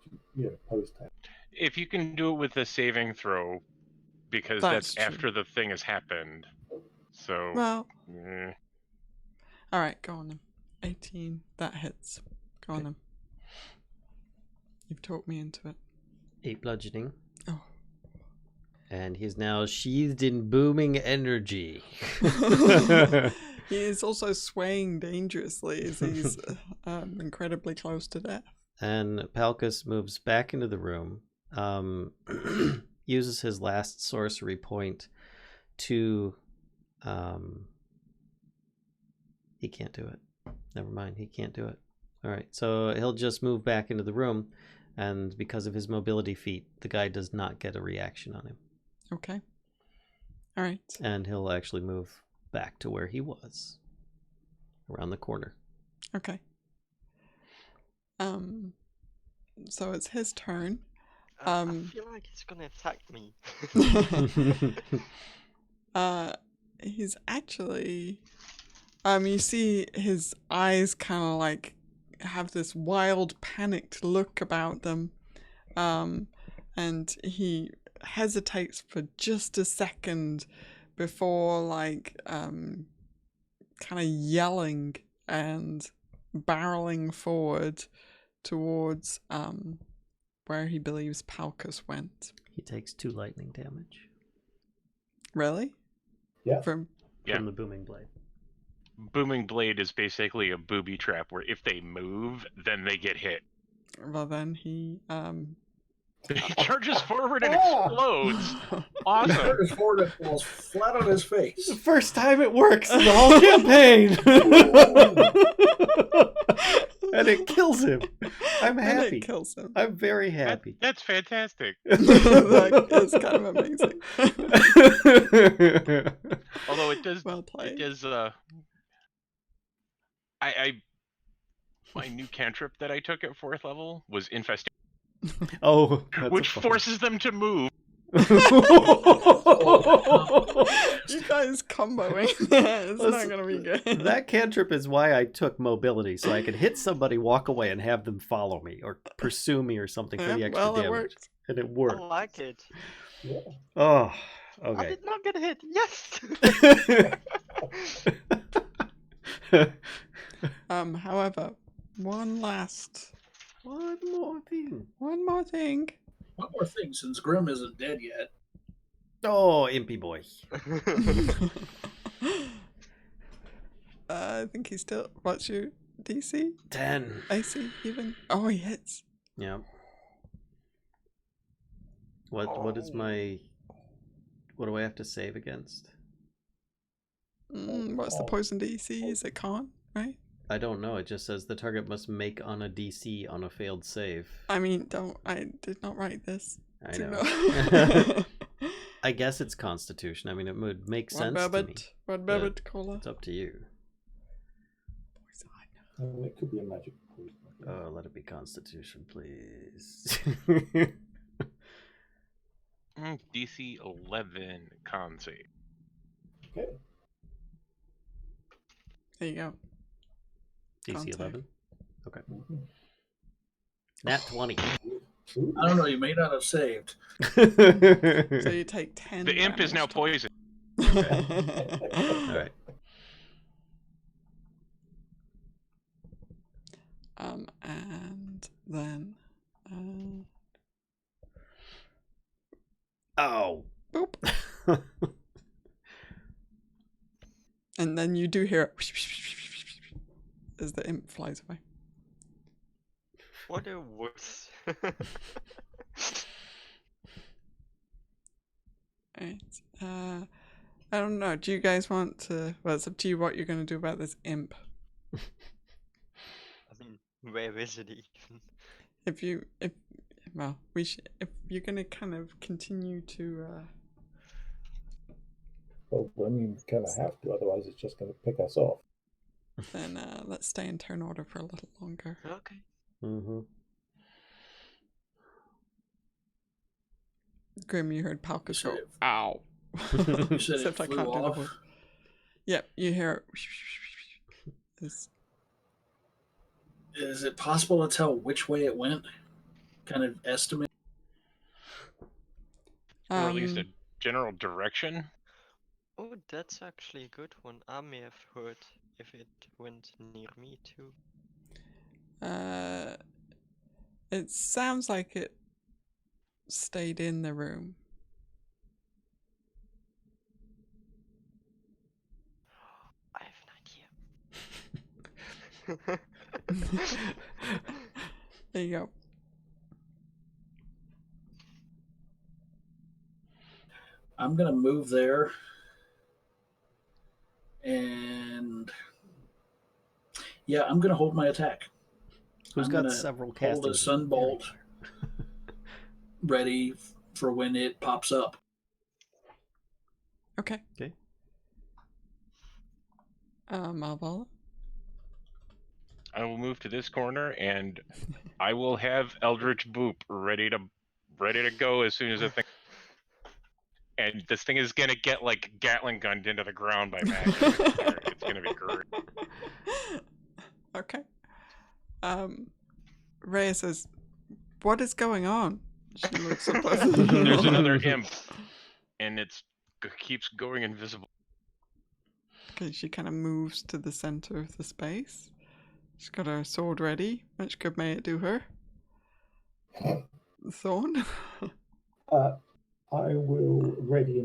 haste. If you can do it with a saving throw, because That's that's true. after the thing has happened. So. well, eh. all right, go on then. 18. That hits. Go on Okay. then. You've talked me into it. 8 bludgeoning. Oh. And he's now sheathed in booming energy. He is also swaying dangerously as he's incredibly close to death. And Palkas moves back into the room, uses his last sorcery point to... he can't do it. Never mind, he can't do it. Alright, so he'll just move back into the room, and because of his mobility feat, the guy does not get a reaction on him. Okay. All right. And he'll actually move back to where he was, around the corner. Okay. So it's his turn. I feel like he's gonna attack me. He's actually you see his eyes kind of like have this wild panicked look about them, and he hesitates for just a second before like kind of yelling and barreling forward towards where he believes Palkas went. He takes 2 lightning damage. Really? Yeah. From Yeah. From the booming blade. Booming blade is basically a booby trap where if they move, then they get hit. well, then he He charges forward and explodes. Awesome. Charges forward and falls flat on his face. The first time it works in the whole campaign. And it kills him. I'm and happy. it kills him. I'm very happy. That's fantastic. Like, it's kind of amazing. Although it does, Well played. it does. My new cantrip that I took at 4th level was infestation, Oh, that's which forces them to move. You guys comboing. It's not gonna be good. That cantrip is why I took mobility, so I could hit somebody, walk away, and have them follow me or pursue me or something for the Yeah, extra well, it damage. worked. And it I worked. like it. Yeah. Oh, I okay. did not get hit. Yes. However, one more thing. One more thing, since Grim isn't dead yet. Oh, impy boy. I think he's still. What's your DC? 10. AC even? Oh, he hits. Yeah. What is my... What do I have to save against? What's the poison DC? Is it con? Right? I don't know. It just says the target must make on a DC on a failed save. I mean, I did not write this. I to know. I guess it's Constitution. I mean, it would make sense to me. One babbit, Cola. It's up to you. And it could be a magic poison. Oh, let it be Constitution, please. DC 11 con save. Okay. There you go. DC Con save. 11? Okay. Mhm. Nat 20. Ooh. I don't know. You may not have saved. So you take 10. The imp is now damage. poisoned. Alright. And then. Oh. Boop. And then you do hear it as the imp flies away. What a wuss. Right. I don't know. Do you guys want to? Well, it's up to you what you're going to do about this imp. I mean, where is it even? If you're going to kind of continue to. Well, I mean, we kind of have to, otherwise it's just going to pick us off. Then let's stay in turn order for a little longer. Okay. Mm-hmm. Grim, you heard Palkas go, Save. ow. You said it Except I flew can't do the off? voice. Yep, you hear it. It's, Is it possible to tell which way it went? Kind of estimate? Or at least a um, general direction. Oh, that's actually a good one. I may have heard if it went near me too. it sounds like it stayed in the room. I have an idea. There you go. I'm going to move there. And yeah, I'm going to hold my attack. Who's I'm got gonna several hold a castings? sunbolt ready for when it pops up. Okay. Okay. Malvola. I will move to this corner and I will have Eldritch Boop ready to go as soon as the thing. And this thing is gonna get like Gatling gunned into the ground by magic. It's gonna be great. Okay. Rhea says, "What is going on?" She looks up. There's another imp, and keeps going invisible. Okay, she kind of moves to the center of the space. She's got her sword ready. Much good may it do her. Thorn. I will ready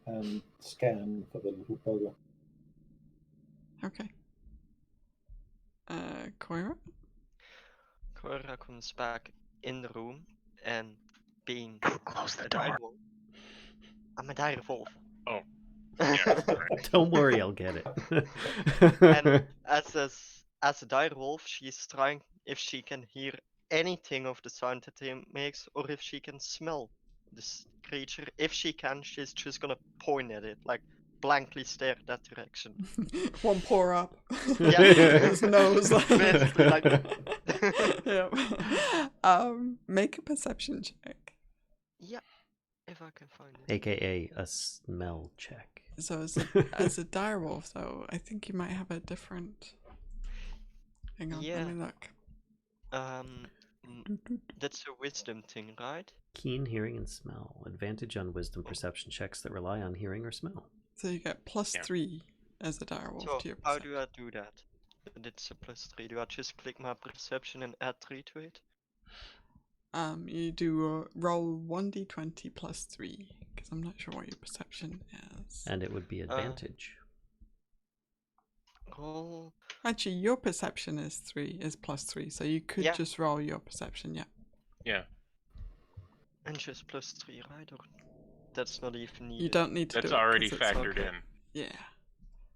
and scan for the little bugger. Okay. Coyra. Coyra comes back in the room and being Close the a door. direwolf. I'm a direwolf. Oh. Yeah. Don't worry, I'll get it. And as a direwolf, she's trying if she can hear anything of the sound that he makes, or if she can smell this creature. If she can, she's just gonna point at it, like blankly stare that direction. One paw up. Yeah. His nose. Basically, like. Yep. Make a perception check. Yeah, if I can find it. AKA a smell check. So as a direwolf, though, I think you might have a different. Hang on, Yeah. let me look. That's a wisdom thing, right? Keen hearing and smell. Advantage on wisdom perception checks that rely on hearing or smell. So you get +3 as a direwolf So to your how perception. do I do that? It's a +3. Do I just click my perception and add 3 to it? You do roll 1d20 +3, because I'm not sure what your perception is. And it would be advantage. Roll. Actually, your perception is +3, so you could just roll your perception, yeah. Yeah. And just +3, right? Or that's not even needed. You don't need to That's do it. already 'cause it's factored okay. in. Yeah.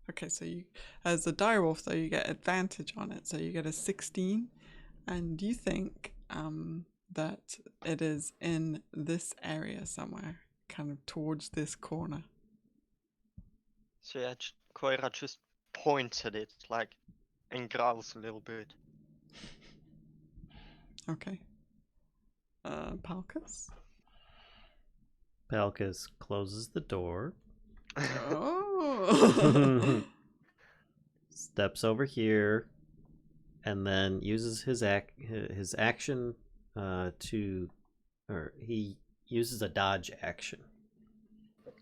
Okay, so you, as a direwolf, though, you get advantage on it, so you get a 16, and you think that it is in this area somewhere, kind of towards this corner. So yeah, Coyra just points at it, like, and growls a little bit. Okay. Palkas? Palkas closes the door. Oh! Steps over here, and then uses his action he uses a dodge action.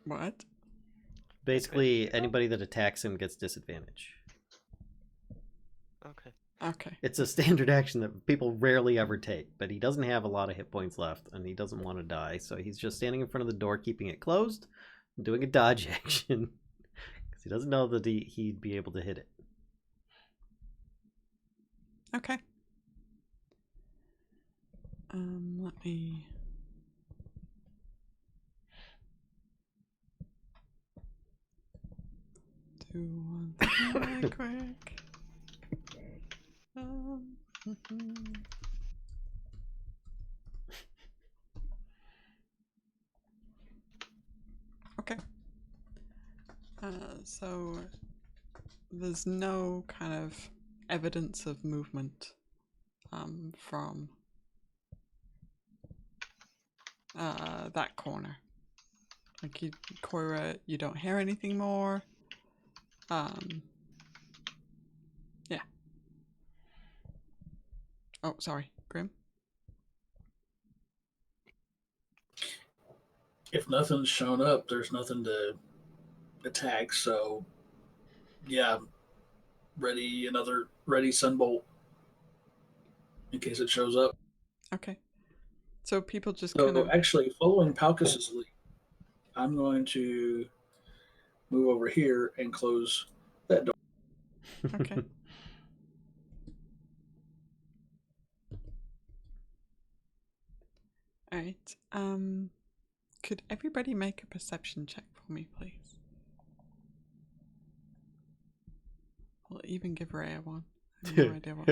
What? Basically, anybody that attacks him gets disadvantage. Okay. Okay. It's a standard action that people rarely ever take, but he doesn't have a lot of hit points left, and he doesn't want to die, so he's just standing in front of the door, keeping it closed, and doing a dodge action, because he doesn't know that he'd be able to hit it. Okay. Let me... do one thing really quick. Okay. So there's no kind of evidence of movement from that corner. Like Coyra, you don't hear anything more. Yeah. Oh, sorry, Grim. If nothing's shown up, there's nothing to attack. So, yeah, ready Sunbolt in case it shows up. Okay. So people just So kind of. actually, following Palkas' lead, I'm going to move over here and close that door. Okay. All right. Could everybody make a perception check for me, please? We'll even give Rhea one. I have no idea what.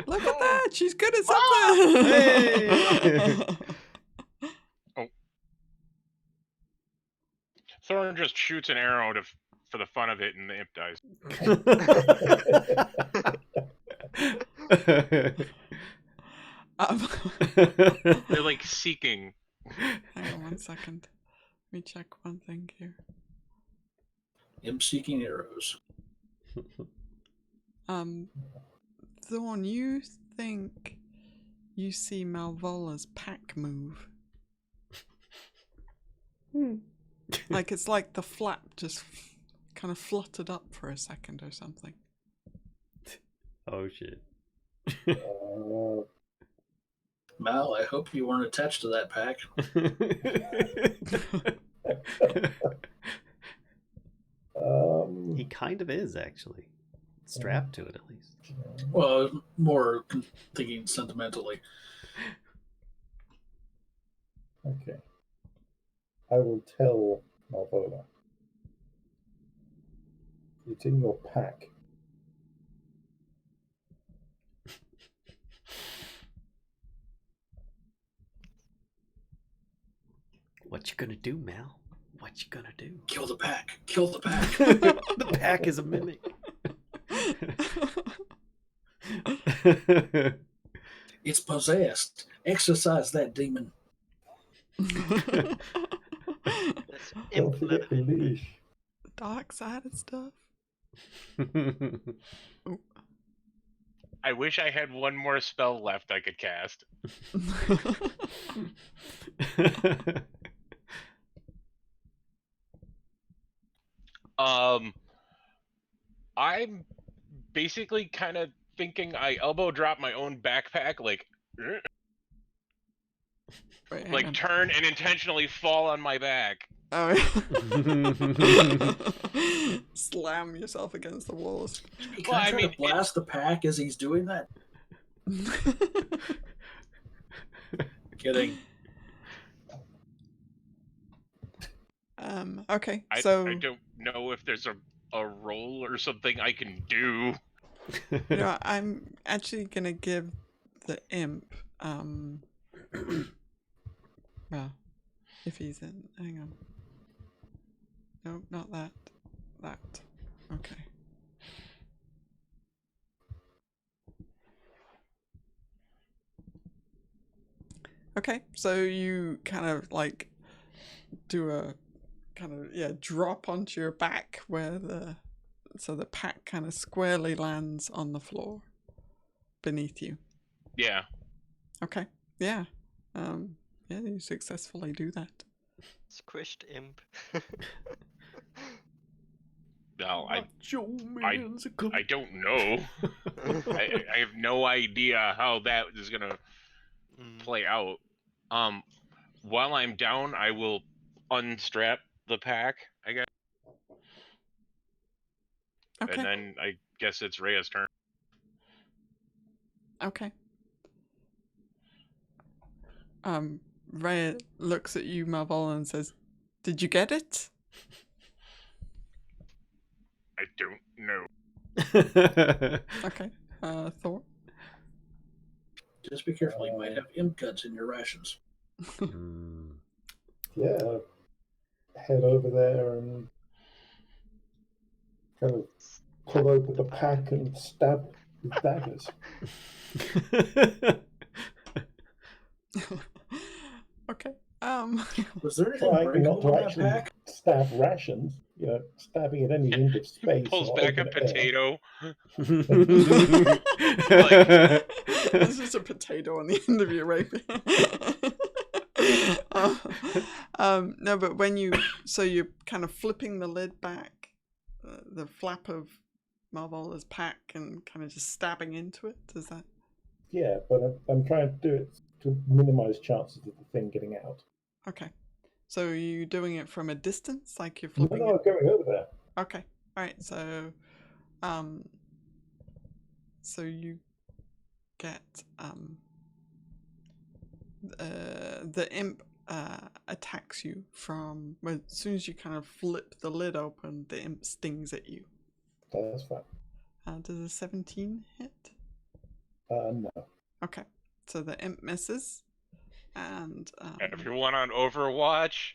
Look at that! She's good at something! Hey! Oh. Thorn just shoots an arrow for the fun of it, and the imp dies. They're like seeking. Hang on 1 second. Let me check one thing here. Imp seeking arrows. Thorn, you think you see Malvola's pack move? Like it's like the flap just kind of fluttered up for a second or something. Oh shit. Mal, I hope you weren't attached to that pack. He kind of is, actually. Strapped to it, at least. Well, more thinking sentimentally. Okay. I will tell Malvola. It's in your pack. What you gonna do, Mal? What you gonna do? Kill the pack. Kill the pack. The pack is a mimic. It's possessed. Exorcise that demon. Don't forget the leash. Dark sided stuff. I wish I had one more spell left I could cast. I'm basically kind of thinking I elbow drop my own backpack, like Wait, like turn and intentionally fall on my back. Oh, yeah. Slam yourself against the walls. Can I try to blast the pack as he's doing that? Kidding. Okay, I don't know if there's a roll or something I can do. You know, I'm actually gonna give the imp, well, if he's in, hang on. No, not that. That. Okay. Okay, so you kind of like do a kind of drop onto your back where the pack kind of squarely lands on the floor beneath you. Yeah. Okay. Yeah. Yeah, you successfully do that. Squished imp. No, I don't know. I have no idea how that is gonna play out. While I'm down, I will unstrap the pack, I guess. Okay. And then I guess it's Rhea's turn. Okay. Rhea looks at you, Malvola, and says, "Did you get it?" I don't know. Okay. Thor? Just be careful, you might have imp guts in your rations. Yeah. Head over there and kind of pull open the pack and stab with daggers. Okay. Was there anything trying not breakable to in that actually pack? stab rations, stabbing at any hint of space Pulls or back a open air. potato. There's just a potato on the end of your rapier. No, but when you're kind of flipping the lid back, the flap of Malvola's pack, and kind of just stabbing into it. Is that? Yeah, but I'm trying to do it to minimize chances of the thing getting out. Okay. So are you doing it from a distance, like you're No, flipping I'm it? going over there. Okay. All right. So you get the imp attacks you from as soon as you kind of flip the lid open. The imp stings at you. That's fine. Does a 17 hit? No. Okay. So the imp misses, and Everyone on Overwatch.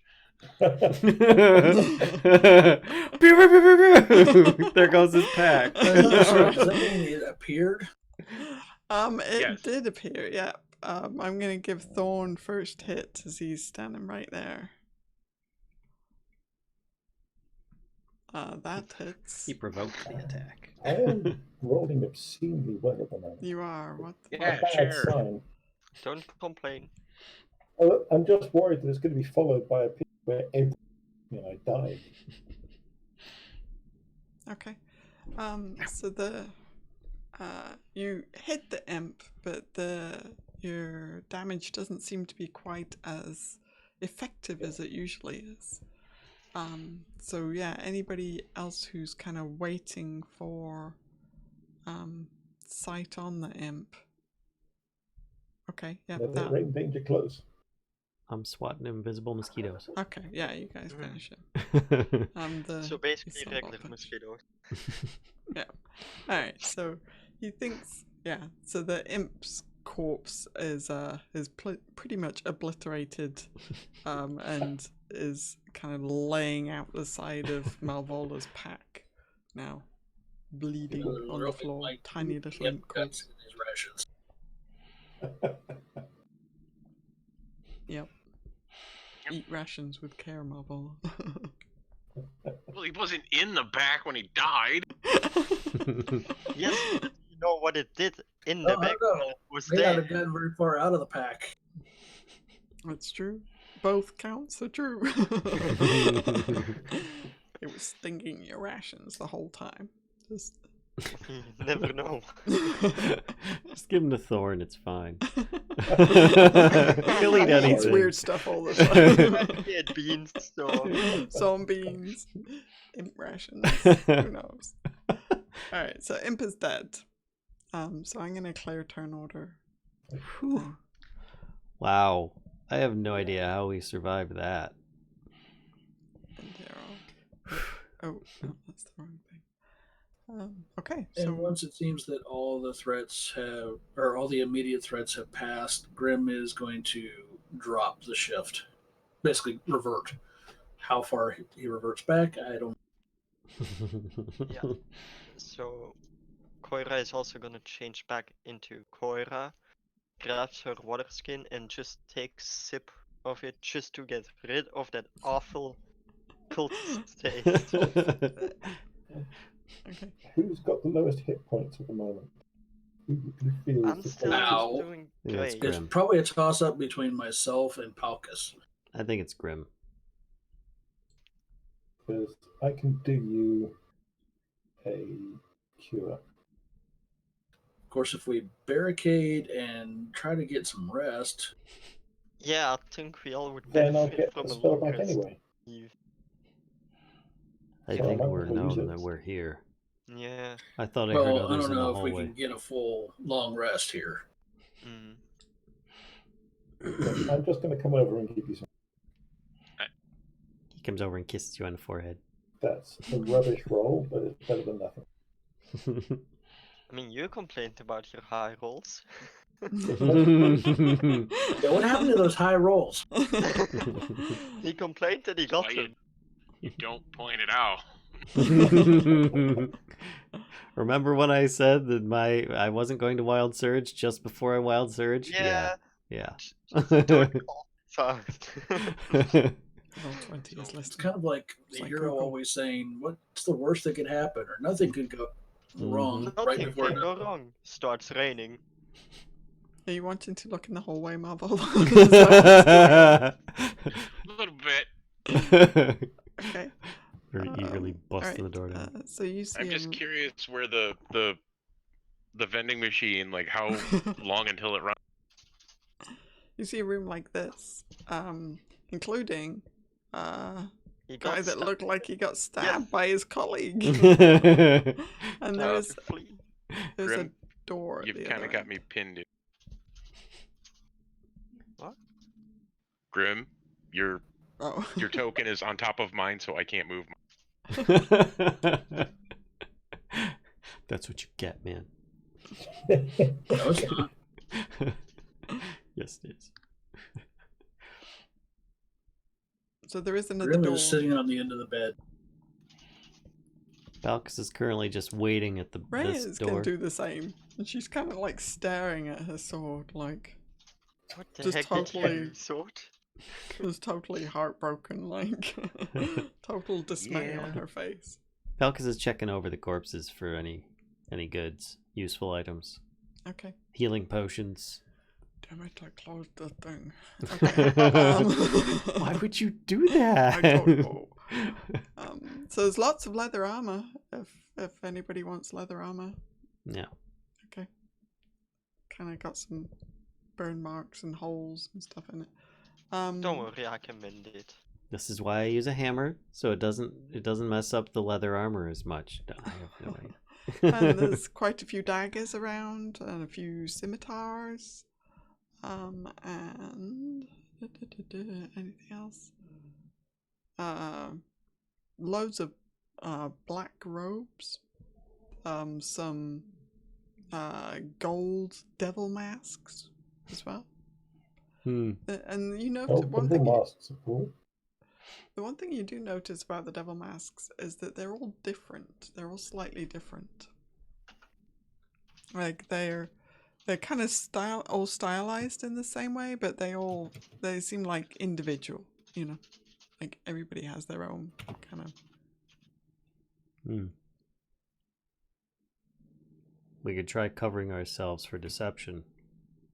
There goes his pack. Does that mean it appeared? it Yes. did appear. Yeah. I'm gonna give Thorn first hit as he's standing right there. That hits. He provoked the attack. I am rolling obscenely well at the moment. You are. What? Yeah, A bad sure. sign. Don't complain. I'm just worried that it's going to be followed by a period where I die. Okay. So you hit the imp, but your damage doesn't seem to be quite as effective as it usually is. So yeah, anybody else who's kind of waiting for sight on the imp. Okay, yeah. They're in danger close. I'm swatting invisible mosquitoes. Okay, yeah, you guys finish it. So basically it's regular open. mosquitoes. Yeah. Alright, so he thinks, yeah, so the imp's corpse is pretty much obliterated and is kind of laying out the side of Malvola's pack now, bleeding on the floor. Tiny little imp corpse. In his rations. Yep. Eat rations with care, Malvola. Well, he wasn't in the back when he died. Yes, you know what it did in the back no. while it was They there. haven't gotten very far out of the pack. That's true. Both counts are true. It was stinging your rations the whole time. Just... You never know. Just give him the Thorn, it's fine. He'll eat He eats anything. weird stuff all the time. He had beans, so Some beans, imp rations. Who knows? Alright, so imp is dead. So I'm gonna clear turn order. Whew. Wow. I have no idea how we survived that. Oh, no, that's the wrong thing. Okay, And so once it seems that all the threats have, or all the immediate threats have passed, Grim is going to drop the shift. Basically, revert. How far he reverts back, I don't. yeah. So Coyra is also gonna change back into Coyra, grabs her water skin and just takes a sip of it just to get rid of that awful cultist taste. okay. Who's got the lowest hit points at the moment? Who feels I'm the still closest? Ow. doing Yeah, it's great. It's Grim. probably a toss up between myself and Palkas. I think it's Grim. Because I can do you a cure. Of course, if we barricade and try to get some rest, Yeah, I think we all would Then I'll benefit get from the a spell long back rest. anyway. I So think I might we're as well use known it. that we're here. Yeah. I thought I heard well, I others don't in the know if we hallway. can get a full long rest here. Mm. I'm just going to come over and give you some. He comes over and kisses you on the forehead. That's a rubbish roll, but it's better than nothing. I mean, you complained about your high rolls. Yeah, what happened to those high rolls? He complained that he got Why them. you don't point it out. Remember when I said that I wasn't going to Wild Surge just before I Wild Surge? Yeah. Yeah. Just don't call fast. Roll 20 is It's listed. kind of like It's the like hero Google. always saying, "What's the worst that could happen?" or "Nothing could go wrong." Right Nothing before can go wrong. Starts raining. Are you wanting to look in the hallway, Malvola? A little bit. Okay. Very eagerly busting alright, the door down. so you see I'm just a... curious where the vending machine, like how long until it runs. You see a room like this, including He guy got that stuck. looked like he got stabbed Yes. by his colleague. And Trying there's to flee. a Grim, door at You've the kind other of got end. me pinned in. What? Grim, your Oh. token is on top of mine, so I can't move. That's what you get, man. No, it's not. Yes, it is. So there is another Grim door. is sitting on the end of the bed. Palkas is currently just waiting at this Reyes door. can do the same. And she's kind of like staring at her sword, like What the Just heck totally- did you sort? was totally heartbroken, like total dismay on Yeah. her face. Palkas is checking over the corpses for any goods, useful items, Okay. healing potions. Damn it, I closed the thing. Okay. Why would you do that? I don't know. So there's lots of leather armor, if anybody wants leather armor. No. Okay. Kind of got some burn marks and holes and stuff in it. Don't worry, I can mend it. This is why I use a hammer, so it doesn't mess up the leather armor as much. I have no idea. And there's quite a few daggers around and a few scimitars. And anything else? Loads of black robes. Some gold devil masks as well. And you notice Oh, one the thing. masks are cool. The one thing you do notice about the devil masks is that they're all different. They're all slightly different. Like they're kind of stylized in the same way, but they seem like individual. You know, like everybody has their own kind of. We could try covering ourselves for deception,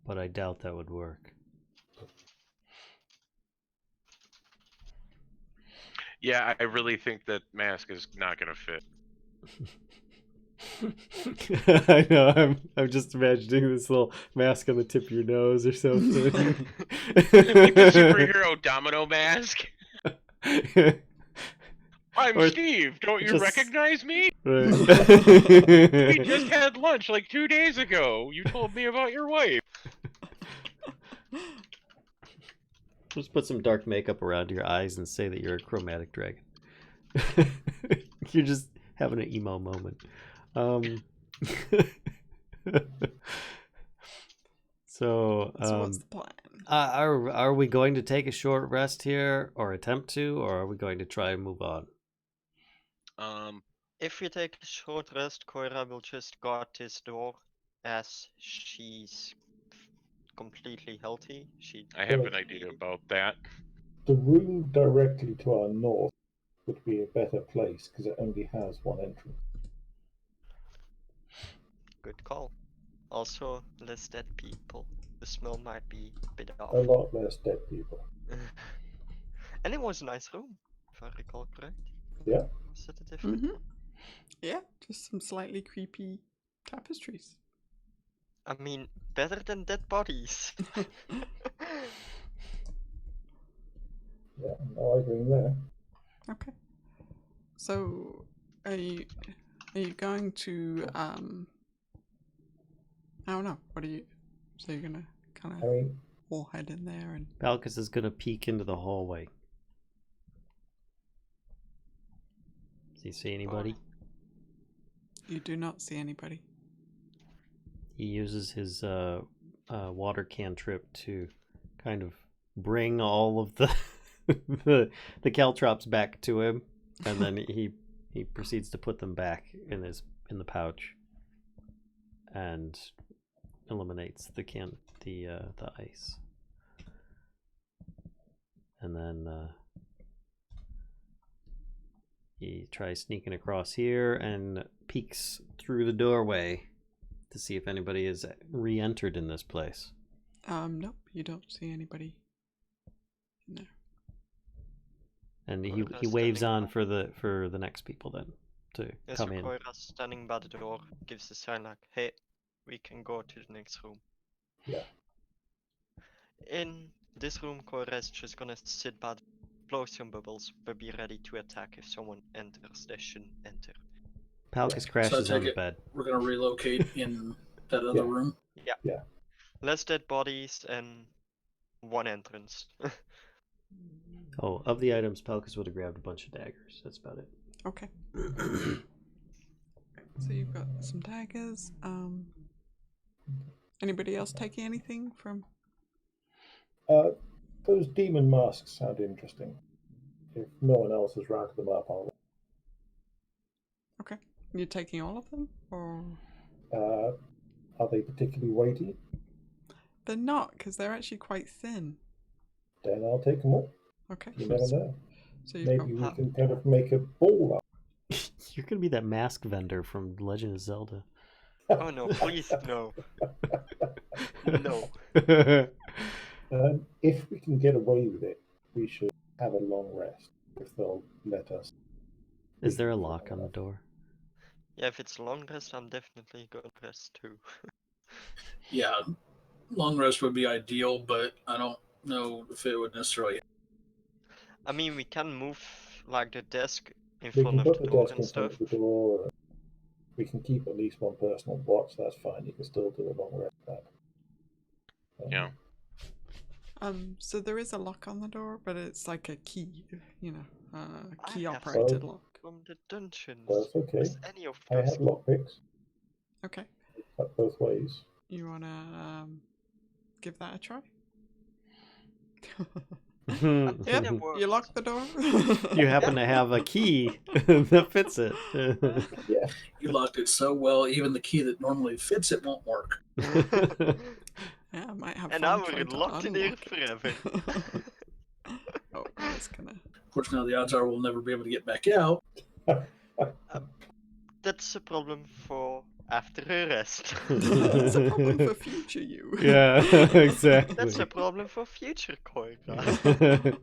but I doubt that would work. Yeah, I really think that mask is not gonna fit. I know. I'm just imagining this little mask on the tip of your nose or something. Like the superhero domino mask. I'm Or Steve. Don't you just- recognize me? Right. We just had lunch like 2 days ago. You told me about your wife. Just put some dark makeup around your eyes and say that you're a chromatic dragon. You're just having an emo moment. So what's the plan? are we going to take a short rest here, or attempt to, or are we going to try and move on? If we take a short rest, Coyra will just guard this door as she's completely healthy. I have an idea about that. The room directly to our north would be a better place because it only has one entrance. Good call. Also, less dead people. The smell might be a bit off. A lot less dead people. And it was a nice room, if I recall correct. Yeah. Was it a different? Yeah, just some slightly creepy tapestries. I mean, better than dead bodies. Yeah, no arguing there. Okay. So, are you going to I don't know. What are you? So you're gonna kind I of mean, all head in there and. Palkas is gonna peek into the hallway. Does he see anybody? You do not see anybody. He uses his water cantrip to kind of bring all of the the caltrops back to him, and then he proceeds to put them back in the pouch, and eliminates the ice. and then he tries sneaking across here and peeks through the doorway to see if anybody has re-entered in this place. Nope, you don't see anybody in there. And he Coyra's waves standing on for the next people then to Yes, come in. Coyra standing by the door gives a sign like, hey, we can go to the next room. Yeah. In this room, Coyra is just gonna sit by, blow some bubbles, but be ready to attack if someone enters. They shouldn't enter. Palkas So I crashes on take the it bed. we're gonna relocate in that other Yeah. room. Less dead bodies and one entrance. Oh, of the items, Palkas would have grabbed a bunch of daggers. That's about it. Okay. So you've got some daggers. Anybody else taking anything from? Those demon masks sound interesting. If no one else has rounded them up, I'll. Okay. You're taking all of them, or Are they particularly weighty? they're not, because they're actually quite thin. Then I'll take them all. Okay. You never know. So you've Maybe got we can kind of make a ball up. You're gonna be that mask vendor from Legend of Zelda. Oh no, please, no. No. If we can get away with it, we should have a long rest if they'll let us. Is there a lock on the door? Yeah, if it's long rest, I'm definitely gonna rest too. Yeah, long rest would be ideal, but I don't know if it would necessarily. I mean, we can move like the desk in We front can of put the the door desk and in front stuff. of the door. We can keep at least one person on watch. That's fine. You can still do a long rest back. Yeah. So there is a lock on the door, but it's like a key, you know, I key have operated some- lock. From the dungeons. That's okay. Does any of I those have lockpicks. Okay. Cut both ways. You wanna give that a try? think Yep. that works. You lock the door. You happen to have a key that fits it. Yeah. You locked it so well, even the key that normally fits it won't work. Yeah, I might have And fun now we're trying to locked in here unlock it. forever. Oh, I'm just gonna. Of course, now the odds are we'll never be able to get back out. That's a problem for after a rest. It's a problem for future you. Yeah, exactly. That's a problem for future Coyra.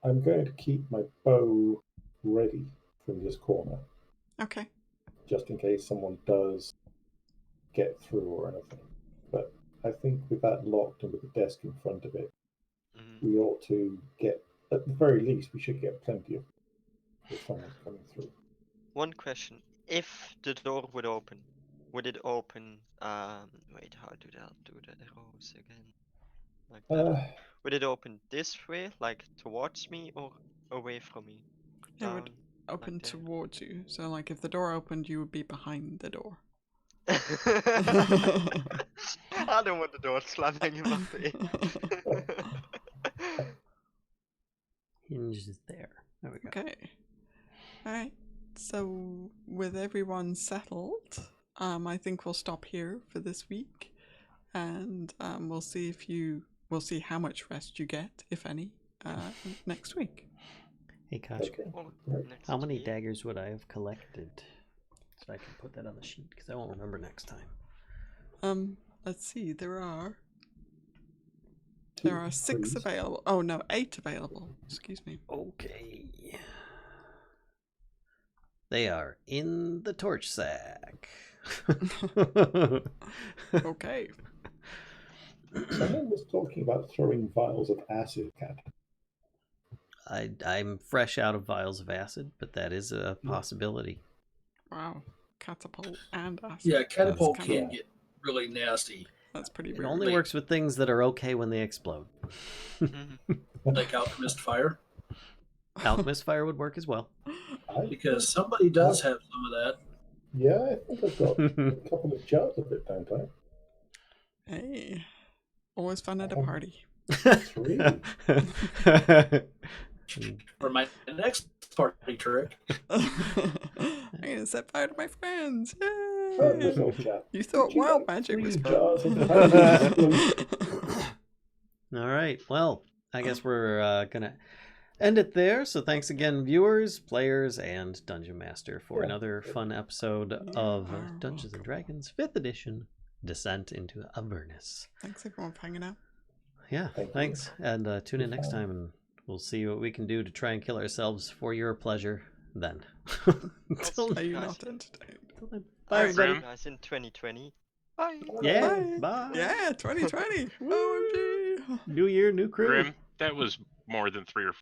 I'm going to keep my bow ready from this corner, Okay. just in case someone does get through or anything. But I think with that locked and with the desk in front of it, we ought to get, at the very least, we should get plenty of if someone's coming through. One question. If the door would open, would it open, wait, how do that do the arrows again? Like that. Would it open this way, like towards me, or away from me? It would Down, open like there? towards you. So, like, if the door opened, you would be behind the door. I don't want the door slamming in my face. Hinge is there. There we go. Okay. Alright. So, with everyone settled, I think we'll stop here for this week. And we'll see we'll see how much rest you get, if any, next week. Hey, Kashcah, Well, next how many week. daggers would I have collected? So I can put that on the sheet, because I won't remember next time. Let's see, there are 2, 6 3. available. Oh no, 8 available. Excuse me. Okay. They are in the torch sack. Okay. Someone was talking about throwing vials of acid at. I'm fresh out of vials of acid, but that is a possibility. Wow. Catapult and acid. Yeah, catapult That's can kinda- get really nasty. That's pretty It rude. only works with things that are okay when they explode. Like alchemist fire, Alchemist fire would work as well. because somebody does have some of that. Yeah, I think I've got a couple of jars of it, don't I? Hey. Always fun at a party. 3. For my next party trick, I'm gonna set fire to my friends. Oh, Yay! this old chap. You thought Did you wild have magic 3 was jars fun. of highly explosive- All right. Well, I guess we're gonna end it there. So thanks again, viewers, players, and Dungeon Master for another fun episode of Dungeons and Dragons 5th edition, Descent into Avernus. Thanks everyone for hanging out. Yeah, thanks. And tune in next time, and we'll see what we can do to try and kill ourselves for your pleasure then. Until Are you Nice. not entertained? then. Bye, Alright, everybody. Grim. Guys, in 2020. Bye. Yeah, Bye. bye. Yeah, 2020. OMG. New year, new crew. Grim, that was more than 3 or